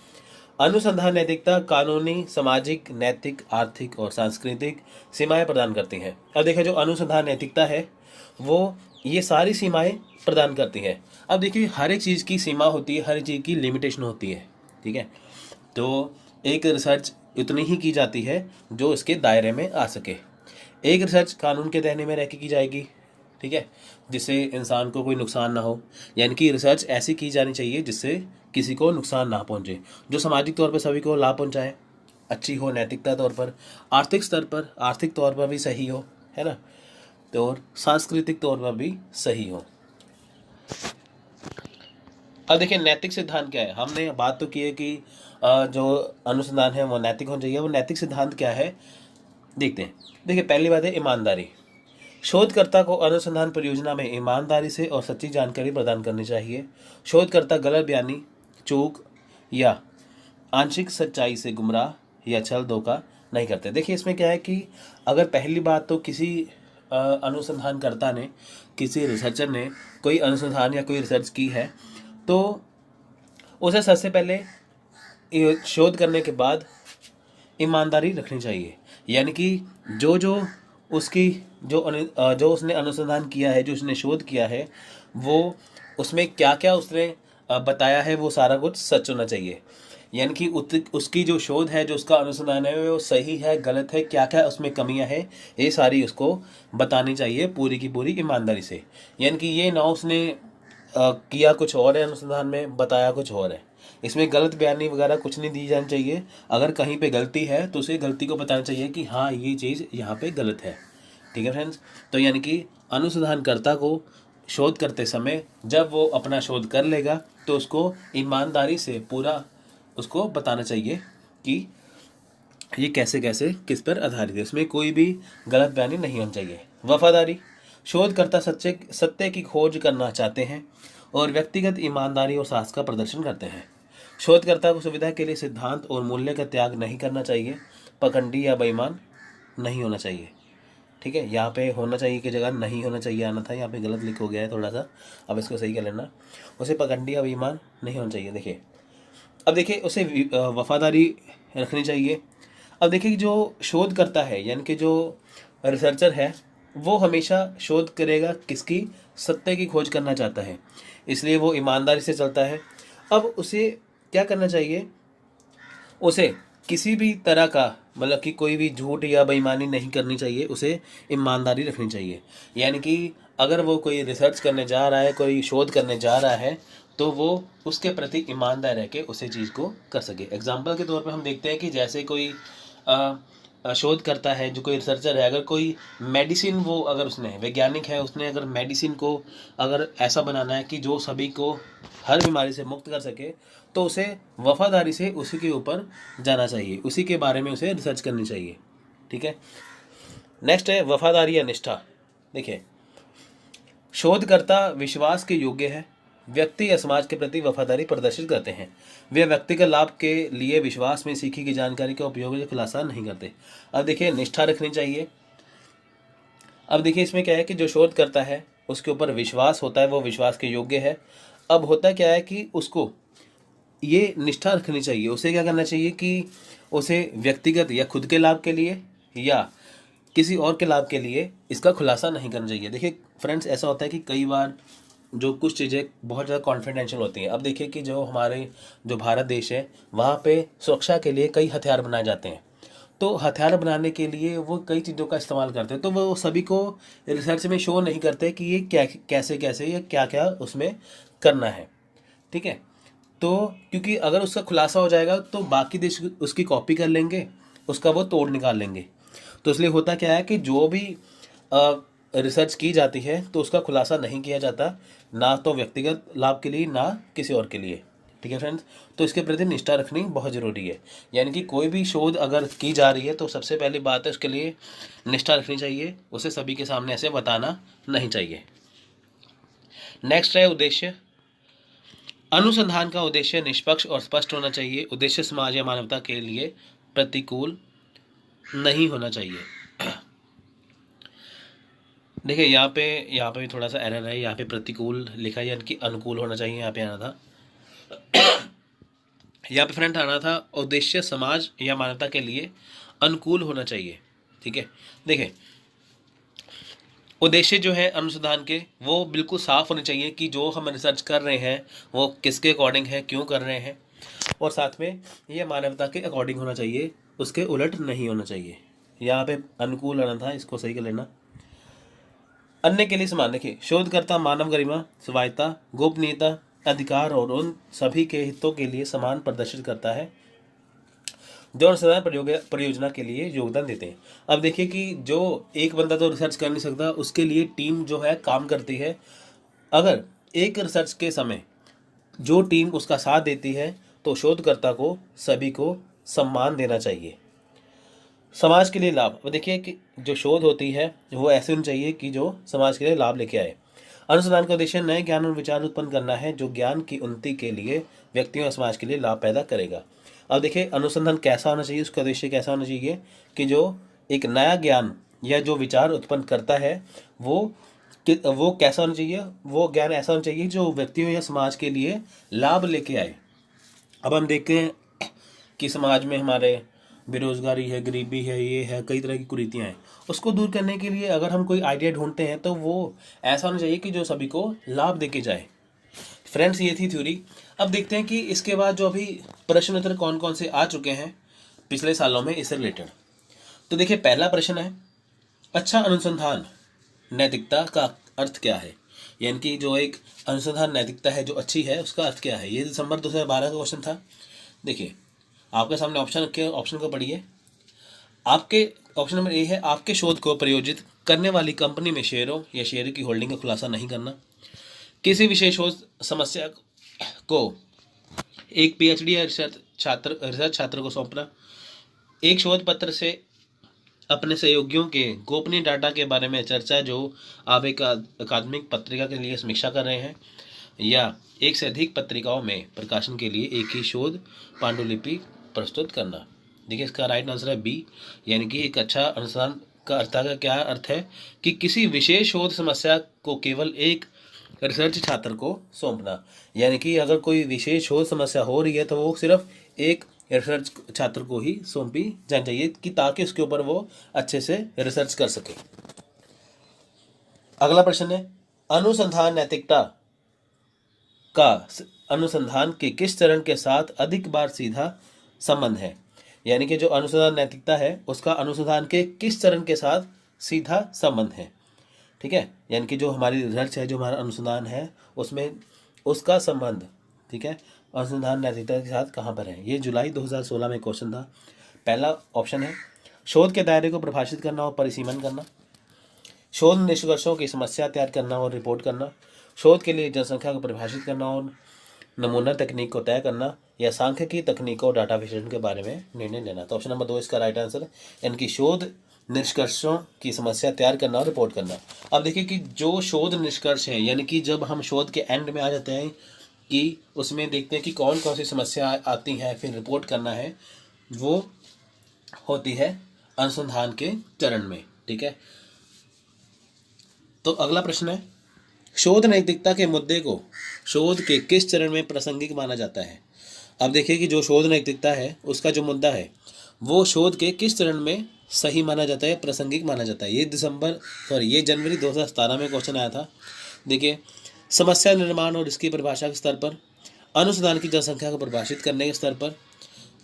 अनुसंधान नैतिकता कानूनी, सामाजिक, नैतिक, आर्थिक और सांस्कृतिक सीमाएं प्रदान करती हैं। अब देखिए जो अनुसंधान नैतिकता है वो ये सारी सीमाएं प्रदान करती है। अब देखिए हर एक चीज़ की सीमा होती है, हर एक चीज़ की लिमिटेशन होती है, ठीक है। तो एक रिसर्च इतनी ही की जाती है जो इसके दायरे में आ सके। एक रिसर्च कानून के दायरे में रह के की जाएगी, ठीक है, जिससे इंसान को कोई नुकसान ना हो। यानी कि रिसर्च ऐसी की जानी चाहिए जिससे किसी को नुकसान ना पहुंचे, जो सामाजिक तौर पर सभी को लाभ पहुंचाए, अच्छी हो, नैतिकता तौर पर, आर्थिक स्तर पर, आर्थिक तौर पर भी सही हो, है ना, तो और सांस्कृतिक तौर पर भी सही हो। अब देखिए नैतिक सिद्धांत क्या है। हमने बात तो की है कि जो अनुसंधान है वो नैतिक होना चाहिए। वो नैतिक सिद्धांत क्या है देखते हैं। देखिए पहली बात है ईमानदारी। शोधकर्ता को अनुसंधान परियोजना में ईमानदारी से और सच्ची जानकारी प्रदान करनी चाहिए। शोधकर्ता गलत बयानी, चूक या आंशिक सच्चाई से गुमराह या छल धोखा नहीं करते। देखिए इसमें क्या है कि अगर पहली बात तो किसी अनुसंधानकर्ता ने, किसी रिसर्चर ने कोई अनुसंधान या कोई रिसर्च की है तो उसे सबसे पहले ये शोध करने के बाद ईमानदारी रखनी चाहिए। यानी कि जो जो उसकी जो उसने अनुसंधान किया है, जो उसने शोध किया है, वो उसमें क्या क्या उसने बताया है वो सारा कुछ सच होना चाहिए। यानी कि उसकी जो शोध है, जो उसका अनुसंधान है वो सही है, गलत है, क्या क्या उसमें कमियां हैं, ये सारी उसको बतानी चाहिए पूरी की पूरी ईमानदारी से। यानी कि ये ना उसने किया कुछ और है, अनुसंधान में बताया कुछ और है, इसमें गलत बयानी वगैरह कुछ नहीं दी जानी चाहिए। अगर कहीं पे गलती है तो उसे गलती को बताना चाहिए कि हाँ ये चीज़ यहाँ पे गलत है, ठीक है फ्रेंड्स। तो यानी कि अनुसंधानकर्ता को शोध करते समय जब वो अपना शोध कर लेगा तो उसको ईमानदारी से पूरा उसको बताना चाहिए कि ये कैसे कैसे किस पर आधारित है, इसमें कोई भी गलत बयानी नहीं होनी चाहिए। वफादारी। शोधकर्ता सत्य की खोज करना चाहते हैं और व्यक्तिगत ईमानदारी और साहस का प्रदर्शन करते हैं। शोधकर्ता को सुविधा के लिए सिद्धांत और मूल्य का त्याग नहीं करना चाहिए। पखंडी या बेईमान नहीं होना चाहिए, ठीक है। यहाँ पे होना चाहिए की जगह नहीं होना चाहिए आना था, यहाँ पे गलत लिख हो गया है थोड़ा सा, अब इसको सही कर लेना। उसे पखंडी या बेईमान नहीं होना चाहिए। देखिए अब देखिए उसे वफादारी रखनी चाहिए। अब देखिए जो शोध करता है यानी कि जो रिसर्चर है वो हमेशा शोध करेगा किसकी, सत्य की खोज करना चाहता है, इसलिए वो ईमानदारी से चलता है। अब उसे क्या करना चाहिए, उसे किसी भी तरह का मतलब कि कोई भी झूठ या बेईमानी नहीं करनी चाहिए, उसे ईमानदारी रखनी चाहिए। यानी कि अगर वो कोई रिसर्च करने जा रहा है, कोई शोध करने जा रहा है तो वो उसके प्रति ईमानदार रह के उसे चीज़ को कर सके। एग्जाम्पल के तौर पे हम देखते हैं कि जैसे कोई शोध करता है, जो कोई रिसर्चर है, अगर कोई मेडिसिन, वो अगर उसने वैज्ञानिक है, उसने अगर मेडिसिन को अगर ऐसा बनाना है कि जो सभी को हर बीमारी से मुक्त कर सके तो उसे वफादारी से उसी के ऊपर जाना चाहिए, उसी के बारे में उसे रिसर्च करनी चाहिए, ठीक है। नेक्स्ट है वफादारी या निष्ठा। देखिए शोधकर्ता विश्वास के योग्य है, व्यक्ति या समाज के प्रति वफादारी प्रदर्शित करते हैं। वे व्यक्तिगत लाभ के लिए विश्वास में सीखी गई जानकारी का उपयोग या खुलासा नहीं करते। अब देखिए निष्ठा रखनी चाहिए। अब देखिए इसमें क्या है कि जो शोध करता है उसके ऊपर विश्वास होता है, वो विश्वास के योग्य है। अब होता क्या है कि उसको ये निष्ठा रखनी चाहिए, उसे क्या करना चाहिए कि उसे व्यक्तिगत या खुद के लाभ के लिए या किसी और के लाभ के लिए इसका खुलासा नहीं करना चाहिए। देखिए फ्रेंड्स ऐसा होता है कि कई बार जो कुछ चीज़ें बहुत ज़्यादा कॉन्फिडेंशियल होती हैं। अब देखिए कि जो हमारे जो भारत देश है वहाँ पे सुरक्षा के लिए कई हथियार बनाए जाते हैं, तो हथियार बनाने के लिए वो कई चीज़ों का इस्तेमाल करते हैं, तो वो सभी को रिसर्च में शो नहीं करते कि ये क्या कैसे कैसे या क्या क्या उसमें करना है, ठीक है। तो क्योंकि अगर उसका खुलासा हो जाएगा तो बाकी देश उसकी कॉपी कर लेंगे, उसका वो तोड़ निकाल लेंगे। तो इसलिए होता क्या है कि जो भी रिसर्च की जाती है तो उसका खुलासा नहीं किया जाता, ना तो व्यक्तिगत लाभ के लिए ना किसी और के लिए, ठीक है फ्रेंड्स। तो इसके प्रति निष्ठा रखनी बहुत ज़रूरी है। यानी कि कोई भी शोध अगर की जा रही है तो सबसे पहली बात है उसके लिए निष्ठा रखनी चाहिए, उसे सभी के सामने ऐसे बताना नहीं चाहिए। नेक्स्ट है उद्देश्य। अनुसंधान का उद्देश्य निष्पक्ष और स्पष्ट होना चाहिए। उद्देश्य समाज या मानवता के लिए प्रतिकूल नहीं होना चाहिए। देखिए यहाँ पे भी थोड़ा सा एरर है, यहाँ पे प्रतिकूल लिखा है यानी कि अनुकूल होना चाहिए, यहाँ पे आना था। यहाँ पे फ्रेंड आना था उद्देश्य समाज या मानवता के लिए अनुकूल होना चाहिए। ठीक है, देखिए उद्देश्य जो है अनुसंधान के वो बिल्कुल साफ होने चाहिए कि जो हम रिसर्च कर रहे हैं वो किसके अकॉर्डिंग है, क्यों कर रहे हैं, और साथ में ये मानवता के अकॉर्डिंग होना चाहिए, उसके उलट नहीं होना चाहिए। यहाँ पे अनुकूल आना था, इसको सही कर लेना। अन्य के लिए समान, देखिए शोधकर्ता मानव गरिमा, स्वायत्ता, गोपनीयता, अधिकार और उन सभी के हितों के लिए समान प्रदर्शित करता है जो अनुसंधान परियोजना के लिए योगदान देते हैं। अब देखिए कि जो एक बंदा तो रिसर्च कर नहीं सकता, उसके लिए टीम जो है काम करती है। अगर एक रिसर्च के समय जो टीम उसका साथ देती है तो शोधकर्ता को सभी को सम्मान देना चाहिए। समाज के लिए लाभ, अब देखिए कि जो शोध होती है वो ऐसे होनी चाहिए कि जो समाज के लिए लाभ लेके आए। अनुसंधान का उद्देश्य नए ज्ञान और विचार उत्पन्न करना है जो ज्ञान की उन्नति के लिए व्यक्तियों और समाज के लिए लाभ पैदा करेगा। अब देखिए अनुसंधान कैसा होना चाहिए, उसका उद्देश्य कैसा होना चाहिए कि जो एक नया ज्ञान या जो विचार उत्पन्न करता है वो कैसा होना चाहिए, वो ज्ञान ऐसा होना चाहिए जो व्यक्तियों या समाज के लिए लाभ लेके आए। अब हम देखते हैं कि समाज में हमारे बेरोजगारी है, गरीबी है, ये है, कई तरह की कुरीतियाँ हैं। उसको दूर करने के लिए अगर हम कोई आइडिया ढूंढते हैं तो वो ऐसा होना चाहिए कि जो सभी को लाभ देके जाए। फ्रेंड्स ये थी थ्योरी। अब देखते हैं कि इसके बाद जो अभी प्रश्न उत्तर कौन कौन से आ चुके हैं पिछले सालों में इससे रिलेटेड। तो देखिए पहला प्रश्न है, अच्छा अनुसंधान नैतिकता का अर्थ क्या है, यानी कि जो एक अनुसंधान नैतिकता है जो अच्छी है उसका अर्थ क्या है। ये दिसंबर 2012 का क्वेश्चन था। देखिए आपके सामने ऑप्शन रखे, ऑप्शन को पढ़िए। आपके ऑप्शन नंबर ए है, आपके शोध को प्रायोजित करने वाली कंपनी में शेयरों या शेयर की होल्डिंग का खुलासा नहीं करना, किसी विशेष शोध समस्या को एक पीएचडी या रिसर्च छात्र को सौंपना, एक शोध पत्र से अपने सहयोगियों के गोपनीय डाटा के बारे में चर्चा जो आप एक अकादमिक पत्रिका के लिए समीक्षा कर रहे हैं, या एक से अधिक पत्रिकाओं में प्रकाशन के लिए एक ही शोध पांडुलिपि प्रस्तुत करना। देखिए इसका राइट आंसर है बी, यानी कि एक अच्छा अनुसंधान का अर्थ का क्या अर्थ है कि किसी विशेष शोध समस्या को केवल एक रिसर्च छात्र को सौंपना, यानी कि अगर कोई विशेष शोध समस्या हो रही है तो वो सिर्फ एक रिसर्च छात्र को ही सौंपी जानी चाहिए कि ताकि उसके ऊपर वो अच्छे से रिसर्च कर सके। अगला प्रश्न है, अनुसंधान नैतिकता का अनुसंधान के किस चरण के साथ अधिक बार सीधा संबंध है, यानी कि जो अनुसंधान नैतिकता है उसका अनुसंधान के किस चरण के साथ सीधा संबंध है। ठीक है, यानी कि जो हमारी रिसर्च है, जो हमारा अनुसंधान है, उसमें उसका संबंध, ठीक है, अनुसंधान नैतिकता के साथ कहाँ पर है। ये जुलाई 2016 में क्वेश्चन था। पहला ऑप्शन है, शोध के दायरे को परिभाषित करना और परिसीमन करना, शोध निष्कर्षों की समस्या तैयार करना और रिपोर्ट करना, शोध के लिए जनसंख्या को परिभाषित करना और नमूना तकनीक को तय करना, या सांख्यिकी तकनीकों और डाटा विश्लेषण के बारे में निर्णय लेना। तो ऑप्शन नंबर 2 इसका राइट आंसर है, यानी कि शोध निष्कर्षों की समस्या तैयार करना और रिपोर्ट करना। अब देखिए कि जो शोध निष्कर्ष है, यानी कि जब हम शोध के एंड में आ जाते हैं कि उसमें देखते हैं कि कौन कौन सी समस्या आती हैं, फिर रिपोर्ट करना है, वो होती है अनुसंधान के चरण में। ठीक है, तो अगला प्रश्न है, शोध नैतिकता के मुद्दे को शोध के किस चरण में प्रासंगिक माना जाता है। अब देखिए कि जो शोध नैतिकता है उसका जो मुद्दा है वो शोध के किस चरण में सही माना जाता है, प्रासंगिक माना जाता है। ये जनवरी 2017 में क्वेश्चन आया था। देखिए, समस्या निर्माण और इसकी परिभाषा के स्तर पर, अनुसंधान की जनसंख्या को परिभाषित करने के स्तर पर,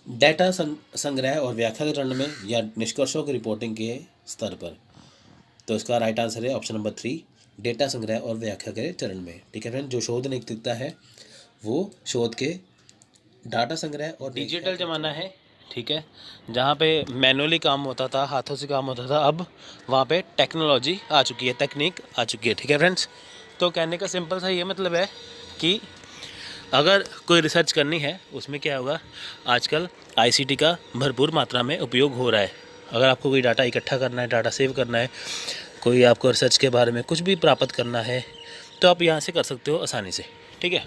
डेटा संग्रह और व्याख्या के चरण में, या निष्कर्षों की रिपोर्टिंग के स्तर पर। तो इसका राइट आंसर है ऑप्शन नंबर 3, डेटा संग्रह और व्याख्या के चरण में। ठीक है फ्रेंड, जो शोध नैतिकता है वो शोध के डाटा संग्रह और डिजिटल ज़माना है। ठीक है, जहाँ पे मैनुअली काम होता था, हाथों से काम होता था, अब वहाँ पे टेक्नोलॉजी आ चुकी है, तकनीक आ चुकी है। ठीक है फ्रेंड्स, तो कहने का सिंपल सा ये मतलब है कि अगर कोई रिसर्च करनी है उसमें क्या होगा, आजकल आईसीटी का भरपूर मात्रा में उपयोग हो रहा है। अगर आपको कोई डाटा इकट्ठा करना है, डाटा सेव करना है, कोई आपको रिसर्च के बारे में कुछ भी प्राप्त करना है, तो आप यहाँ से कर सकते हो आसानी से। ठीक है,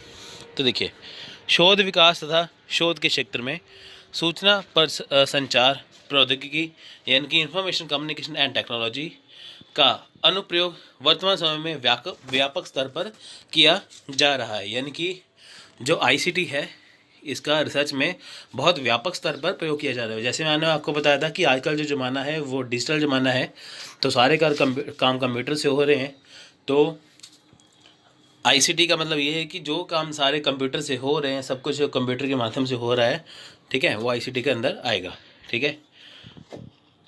तो देखिए, शोध विकास तथा शोध के क्षेत्र में सूचना पर संचार प्रौद्योगिकी, यानी कि इंफॉर्मेशन कम्युनिकेशन एंड टेक्नोलॉजी का अनुप्रयोग वर्तमान समय में व्यापक स्तर पर किया जा रहा है। यानी कि जो आईसीटी है इसका रिसर्च में बहुत व्यापक स्तर पर प्रयोग किया जा रहा है। जैसे मैंने आपको बताया था कि आजकल जो ज़माना है वो डिजिटल ज़माना है, तो सारे काम कंप्यूटर से हो रहे हैं। तो आईसीटी का मतलब ये है कि जो काम सारे कंप्यूटर से हो रहे हैं, सब कुछ कंप्यूटर के माध्यम से हो रहा है, ठीक है, वो आईसीटी के अंदर आएगा। ठीक है,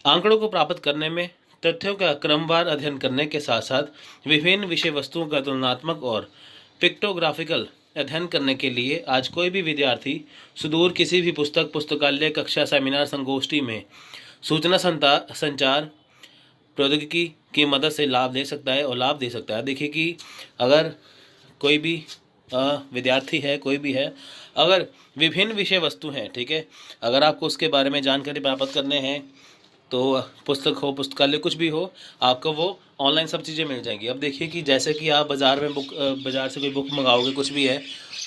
आंकड़ों को प्राप्त करने में तथ्यों का क्रमवार अध्ययन करने के साथ साथ विभिन्न विषय वस्तुओं का तुलनात्मक और पिक्टोग्राफिकल अध्ययन करने के लिए आज कोई भी विद्यार्थी सुदूर किसी भी पुस्तकालय, कक्षा, सेमिनार, संगोष्ठी में सूचना संचार प्रौद्योगिकी की मदद से लाभ ले सकता है और लाभ दे सकता है। देखिए कि अगर कोई भी विद्यार्थी है, कोई भी है, अगर विभिन्न विषय वस्तु हैं, ठीक है, अगर आपको उसके बारे में जानकारी प्राप्त करने हैं तो पुस्तक हो, पुस्तकालय, कुछ भी हो, आपको वो ऑनलाइन सब चीज़ें मिल जाएंगी। अब देखिए कि जैसे कि आप बाज़ार से कोई बुक मंगाओगे, कुछ भी है,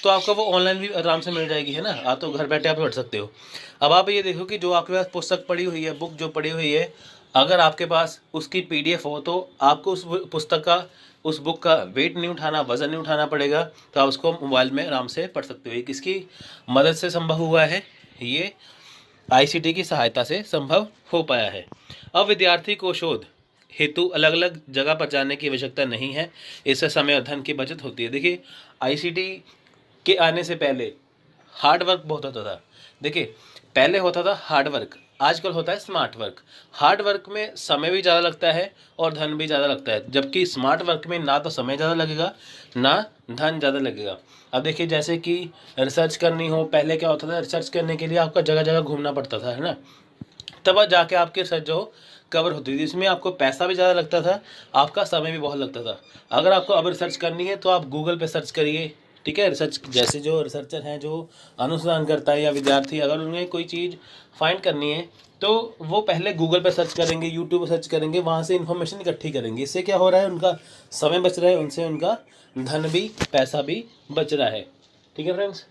तो आपको वो ऑनलाइन भी आराम से मिल जाएगी, है ना। आप तो घर बैठे आप पढ़ सकते हो। अब आप ये देखो कि जो आपके पास पुस्तक पड़ी हुई है, बुक जो पड़ी हुई है, अगर आपके पास उसकी पीडीएफ हो तो आपको उस पुस्तक का, उस बुक का वेट नहीं उठाना, वज़न नहीं उठाना पड़ेगा, तो आप उसको मोबाइल में आराम से पढ़ सकते हो। ये किसकी मदद से संभव हुआ है? ये आईसीटी की सहायता से संभव हो पाया है। अब विद्यार्थी को शोध हेतु अलग अलग जगह पर जाने की आवश्यकता नहीं है, इससे समय और धन की बचत होती है। देखिए आईसीटी के आने से पहले हार्ड वर्क बहुत होता था। देखिए पहले होता था हार्ड वर्क, आजकल होता है स्मार्ट वर्क। हार्ड वर्क में समय भी ज़्यादा लगता है और धन भी ज़्यादा लगता है, जबकि स्मार्ट वर्क में ना तो समय ज़्यादा लगेगा ना धन ज़्यादा लगेगा। अब देखिए जैसे कि रिसर्च करनी हो, पहले क्या होता था, रिसर्च करने के लिए आपका जगह जगह घूमना पड़ता था, है ना, तब जाके आपकी रिसर्च जो कवर होती थी। इसमें आपको पैसा भी ज़्यादा लगता था, आपका समय भी बहुत लगता था। अगर आपको अब रिसर्च करनी है तो आप गूगल पे सर्च करिए, ठीक है। रिसर्च जैसे जो रिसर्चर हैं, जो अनुसंधान करता है, या विद्यार्थी, अगर उन्हें कोई चीज़ फाइंड करनी है तो वो पहले गूगल पे सर्च करेंगे, यूट्यूब पे सर्च करेंगे, वहाँ से इन्फॉर्मेशन इकट्ठी करेंगे। इससे क्या हो रहा है, उनका समय बच रहा है, उनसे उनका धन भी, पैसा भी बच रहा है। ठीक है फ्रेंड्स,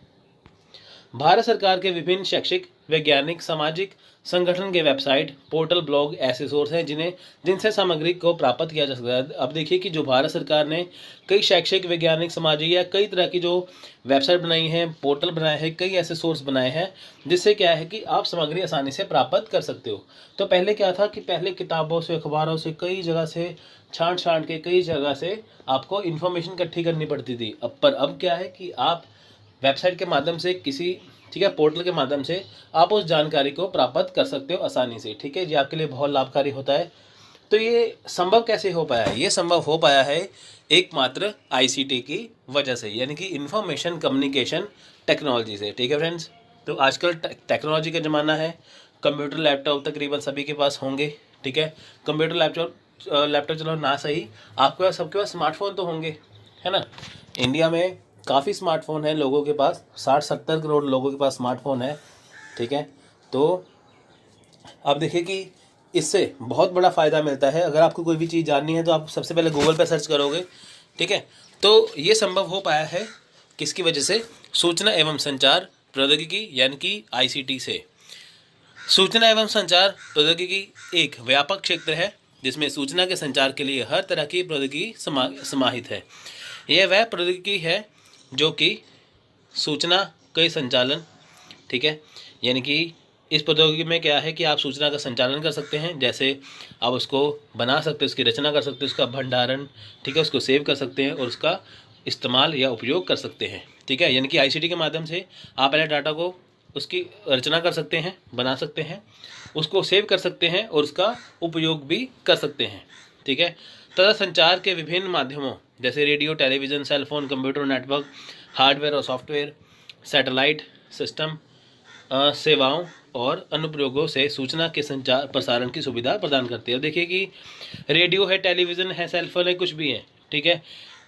भारत सरकार के विभिन्न शैक्षिक, वैज्ञानिक, सामाजिक संगठन के वेबसाइट, पोर्टल, ब्लॉग ऐसे सोर्स हैं जिनसे सामग्री को प्राप्त किया जा सकता है। अब देखिए कि जो भारत सरकार ने कई शैक्षिक, वैज्ञानिक, सामाजिक या कई तरह की जो वेबसाइट बनाई हैं, पोर्टल बनाए हैं, कई ऐसे सोर्स बनाए हैं जिससे क्या है कि आप सामग्री आसानी से प्राप्त कर सकते हो। तो पहले क्या था कि पहले किताबों से, अखबारों से, कई जगह से छांट के कई जगह से आपको इन्फॉर्मेशन इकट्ठी करनी पड़ती थी। अब क्या है कि आप वेबसाइट के माध्यम से किसी, ठीक है, पोर्टल के माध्यम से आप उस जानकारी को प्राप्त कर सकते हो आसानी से। ठीक है, ये आपके लिए बहुत लाभकारी होता है। तो ये संभव कैसे हो पाया है? ये संभव हो पाया है एकमात्र आईसीटी की वजह से, यानी कि इंफॉर्मेशन कम्युनिकेशन टेक्नोलॉजी से। ठीक है फ्रेंड्स, तो आजकल टेक्नोलॉजी का ज़माना है। कंप्यूटर, लैपटॉप तकरीबन सभी के पास होंगे। ठीक है, कंप्यूटर, लैपटॉप चलो ना सही, आपके पास, सबके पास स्मार्टफोन तो होंगे, है ना। इंडिया में काफ़ी स्मार्टफोन है लोगों के पास, 60-70 करोड़ लोगों के पास स्मार्टफोन है। ठीक है, तो अब देखिए कि इससे बहुत बड़ा फ़ायदा मिलता है। अगर आपको कोई भी चीज़ जाननी है तो आप सबसे पहले गूगल पर सर्च करोगे। ठीक है, तो ये संभव हो पाया है किसकी वजह से? सूचना एवं संचार प्रौद्योगिकी, यानी कि आईसीटी से। सूचना एवं संचार प्रौद्योगिकी एक व्यापक क्षेत्र है जिसमें सूचना के संचार के लिए हर तरह की प्रौद्योगिकी समाहित है। यह वह प्रौद्योगिकी है जो कि सूचना के संचालन, ठीक है, यानी कि इस प्रौद्योगिकी में क्या है कि आप सूचना का संचालन कर सकते हैं। जैसे आप उसको बना सकते हैं, उसकी रचना कर सकते हैं, उसका भंडारण, ठीक है, उसको सेव कर सकते हैं और उसका इस्तेमाल या उपयोग कर सकते हैं। ठीक है, यानी कि आईसीटी के माध्यम से आप पहले डाटा को, उसकी रचना कर सकते हैं, बना सकते हैं, उसको सेव कर सकते हैं और उसका उपयोग भी कर सकते हैं। ठीक है, तथा संचार के विभिन्न माध्यमों जैसे radio, television, cellphone, computer network, hardware और सॉफ्टवेयर, सैटेलाइट सिस्टम, सेवाओं और अनुप्रयोगों से सूचना के संचार प्रसारण की सुविधा प्रदान करती है। देखिए कि रेडियो है, टेलीविज़न है, सेलफोन है, कुछ भी है, ठीक है,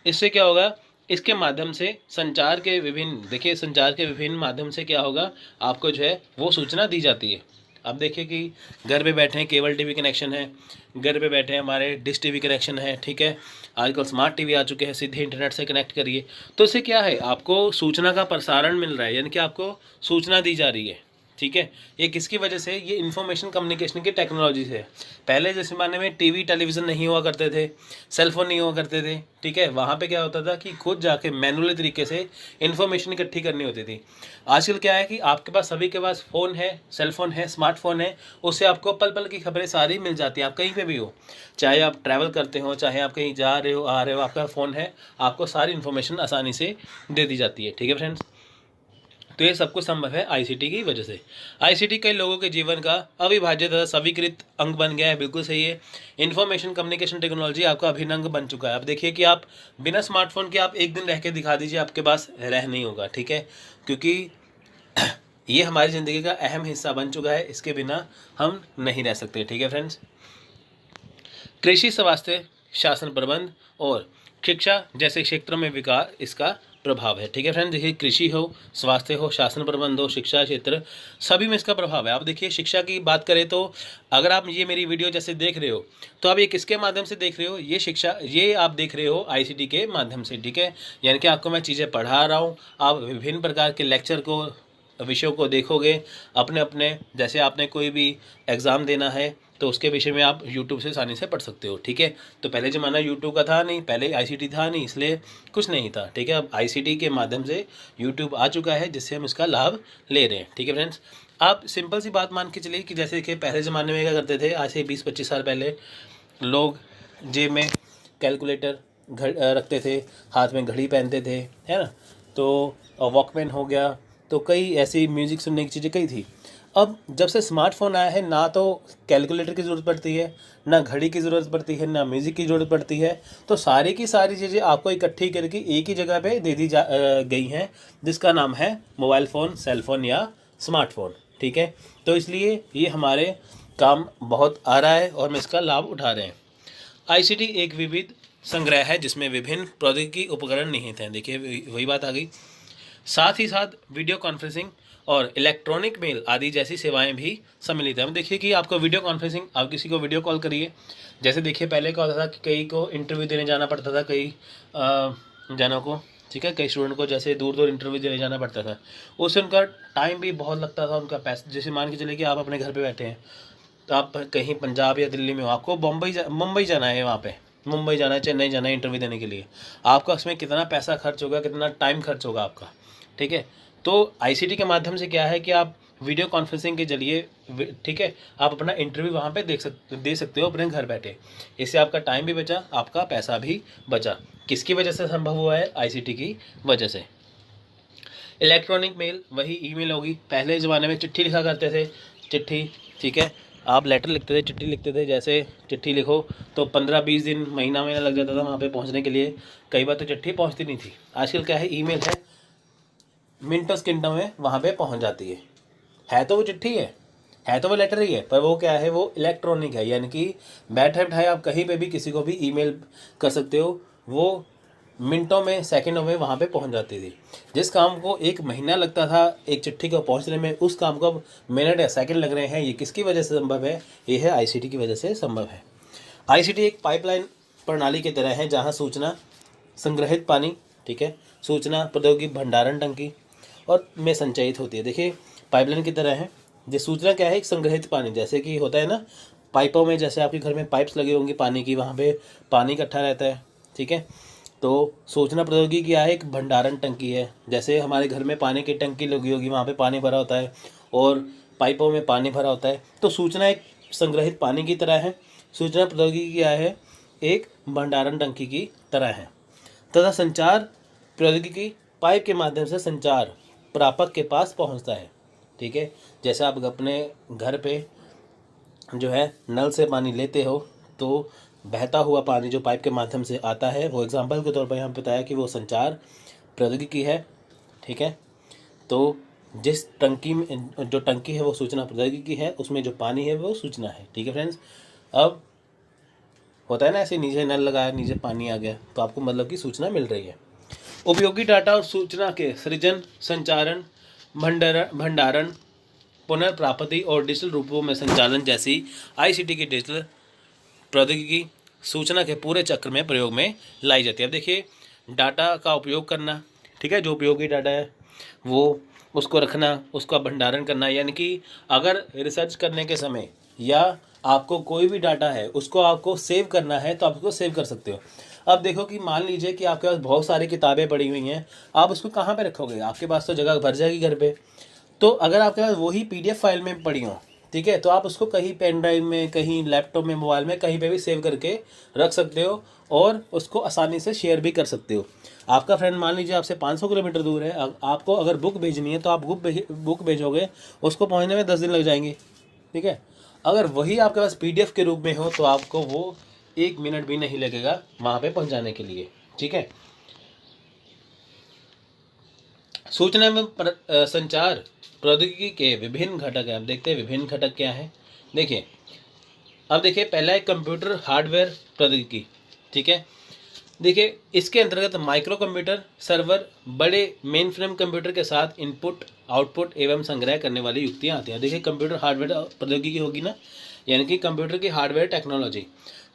इससे क्या होगा, इसके माध्यम से संचार के विभिन्न माध्यम से क्या होगा, आपको जो है वो सूचना दी जाती है। अब देखिए कि घर पे बैठे हैं, केबल टीवी कनेक्शन है, घर पे बैठे हैं हमारे डिश टीवी कनेक्शन है, ठीक है, आजकल स्मार्ट टीवी आ चुके हैं, सीधे इंटरनेट से कनेक्ट करिए। तो इससे क्या है, आपको सूचना का प्रसारण मिल रहा है, यानी कि आपको सूचना दी जा रही है। ठीक है। ये किसकी वजह से? ये इंफॉर्मेशन कम्युनिकेशन की टेक्नोलॉजी से है। पहले जिस ज़माने में टीवी टेलीविज़न नहीं हुआ करते थे, सेलफोन नहीं हुआ करते थे, ठीक है, वहाँ पे क्या होता था कि खुद जाके मैनुअली तरीके से इन्फॉर्मेशन इकट्ठी करनी होती थी। आजकल क्या है कि आपके पास, सभी के पास फ़ोन है, सेलफोन है, स्मार्टफोन है, उससे आपको पल पल की खबरें सारी मिल जाती हैं। आप कहीं पे भी हो, चाहे आप ट्रैवल करते हो, चाहे आप कहीं जा रहे हो, आ रहे हो, आपका फ़ोन है, आपको सारी इन्फॉर्मेशन आसानी से दे दी जाती है। ठीक है फ्रेंड्स, तो ये सब कुछ संभव है आईसीटी की वजह से। आईसीटी कई लोगों के जीवन का अविभाज्य तथा स्वीकृत अंग बन गया है। बिल्कुल सही है। इन्फॉर्मेशन कम्युनिकेशन टेक्नोलॉजी आपका अभिन्न अंग बन चुका है। अब देखिए कि आप बिना स्मार्टफोन के आप एक दिन रह के दिखा दीजिए, आपके पास रह नहीं होगा। ठीक है, क्योंकि ये हमारी ज़िंदगी का अहम हिस्सा बन चुका है, इसके बिना हम नहीं रह सकते। ठीक है फ्रेंड्स, कृषि, स्वास्थ्य, शासन प्रबंध और शिक्षा जैसे क्षेत्रों में विकास इसका प्रभाव है। ठीक है फ्रेंड, देखिए कृषि हो, स्वास्थ्य हो, शासन प्रबंध हो, शिक्षा क्षेत्र, सभी में इसका प्रभाव है। आप देखिए शिक्षा की बात करें तो अगर आप ये मेरी वीडियो जैसे देख रहे हो तो आप ये किसके माध्यम से देख रहे हो? ये शिक्षा, ये आप देख रहे हो आईसीटी के माध्यम से। ठीक है, यानी कि आपको मैं चीज़ें पढ़ा रहा हूँ, आप विभिन्न प्रकार के लेक्चर को, विषयों को देखोगे अपने अपने। जैसे आपने कोई भी एग्ज़ाम देना है तो उसके विषय में आप यूट्यूब से आसानी से पढ़ सकते हो। ठीक है, तो पहले ज़माना यूट्यूब का था नहीं, पहले आईसीटी था नहीं, इसलिए कुछ नहीं था। ठीक है, अब आईसीटी के माध्यम से यूट्यूब आ चुका है, जिससे हम इसका लाभ ले रहे हैं। ठीक है फ्रेंड्स, आप सिंपल सी बात मान के चलिए कि जैसे कि पहले ज़माने में क्या करते थे, आज से 20-25 साल पहले लोग जेब में कैलकुलेटर रखते थे, हाथ में घड़ी पहनते थे, है ना, तो वॉकमैन हो गया, तो कई ऐसी म्यूज़िक सुनने की चीज़ें कई थी। अब जब से स्मार्टफोन आया है, ना तो कैलकुलेटर की ज़रूरत पड़ती है, ना घड़ी की ज़रूरत पड़ती है, ना म्यूज़िक की ज़रूरत पड़ती है, तो सारी की सारी चीज़ें आपको इकट्ठी करके एक ही जगह पे दे दी गई हैं, जिसका नाम है मोबाइल फ़ोन, सेल फ़ोन या स्मार्टफोन। ठीक है, तो इसलिए ये हमारे काम बहुत आ रहा है और हम इसका लाभ उठा रहे हैं। आईसीटी एक विविध संग्रह है जिसमें विभिन्न प्रौद्योगिकी उपकरण निहित हैं। देखिए वही बात आ गई। साथ ही साथ वीडियो कॉन्फ्रेंसिंग और इलेक्ट्रॉनिक मेल आदि जैसी सेवाएं भी सम्मिलित हैं। हम देखिए कि आपको वीडियो कॉन्फ्रेंसिंग, आप किसी को वीडियो कॉल करिए। जैसे देखिए पहले क्या होता था कि कई को इंटरव्यू देने जाना पड़ता था, कई जनों को, ठीक है, कई स्टूडेंट को जैसे दूर दूर इंटरव्यू देने जाना पड़ता था, उससे उनका टाइम भी बहुत लगता था, उनका पैसा। जैसे मान के चलिए कि आप अपने घर पर बैठे हैं, तो आप कहीं पंजाब या दिल्ली में हो, आपको मुंबई जाना है, वहाँ पे मुंबई जाना है, चेन्नई जाना है इंटरव्यू देने के लिए, आपका उसमें कितना पैसा खर्च होगा, कितना टाइम खर्च होगा आपका। ठीक है, तो आईसीटी के माध्यम से क्या है कि आप वीडियो कॉन्फ्रेंसिंग के जरिए, ठीक है, आप अपना इंटरव्यू वहाँ पे दे सकते हो अपने घर बैठे। इससे आपका टाइम भी बचा, आपका पैसा भी बचा। किसकी वजह से संभव हुआ है? आईसीटी की वजह से। इलेक्ट्रॉनिक मेल वही ईमेल होगी। पहले ज़माने में चिट्ठी लिखा करते थे, चिट्ठी, ठीक है, आप लेटर लिखते थे, चिट्ठी लिखते थे। जैसे चिट्ठी लिखो तो 15-20 दिन, महीना लग जाता था वहाँ पे पहुँचने के लिए। कई बार तो चिट्ठी पहुँचती नहीं थी। आजकल क्या है, ईमेल है, मिनटों सेकंडों में वहाँ पे पहुँच जाती है तो वो चिट्ठी है तो वो लेटर ही है, पर वो क्या है, वो इलेक्ट्रॉनिक है, यानी कि बैठे बैठाए आप कहीं पे भी किसी को भी ईमेल कर सकते हो। वो मिनटों में, सेकंडों में वहाँ पे पहुँच जाती थी। जिस काम को 1 महीना लगता था एक चिट्ठी को पहुँचने में, उस काम को अब मिनट या सेकंड लग रहे हैं। ये किसकी वजह से संभव है? ये है आईसीटी की वजह से संभव है। आईसीटी एक पाइपलाइन प्रणाली की तरह है जहाँ सूचना संग्रहित पानी, ठीक है, सूचना प्रौद्योगिकी भंडारण टंकी और में संचयित होती है। देखिए पाइपलाइन की तरह है। ये सूचना क्या है? एक संग्रहित पानी, जैसे कि होता है ना पाइपों में, जैसे आपके घर में पाइप्स लगे होंगे पानी की, वहाँ पे पानी इकट्ठा रहता है। ठीक है, तो सूचना प्रौद्योगिकी क्या है? एक भंडारण टंकी है। जैसे हमारे घर में पानी की टंकी लगी होगी, वहाँ पे पानी भरा होता है और पाइपों में पानी भरा होता है। तो सूचना एक संग्रहित पानी की तरह है। सूचना प्रौद्योगिकी क्या है? एक भंडारण टंकी की तरह है। तथा संचार प्रौद्योगिकी पाइप के माध्यम से संचार प्रापक के पास पहुंचता है। ठीक है, जैसे आप अपने घर पे जो है नल से पानी लेते हो, तो बहता हुआ पानी जो पाइप के माध्यम से आता है, वो एग्जांपल के तौर पर यहाँ बताया कि वो संचार प्रौद्योगिकी है। ठीक है, तो जिस टंकी में, जो टंकी है वो सूचना प्रौद्योगिकी है, उसमें जो पानी है वो सूचना है। ठीक है फ्रेंड्स, अब होता है ना ऐसे नीचे नल लगाया, नीचे पानी आ गया, तो आपको मतलब की सूचना मिल रही है। उपयोगी डाटा और सूचना के सृजन, संचारण, भंडारण, पुनर्प्राप्ति और डिजिटल रूपों में संचालन जैसी आईसीटी की डिजिटल प्रौद्योगिकी सूचना के पूरे चक्र में प्रयोग में लाई जाती है। अब देखिए डाटा का उपयोग करना, ठीक है, जो उपयोगी डाटा है, वो उसको रखना, उसका भंडारण करना, यानी कि अगर रिसर्च करने के समय या आपको कोई भी डाटा है उसको आपको सेव करना है तो आप उसको सेव कर सकते हो। अब देखो कि मान लीजिए कि आपके पास बहुत सारी किताबें पड़ी हुई हैं, आप उसको कहाँ पे रखोगे? आपके पास तो जगह भर जाएगी घर पे। तो अगर आपके पास वही पीडीएफ फाइल में पड़ी हो, ठीक है, तो आप उसको कहीं पेन ड्राइव में, कहीं लैपटॉप में, मोबाइल में, कहीं पे भी सेव करके रख सकते हो और उसको आसानी से शेयर भी कर सकते हो। आपका फ्रेंड मान लीजिए आपसे 500 किलोमीटर दूर है, आपको अगर बुक भेजनी है तो आप बुक भेजोगे, उसको पहुंचने में 10 दिन लग जाएंगे, ठीक है। अगर वही आपके पास पीडीएफ के रूप में हो तो आपको वो 1 मिनट भी नहीं लगेगा वहाँ पे पहुँचाने के लिए, ठीक है। सूचना एवं संचार प्रौद्योगिकी के विभिन्न घटक हैं। अब देखते हैं विभिन्न घटक क्या है। देखिए, अब देखिए, पहला है कंप्यूटर हार्डवेयर प्रौद्योगिकी, ठीक है। देखिए, इसके अंतर्गत माइक्रो कंप्यूटर, सर्वर, बड़े मेन फ्रेम कंप्यूटर के साथ इनपुट, आउटपुट एवं संग्रह करने वाली युक्तियाँ आती हैं। देखिए, कंप्यूटर हार्डवेयर प्रौद्योगिकी होगी ना, यानी कि कंप्यूटर की हार्डवेयर टेक्नोलॉजी।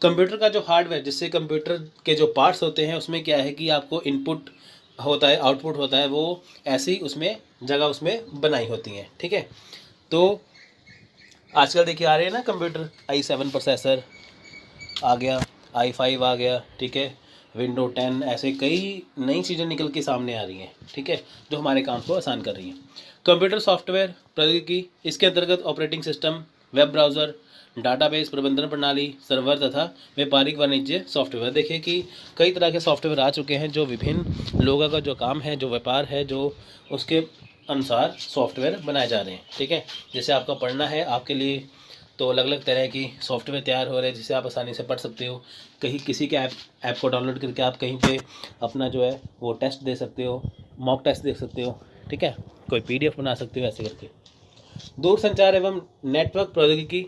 कंप्यूटर का जो हार्डवेयर, जिससे कंप्यूटर के जो पार्ट्स होते हैं उसमें क्या है कि आपको इनपुट होता है, आउटपुट होता है, वो ऐसी उसमें जगह उसमें बनाई होती हैं, ठीक है। तो आजकल देखिए आ रहे हैं ना कंप्यूटर, i7 प्रोसेसर आ गया, i5 आ गया, ठीक है, विंडो 10, ऐसे कई नई चीज़ें निकल के सामने आ रही हैं, ठीक है, जो हमारे काम को आसान कर रही हैं। कंप्यूटर सॉफ्टवेयर प्रौद्योगिकी, इसके अंतर्गत operating system, web browser, database प्रबंधन प्रणाली, सर्वर तथा व्यापारिक वाणिज्य सॉफ्टवेयर। देखिए कि कई तरह के सॉफ्टवेयर आ चुके हैं जो विभिन्न लोगों का जो काम है, जो व्यापार है, जो उसके अनुसार सॉफ्टवेयर बनाए जा रहे हैं, ठीक है। जैसे आपका पढ़ना है, आपके लिए तो अलग अलग तरह की सॉफ्टवेयर तैयार हो रहे हैं जिससे आप आसानी से पढ़ सकते हो। कहीं किसी के ऐप को डाउनलोड करके आप कहीं पे अपना जो है वो टेस्ट दे सकते हो, मॉक टेस्ट दे सकते हो, ठीक है, कोई पीडीएफ बना सकते हो ऐसे करके। दूरसंचार एवं नेटवर्क प्रौद्योगिकी,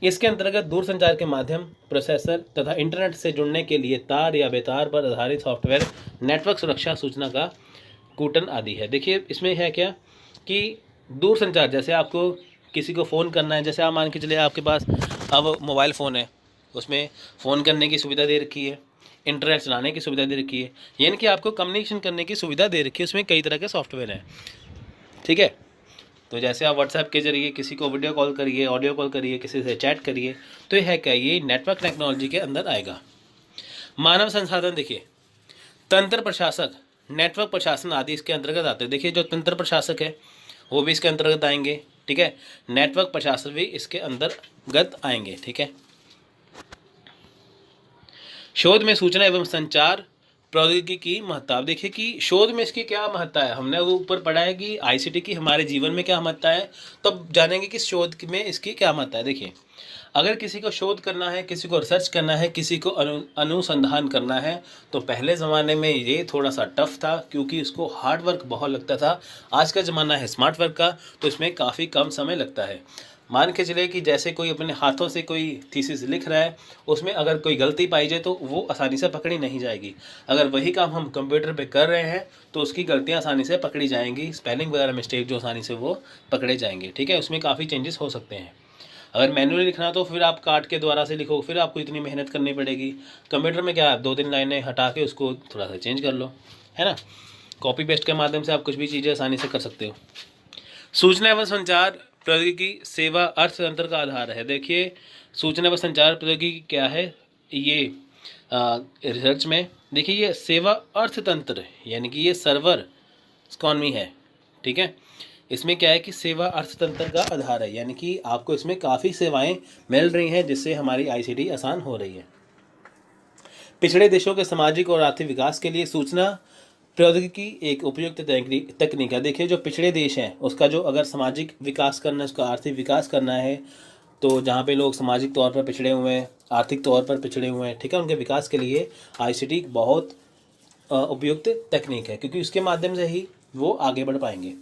इसके अंतर्गत दूरसंचार के माध्यम, प्रोसेसर तथा इंटरनेट से जुड़ने के लिए तार या बेतार पर आधारित सॉफ्टवेयर, नेटवर्क सुरक्षा, सूचना का कूटन आदि है। देखिए, इसमें है क्या कि दूरसंचार, जैसे आपको किसी को फ़ोन करना है, जैसे आप मान के चलिए आपके पास अब मोबाइल फ़ोन है, उसमें फ़ोन करने की सुविधा दे रखी है, इंटरनेट चलाने की सुविधा दे रखी है, यानी कि आपको कम्युनिकेशन करने की सुविधा दे रखी है। उसमें कई तरह के सॉफ्टवेयर हैं, ठीक है। तो जैसे आप व्हाट्सएप के जरिए किसी को वीडियो कॉल करिए, ऑडियो कॉल करिए, किसी से चैट करिए, तो ये है क्या, ये नेटवर्क टेक्नोलॉजी के अंदर आएगा। मानव संसाधन, देखिए, तंत्र प्रशासक, नेटवर्क प्रशासन आदि इसके अंतर्गत आते हैं। देखिए, जो तंत्र प्रशासक है वो भी इसके अंतर्गत आएंगे, ठीक है, नेटवर्क प्रशासन भी इसके अंतर्गत आएंगे, ठीक है। शोध में सूचना एवं संचार प्रौद्योगिकी की महत्ता। अब देखिए कि शोध में इसकी क्या महत्ता है, हमने वो ऊपर पढ़ा है कि आईसीटी की हमारे जीवन में क्या महत्ता है, तो अब जानेंगे कि शोध में इसकी क्या महत्ता है। देखिए, अगर किसी को शोध करना है, किसी को रिसर्च करना है, किसी को अनुसंधान करना है, तो पहले ज़माने में ये थोड़ा सा टफ था क्योंकि उसको हार्ड वर्क बहुत लगता था। आज का ज़माना है स्मार्ट वर्क का, तो इसमें काफ़ी कम समय लगता है। मान के चले कि जैसे कोई अपने हाथों से कोई थीसिस लिख रहा है, उसमें अगर कोई गलती पाई जाए तो वो आसानी से पकड़ी नहीं जाएगी। अगर वही काम हम कंप्यूटर पे कर रहे हैं तो उसकी गलतियां आसानी से पकड़ी जाएंगी, स्पेलिंग वगैरह मिस्टेक जो आसानी से वो पकड़े जाएंगे, ठीक है। उसमें काफ़ी चेंजेस हो सकते हैं। अगर मैनुअली लिखना तो फिर आप काट के दोबारा से लिखो, फिर आपको इतनी मेहनत करनी पड़ेगी। कंप्यूटर में क्या है, 2-3 लाइनें हटा के उसको थोड़ा सा चेंज कर लो, है ना। कॉपी पेस्ट के माध्यम से आप कुछ भी चीज़ें आसानी से कर सकते हो। सूचना एवं संचार प्रौद्योगिकी सेवा अर्थतंत्र का आधार है। देखिए, सूचना एवं संचार प्रौद्योगिकी क्या है, ये रिसर्च में देखिए ये सेवा अर्थतंत्र, यानी कि ये सर्वर इकोनॉमी है, ठीक है। इसमें क्या है कि सेवा अर्थतंत्र का आधार है, यानी कि आपको इसमें काफ़ी सेवाएं मिल रही हैं जिससे हमारी आईसीटी आसान हो रही है। पिछड़े देशों के सामाजिक और आर्थिक विकास के लिए सूचना प्रौद्योगिकी एक उपयुक्त तकनीक है। देखिए, जो पिछड़े देश हैं उसका जो अगर सामाजिक विकास करना है, उसका आर्थिक विकास करना है, तो जहाँ पे लोग सामाजिक तौर पर पिछड़े हुए हैं, आर्थिक तौर पर पिछड़े हुए हैं, ठीक है, उनके विकास के लिए आईसीटी बहुत उपयुक्त तकनीक है, क्योंकि उसके माध्यम से ही वो आगे बढ़ पाएंगे।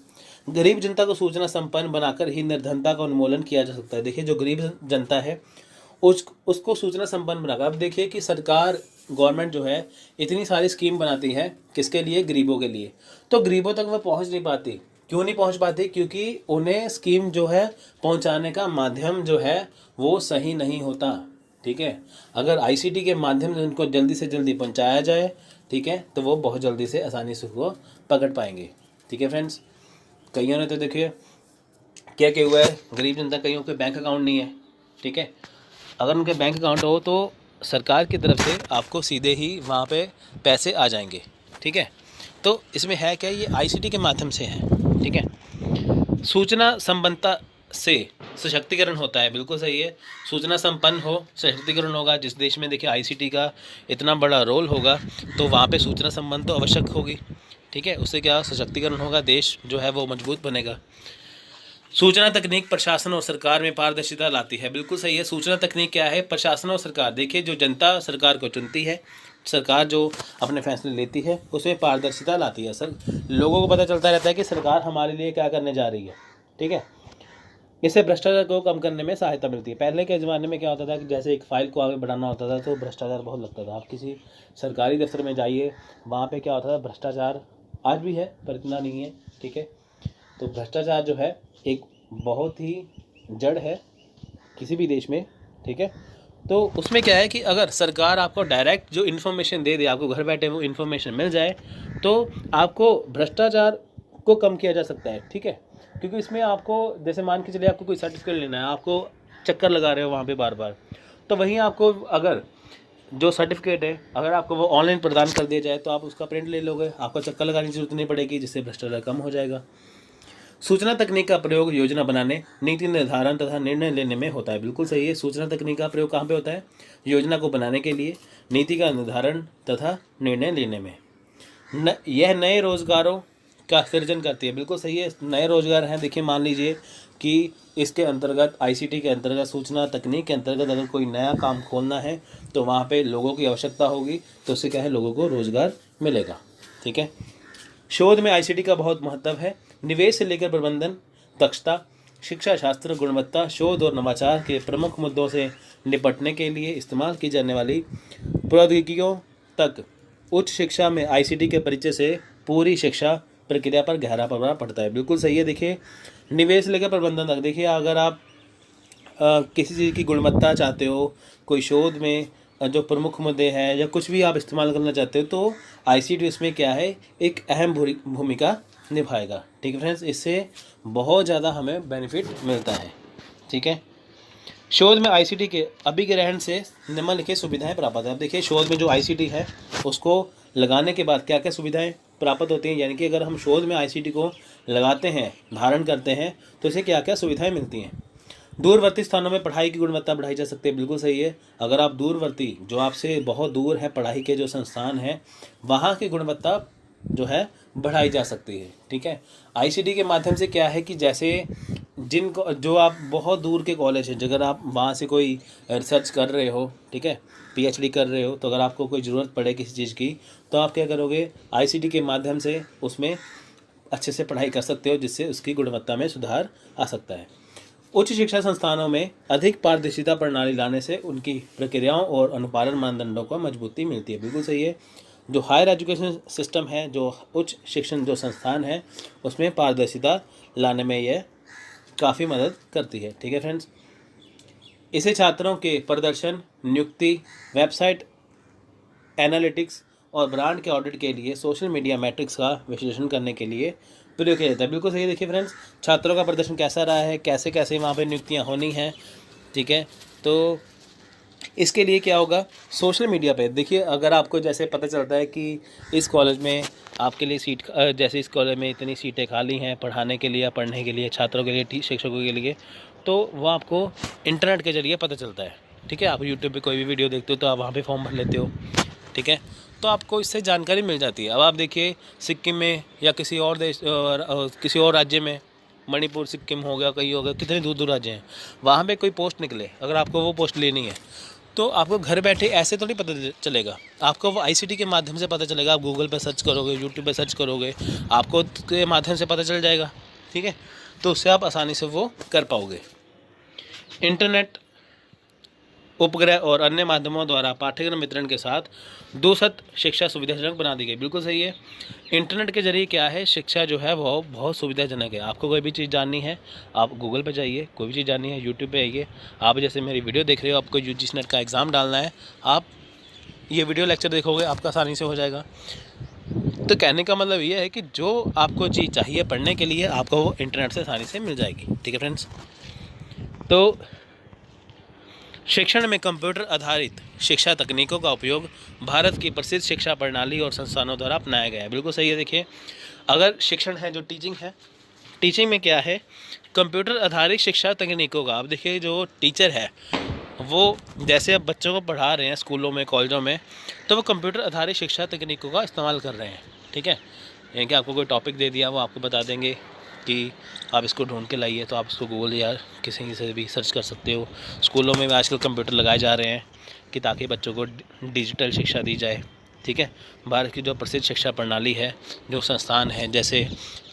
गरीब जनता को सूचना संपन्न बनाकर ही निर्धनता का उन्मूलन किया जा सकता है। देखिए, जो गरीब जनता है उसको सूचना संपन्न बनाकर, अब देखिए कि सरकार, गवर्नमेंट जो है इतनी सारी स्कीम बनाती है, किसके लिए, गरीबों के लिए, तो गरीबों तक वह पहुंच नहीं पाती। क्यों नहीं पहुंच पाती? क्योंकि उन्हें स्कीम जो है पहुंचाने का माध्यम जो है वो सही नहीं होता, ठीक है। अगर आईसीटी के माध्यम से उनको जल्दी से जल्दी पहुंचाया जाए, ठीक है, तो वो बहुत जल्दी से आसानी से वो पकड़ पाएंगे। ठीक है फ्रेंड्स, कईयों ने तो देखिए क्या क्या हुआ है, गरीब जनता कईयों के बैंक अकाउंट नहीं है। ठीक है, अगर उनके बैंक अकाउंट हो तो सरकार की तरफ से आपको सीधे ही वहाँ पे पैसे आ जाएंगे। ठीक है, तो इसमें है क्या, ये आईसीटी के माध्यम से है। ठीक है, सूचना संपन्नता से सशक्तिकरण होता है, बिल्कुल सही है। सूचना संपन्न हो सशक्तिकरण होगा। जिस देश में देखिए आईसीटी का इतना बड़ा रोल होगा तो वहाँ पे सूचना संपन्न तो आवश्यक होगी। ठीक है, उससे क्या सशक्तिकरण होगा, देश जो है वो मजबूत बनेगा। सूचना तकनीक प्रशासन और सरकार में पारदर्शिता लाती है, बिल्कुल सही है। सूचना तकनीक क्या है, प्रशासन और सरकार, देखिए जो जनता सरकार को चुनती है, सरकार जो अपने फैसले लेती है उसमें पारदर्शिता लाती है। सर लोगों को पता चलता रहता है कि सरकार हमारे लिए क्या करने जा रही है। ठीक है, इससे भ्रष्टाचार को कम करने में सहायता मिलती है। पहले के ज़माने में क्या होता था कि जैसे एक फ़ाइल को आगे बढ़ाना होता था तो भ्रष्टाचार बहुत लगता था। आप किसी सरकारी दफ्तर में जाइए, वहाँ पे क्या होता था, भ्रष्टाचार आज भी है पर इतना नहीं है। ठीक है, तो भ्रष्टाचार जो है एक बहुत ही जड़ है किसी भी देश में। ठीक है, तो उसमें क्या है कि अगर सरकार आपको डायरेक्ट जो इन्फॉर्मेशन दे दे, आपको घर बैठे वो इन्फॉर्मेशन मिल जाए, तो आपको भ्रष्टाचार को कम किया जा सकता है। ठीक है, क्योंकि इसमें आपको जैसे मान के चलिए आपको कोई सर्टिफिकेट लेना है, आपको चक्कर लगा रहे हो वहाँ पे बार बार, तो वहीं आपको अगर जो सर्टिफिकेट है अगर आपको वो ऑनलाइन प्रदान कर दिया जाए तो आप उसका प्रिंट ले लोगे, आपको चक्कर लगाने की जरूरत नहीं पड़ेगी, जिससे भ्रष्टाचार कम हो जाएगा। सूचना तकनीक का प्रयोग योजना बनाने, नीति निर्धारण तथा निर्णय लेने में होता है, बिल्कुल सही है। सूचना तकनीक का प्रयोग कहाँ पे होता है, योजना को बनाने के लिए, नीति का निर्धारण तथा निर्णय लेने में। यह नए रोजगारों का सृजन करती है, बिल्कुल सही है। नए रोजगार हैं, देखिए मान लीजिए कि इसके अंतर्गत आईसीटी के अंतर्गत सूचना तकनीक के अंतर्गत अगर कोई नया काम खोलना है तो वहाँ पे लोगों की आवश्यकता होगी, तो उससे क्या है, लोगों को रोजगार मिलेगा। ठीक है, शोध में आईसीटी का बहुत महत्व है। निवेश से लेकर प्रबंधन, दक्षता, शिक्षा शास्त्र, गुणवत्ता, शोध और नवाचार के प्रमुख मुद्दों से निपटने के लिए इस्तेमाल की जाने वाली प्रौद्योगिकियों तक उच्च शिक्षा में आईसीटी के परिचय से पूरी शिक्षा प्रक्रिया पर गहरा प्रभाव पड़ता है, बिल्कुल सही है। देखिए निवेश से लेकर प्रबंधन तक, देखिए अगर आप किसी चीज़ की गुणवत्ता चाहते हो, कोई शोध में जो प्रमुख मुद्दे हैं या कुछ भी आप इस्तेमाल करना चाहते हो, तो आईसीटी इसमें क्या है, एक अहम भूमिका निभाएगा। ठीक है फ्रेंड्स, इससे बहुत ज़्यादा हमें बेनिफिट मिलता है। ठीक है, शोध में आईसीटी के अभिग्रहण से निम्नलिखित सुविधाएं प्राप्त है। अब देखिए शोध में जो आईसीटी है उसको लगाने के बाद क्या क्या सुविधाएं प्राप्त होती हैं, यानी कि अगर हम शोध में आईसीटी को लगाते हैं, धारण करते हैं, तो इसे क्या क्या सुविधाएं मिलती हैं। दूरवर्ती स्थानों में पढ़ाई की गुणवत्ता बढ़ाई जा सकती है, बिल्कुल सही है। अगर आप दूरवर्ती, जो आपसे बहुत दूर है पढ़ाई के जो संस्थान हैं, वहाँ की गुणवत्ता जो है बढ़ाई जा सकती है। ठीक है, आईसीटी के माध्यम से क्या है कि जैसे जिनको जो आप बहुत दूर के कॉलेज हैं, अगर आप वहाँ से कोई रिसर्च कर रहे हो, ठीक है, पीएचडी कर रहे हो, तो अगर आपको कोई ज़रूरत पड़े किसी चीज़ की, तो आप क्या करोगे, आईसीटी के माध्यम से उसमें अच्छे से पढ़ाई कर सकते हो, जिससे उसकी गुणवत्ता में सुधार आ सकता है। उच्च शिक्षा संस्थानों में अधिक पारदर्शिता प्रणाली लाने से उनकी प्रक्रियाओं और अनुपालन मानदंडों को मजबूती मिलती है, बिल्कुल सही है। जो हायर एजुकेशन सिस्टम है, जो उच्च शिक्षण जो संस्थान है, उसमें पारदर्शिता लाने में यह काफ़ी मदद करती है। ठीक है फ्रेंड्स, इसे छात्रों के प्रदर्शन, नियुक्ति, वेबसाइट एनालिटिक्स और ब्रांड के ऑडिट के लिए सोशल मीडिया मैट्रिक्स का विश्लेषण करने के लिए प्रयोग किया जाता है, बिल्कुल सही है। देखिए फ्रेंड्स, छात्रों का प्रदर्शन कैसा रहा है, कैसे कैसे वहाँ पे नियुक्तियाँ होनी हैं। ठीक है, तो इसके लिए क्या होगा, सोशल मीडिया पे देखिए, अगर आपको जैसे पता चलता है कि इस कॉलेज में आपके लिए सीट, जैसे इस कॉलेज में इतनी सीटें खाली हैं पढ़ाने के लिए या पढ़ने के लिए, छात्रों के लिए, शिक्षकों के लिए, तो वो आपको इंटरनेट के जरिए पता चलता है। ठीक है, आप यूट्यूब पे कोई भी वीडियो देखते हो तो आप वहाँ पे फॉर्म भर लेते हो। ठीक है, तो आपको इससे जानकारी मिल जाती है। अब आप देखिए सिक्किम में या किसी और देश किसी और राज्य में, मणिपुर, सिक्किम हो गया, कहीं हो गया, कितने दूर दूर राज्य हैं, वहाँ पे कोई पोस्ट निकले, अगर आपको वो पोस्ट लेनी है तो आपको घर बैठे ऐसे तो नहीं पता चलेगा, आपको वो आईसीटी के माध्यम से पता चलेगा। आप गूगल पे सर्च करोगे, यूट्यूब पे सर्च करोगे, आपको के माध्यम से पता चल जाएगा। ठीक है, तो उससे आप आसानी से वो कर पाओगे। इंटरनेट, उपग्रह और अन्य माध्यमों द्वारा पाठ्यक्रम वितरण के साथ दूसत शिक्षा सुविधाजनक बना दी गई, बिल्कुल सही है। इंटरनेट के जरिए क्या है, शिक्षा जो है वो बहुत सुविधाजनक है। आपको कोई भी चीज़ जाननी है, आप गूगल पे जाइए, कोई भी चीज़ जाननी है यूट्यूब पे आइए। आप जैसे मेरी वीडियो देख रहे हो, आपको यूजीसी नेट का एग्ज़ाम डालना है, आप ये वीडियो लेक्चर देखोगे, आपका आसानी से हो जाएगा। तो कहने का मतलब ये है कि जो आपको चीज़ चाहिए पढ़ने के लिए आपको वो इंटरनेट से आसानी से मिल जाएगी। ठीक है फ्रेंड्स, तो शिक्षण में कंप्यूटर आधारित शिक्षा तकनीकों का उपयोग भारत की प्रसिद्ध शिक्षा प्रणाली और संस्थानों द्वारा अपनाया गया है। बिल्कुल सही है। देखिए, अगर शिक्षण है, जो टीचिंग है, टीचिंग में क्या है, कंप्यूटर आधारित शिक्षा तकनीकों का। अब देखिए, जो टीचर है वो जैसे अब बच्चों को पढ़ा रहे हैं स्कूलों में, कॉलेजों में, तो वो कंप्यूटर आधारित शिक्षा तकनीकों का इस्तेमाल कर रहे हैं। ठीक है, यानी कि आपको कोई टॉपिक दे दिया, वो आपको बता देंगे कि आप इसको ढूंढ के लाइए, तो आप इसको गूगल या किसी से भी सर्च कर सकते हो। स्कूलों में भी आजकल कंप्यूटर लगाए जा रहे हैं कि ताकि बच्चों को डिजिटल शिक्षा दी जाए। ठीक है, भारत की जो प्रसिद्ध शिक्षा प्रणाली है, जो संस्थान है जैसे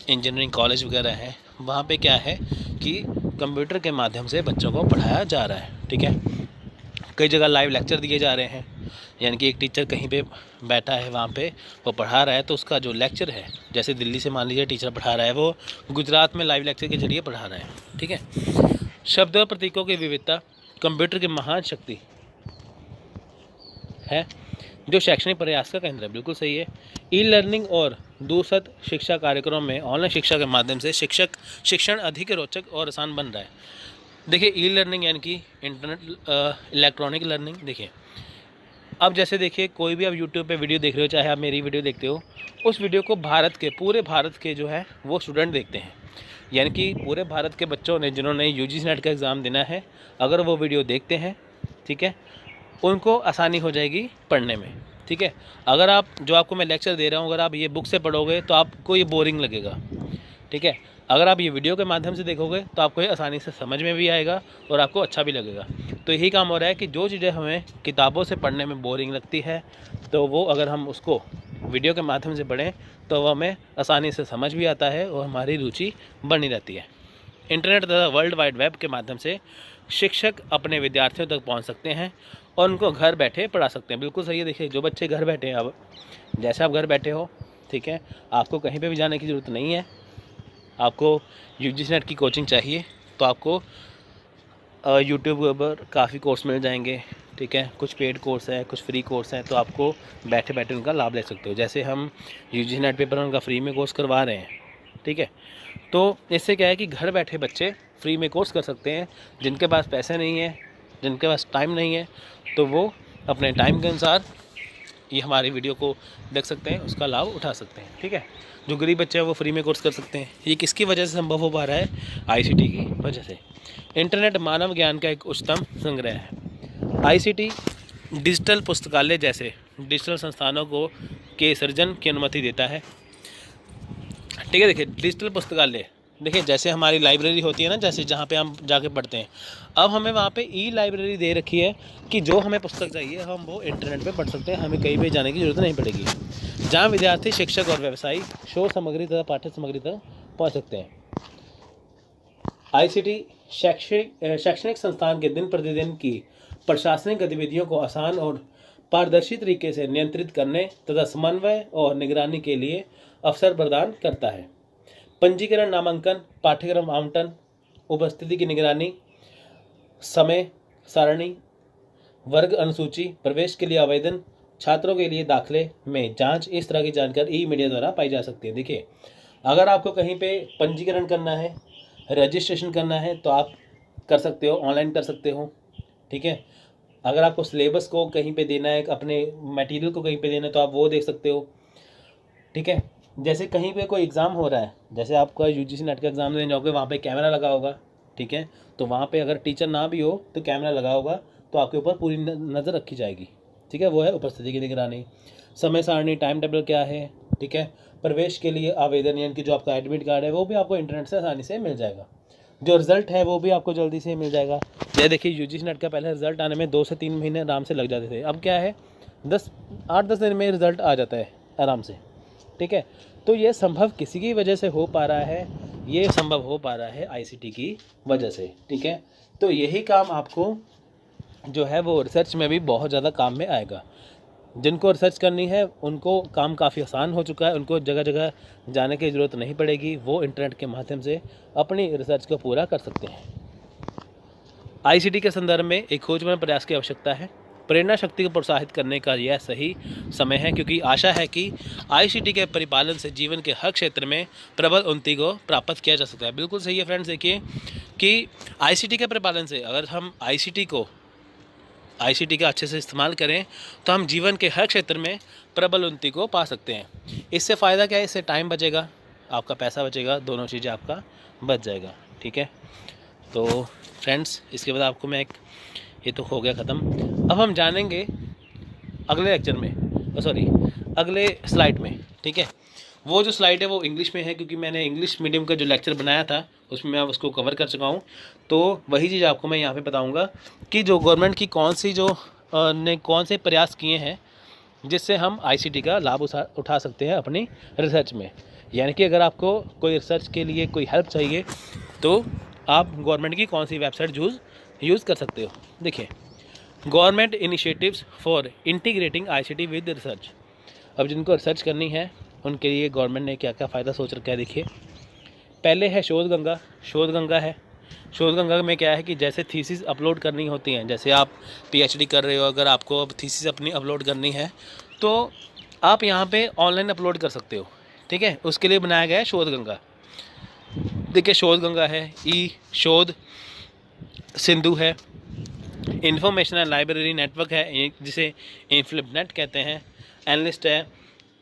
इंजीनियरिंग कॉलेज वगैरह है, वहाँ पे क्या है कि कंप्यूटर के माध्यम से बच्चों को पढ़ाया जा रहा है। ठीक है, कई जगह लाइव लेक्चर दिए जा रहे हैं, यानी कि एक टीचर कहीं पे बैठा है, वहाँ पे वो पढ़ा रहा है, तो उसका जो लेक्चर है, जैसे दिल्ली से मान लीजिए टीचर पढ़ा रहा है, वो गुजरात में लाइव लेक्चर के जरिए पढ़ा रहा है। ठीक है, शब्द और प्रतीकों की विविधता कंप्यूटर की महान शक्ति है, जो शैक्षणिक प्रयास का केंद्र है। बिल्कुल सही है। ई लर्निंग और दूरस्थ शिक्षा कार्यक्रमों में ऑनलाइन शिक्षा के माध्यम से शिक्षण अधिक रोचक और आसान बन रहा है। देखिए, ई लर्निंग यानी कि इंटरनेट इलेक्ट्रॉनिक लर्निंग। देखिए, अब जैसे देखिए, कोई भी आप यूट्यूब पे वीडियो देख रहे हो, चाहे आप मेरी वीडियो देखते हो, उस वीडियो को पूरे भारत के जो है वो स्टूडेंट देखते हैं। यानी कि पूरे भारत के बच्चों ने, जिन्होंने यूजीसी नेट का एग्ज़ाम देना है, अगर वो वीडियो देखते हैं, ठीक है, उनको आसानी हो जाएगी पढ़ने में। ठीक है, अगर आप, जो आपको मैं लेक्चर दे रहा हूँ, अगर आप ये बुक से पढ़ोगे तो आपको ये बोरिंग लगेगा। ठीक है, अगर आप ये वीडियो के माध्यम से देखोगे तो आपको ये आसानी से समझ में भी आएगा और आपको अच्छा भी लगेगा। तो यही काम हो रहा है कि जो चीज़ें हमें किताबों से पढ़ने में बोरिंग लगती है, तो वो अगर हम उसको वीडियो के माध्यम से पढ़ें तो वो हमें आसानी से समझ भी आता है और हमारी रुचि बनी रहती है। इंटरनेट तथा वर्ल्ड वाइड वेब के माध्यम से शिक्षक अपने विद्यार्थियों तक पहुंच सकते हैं और उनको घर बैठे पढ़ा सकते हैं। बिल्कुल सही है। देखिए, जो बच्चे घर बैठे हैं, अब जैसे आप घर बैठे हो, ठीक है, आपको कहीं पे भी जाने की ज़रूरत नहीं है। आपको यूजीसी नेट की कोचिंग चाहिए तो आपको यूट्यूब पर काफ़ी कोर्स मिल जाएंगे। ठीक है, कुछ पेड कोर्स है, कुछ फ्री कोर्स हैं, तो आपको बैठे बैठे उनका लाभ ले सकते हो। जैसे हम यूजीसी नेट पेपर उनका फ्री में कोर्स करवा रहे हैं। ठीक है, तो इससे क्या है कि घर बैठे बच्चे फ्री में कोर्स कर सकते हैं। जिनके पास पैसे नहीं है, जिनके पास टाइम नहीं है, तो वो अपने टाइम के अनुसार ये हमारी वीडियो को देख सकते हैं, उसका लाभ उठा सकते हैं। ठीक है, जो गरीब बच्चे हैं वो फ्री में कोर्स कर सकते हैं। ये किसकी वजह से संभव हो पा रहा है? आईसीटी की वजह से। इंटरनेट मानव ज्ञान का एक उच्चतम संग्रह है। आईसीटी डिजिटल पुस्तकालय जैसे डिजिटल संस्थानों को के सृजन की अनुमति देता है। ठीक है, देखिए, डिजिटल पुस्तकालय, देखिए जैसे हमारी लाइब्रेरी होती है ना, जैसे जहाँ पे हम जाके पढ़ते हैं, अब हमें वहाँ पे ई लाइब्रेरी दे रखी है कि जो हमें पुस्तक चाहिए हम वो इंटरनेट पे पढ़ सकते हैं, हमें कहीं पे जाने की जरूरत नहीं पड़ेगी। जहाँ विद्यार्थी, शिक्षक और व्यवसायी शोध सामग्री तथा पाठ्य सामग्री तक पहुँच सकते हैं। आईसीटी शैक्षणिक संस्थान के दिन प्रतिदिन की प्रशासनिक गतिविधियों को आसान और पारदर्शी तरीके से नियंत्रित करने तथा समन्वय और निगरानी के लिए अवसर प्रदान करता है। पंजीकरण, नामांकन, पाठ्यक्रम आवंटन, उपस्थिति की निगरानी, समय सारणी, वर्ग अनुसूची, प्रवेश के लिए आवेदन, छात्रों के लिए दाखिले में जांच, इस तरह की जानकारी ई मीडिया द्वारा पाई जा सकती है। देखिए, अगर आपको कहीं पे पंजीकरण करना है, रजिस्ट्रेशन करना है, तो आप कर सकते हो, ऑनलाइन कर सकते हो। ठीक है, अगर आपको सिलेबस को कहीं पे देना है, अपने मटेरियल को कहीं पे देना है, तो आप वो देख सकते हो। ठीक है, जैसे कहीं पे कोई एग्ज़ाम हो रहा है, जैसे आपका यूजीसी नेट का एग्ज़ाम देने जाओगे, वहाँ पे कैमरा लगा होगा। ठीक है, तो वहाँ पे अगर टीचर ना भी हो तो कैमरा लगा होगा, तो आपके ऊपर पूरी नज़र रखी जाएगी। ठीक है, वो है उपस्थिति की निगरानी। समय सारणी, टाइम टेबल क्या है। ठीक है, प्रवेश के लिए आवेदन, यानी कि जो आपका एडमिट कार्ड है वो भी आपको इंटरनेट से आसानी से मिल जाएगा। जो रिज़ल्ट है वो भी आपको जल्दी से मिल जाएगा। ये देखिए, यूजीसी नेट का पहले रिज़ल्ट आने में 2 से 3 महीने आराम से लग जाते थे, अब क्या है 8-10 दिन में रिज़ल्ट आ जाता है आराम से। ठीक है, तो ये संभव किसी की वजह से हो पा रहा है, ये संभव हो पा रहा है आईसीटी की वजह से। ठीक है, तो यही काम आपको जो है वो रिसर्च में भी बहुत ज़्यादा काम में आएगा। जिनको रिसर्च करनी है उनको काम काफ़ी आसान हो चुका है, उनको जगह जगह जाने की ज़रूरत नहीं पड़ेगी, वो इंटरनेट के माध्यम से अपनी रिसर्च को पूरा कर सकते हैं। आईसीटी के संदर्भ में एक खोजपूर्ण प्रयास की आवश्यकता है। प्रेरणा शक्ति को प्रोत्साहित करने का यह सही समय है, क्योंकि आशा है कि आईसीटी के परिपालन से जीवन के हर क्षेत्र में प्रबल उन्नति को प्राप्त किया जा सकता है। बिल्कुल सही है फ्रेंड्स। देखिए कि आईसीटी के परिपालन से अगर हम आईसीटी का अच्छे से इस्तेमाल करें तो हम जीवन के हर क्षेत्र में प्रबल उन्नति को पा सकते हैं। इससे फ़ायदा क्या है, इससे टाइम बचेगा, आपका पैसा बचेगा, दोनों चीज़ें आपका बच जाएगा। ठीक है, तो फ्रेंड्स इसके बाद आपको मैं ये तो हो गया ख़त्म। अब हम जानेंगे अगले लेक्चर में, अगले स्लाइड में। ठीक है, वो जो स्लाइड है वो इंग्लिश में है, क्योंकि मैंने इंग्लिश मीडियम का जो लेक्चर बनाया था उसमें मैं उसको कवर कर चुका हूँ। तो वही चीज़ आपको मैं यहाँ पे बताऊँगा कि जो गवर्नमेंट की कौन से प्रयास किए हैं जिससे हम आईसीटी का लाभ उठा सकते हैं अपनी रिसर्च में। यानी कि अगर आपको कोई रिसर्च के लिए कोई हेल्प चाहिए तो आप गवर्नमेंट की कौन सी वेबसाइट यूज़ कर सकते हो। देखिए, government initiatives for integrating ICT with research. अब जिनको रिसर्च करनी है उनके लिए गवर्नमेंट ने क्या क्या फ़ायदा सोच रखा है। देखिए, पहले है शोध गंगा है। शोध गंगा में क्या है कि जैसे थीसिस अपलोड करनी होती हैं, जैसे आप पीएचडी कर रहे हो, अगर आपको अब थीसिस अपनी अपलोड करनी है तो आप यहाँ पे ऑनलाइन अपलोड कर सकते हो। ठीक है, उसके लिए बनाया गया है शोध गंगा। देखिए, शोध गंगा है, ई शोध सिंधु है, इंफॉर्मेशन एंड लाइब्रेरी नेटवर्क है जिसे इन्फ्लिपनेट कहते हैं, एनालिस्ट है,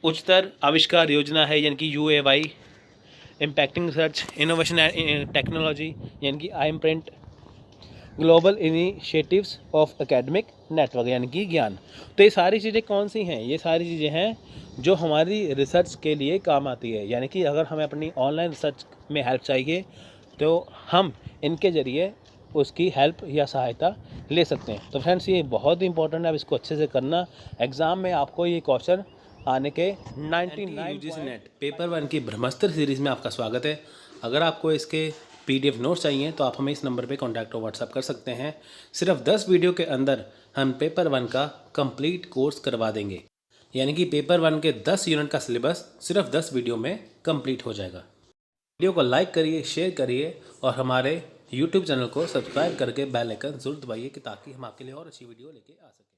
उच्चतर आविष्कार योजना है यानी कि UAY, impacting research, innovation and technology यानी कि IMPRINT, global initiatives of academic network यानी कि ज्ञान। तो ये सारी चीज़ें कौन सी हैं? ये सारी चीज़ें हैं जो हमारी रिसर्च के लिए काम आती है। यानी कि अगर हमें अपनी ऑनलाइन रिसर्च में हेल्प चाहिए तो हम इनके ज़रिए उसकी हेल्प या सहायता ले सकते हैं। तो फ्रेंड्स ये बहुत ही इंपॉर्टेंट है, अब इसको अच्छे से करना। एग्ज़ाम में आपको ये क्वेश्चन आने के 99 यूजीसी नेट पेपर 1 की ब्रह्मास्त्र सीरीज़ में आपका स्वागत है। अगर आपको इसके PDF नोट्स चाहिए तो आप हमें इस नंबर पे कॉन्टैक्ट और व्हाट्सअप कर सकते हैं। सिर्फ 10 वीडियो के अंदर हम पेपर 1 का कंप्लीट कोर्स करवा देंगे। यानी कि पेपर 1 के 10 यूनिट का सिलेबस सिर्फ 10 वीडियो में कंप्लीट हो जाएगा। वीडियो को लाइक करिए, शेयर करिए और हमारे YouTube चैनल को सब्सक्राइब करके बेल आइकन जरूर दबाइए कि ताकि हम आपके लिए और अच्छी वीडियो लेके आ सकें।